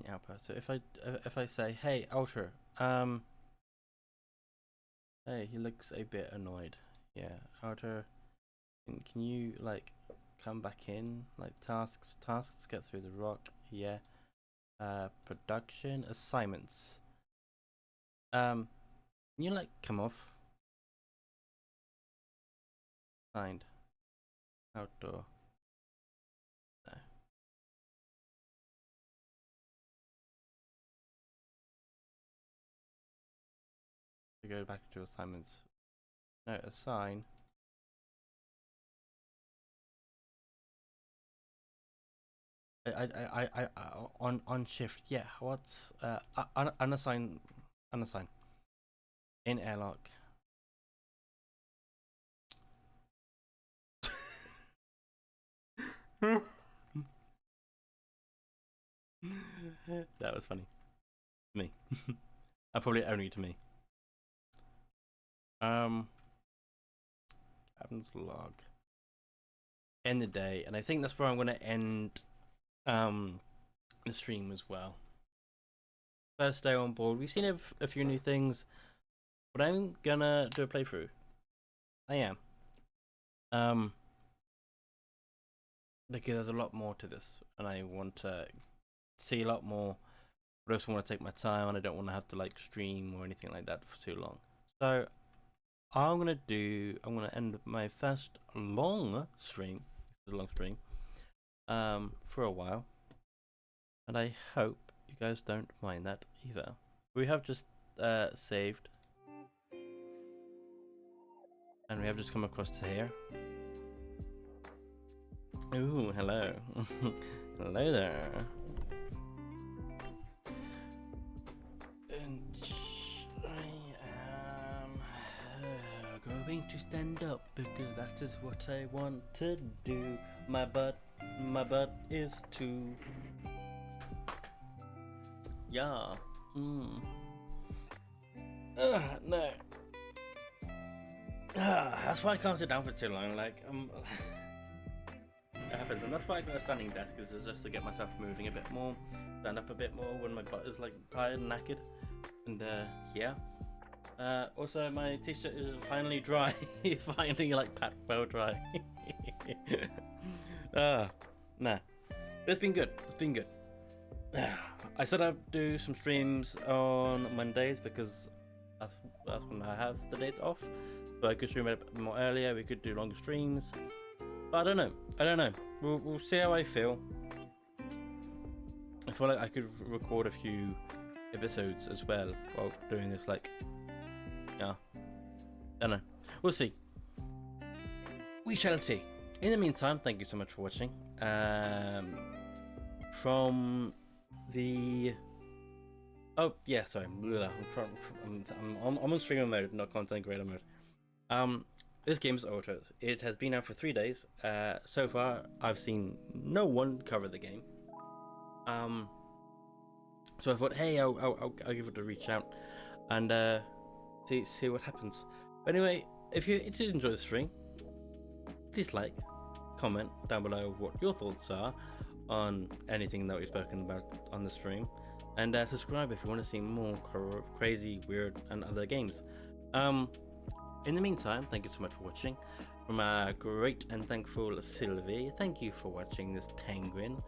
the outpost. So if I say, hey, Alter, hey, he looks a bit annoyed. Yeah, Alter, can you like come back in? Like tasks, get through the rock. Yeah. Production assignments. Can you like come off? Find outdoor. No. We go back to assignments. No, assign. I on shift. Yeah. What's unassign in airlock. That was funny. Me. Probably only to me. Captain's log. End the day, and I think that's where I'm gonna end the stream as well. First day on board. We've seen a few new things, but I'm gonna do a playthrough. I am. Because there's a lot more to this, and I want to see a lot more. But I also want to take my time, and I don't want to have to like stream or anything like that for too long. So I'm gonna end my first long stream. This is a long stream. For a while, and I hope you guys don't mind that either. We have just saved, and we have just come across to here. Ooh, hello. Hello there. And I am going to stand up because that is what I want to do. My butt is too. Yeah. No. That's why I can't sit down for too long. Like it happens, and that's why I got a standing desk, is just to get myself moving a bit more, stand up a bit more when my butt is like tired and knackered. And yeah. Also, my t-shirt is finally dry. It's finally like pat well dry. Nah, it's been good. It's been good. I said I'd do some streams on Mondays because that's when I have the days off. So I could stream a bit more earlier. We could do longer streams. But I don't know. We'll see how I feel. I feel like I could record a few episodes as well while doing this. Like, yeah, I don't know. We'll see. We shall see. In the meantime, thank you so much for watching. From the yeah, sorry, I'm on streamer mode, not content creator mode. This game is ALTERS. It has been out for 3 days. So far, I've seen no one cover the game. So I thought, hey, I'll give it a reach out and see what happens. But anyway, if you did enjoy the stream, please like, comment down below what your thoughts are on anything that we've spoken about on the stream, and subscribe if you want to see more crazy, weird, and other games. In the meantime, thank you so much for watching. From our great and thankful Sylvie, thank you for watching this penguin.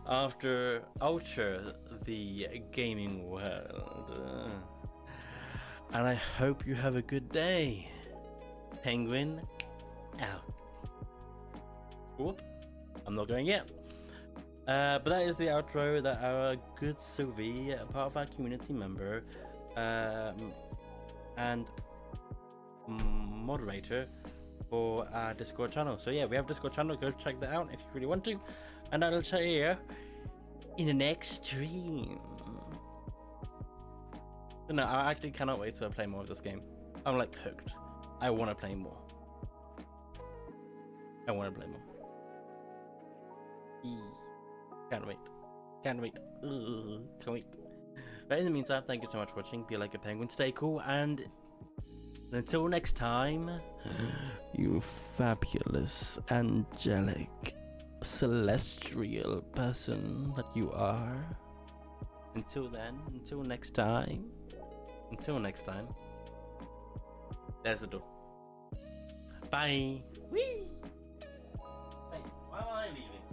After Alter the gaming world. And I hope you have a good day. Penguin out. Whoop. I'm not going yet. But that is the outro that our good Sylvie, part of our community member, and moderator for our Discord channel. So yeah, we have a Discord channel. Go check that out if you really want to. And I'll see you in the next stream. No, I actually cannot wait to play more of this game. I'm like hooked. I want to play more. I want to play more. Can't wait. Can't wait. Can't wait. But in the meantime, thank you so much for watching. Be like a penguin, stay cool, and until next time, you fabulous, angelic, celestial person that you are. Until then, until next time. Until next time. There's the door. Bye. Whee! Wait, why am I leaving?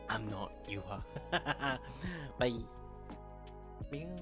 I'm not. You are. Bye. Meow.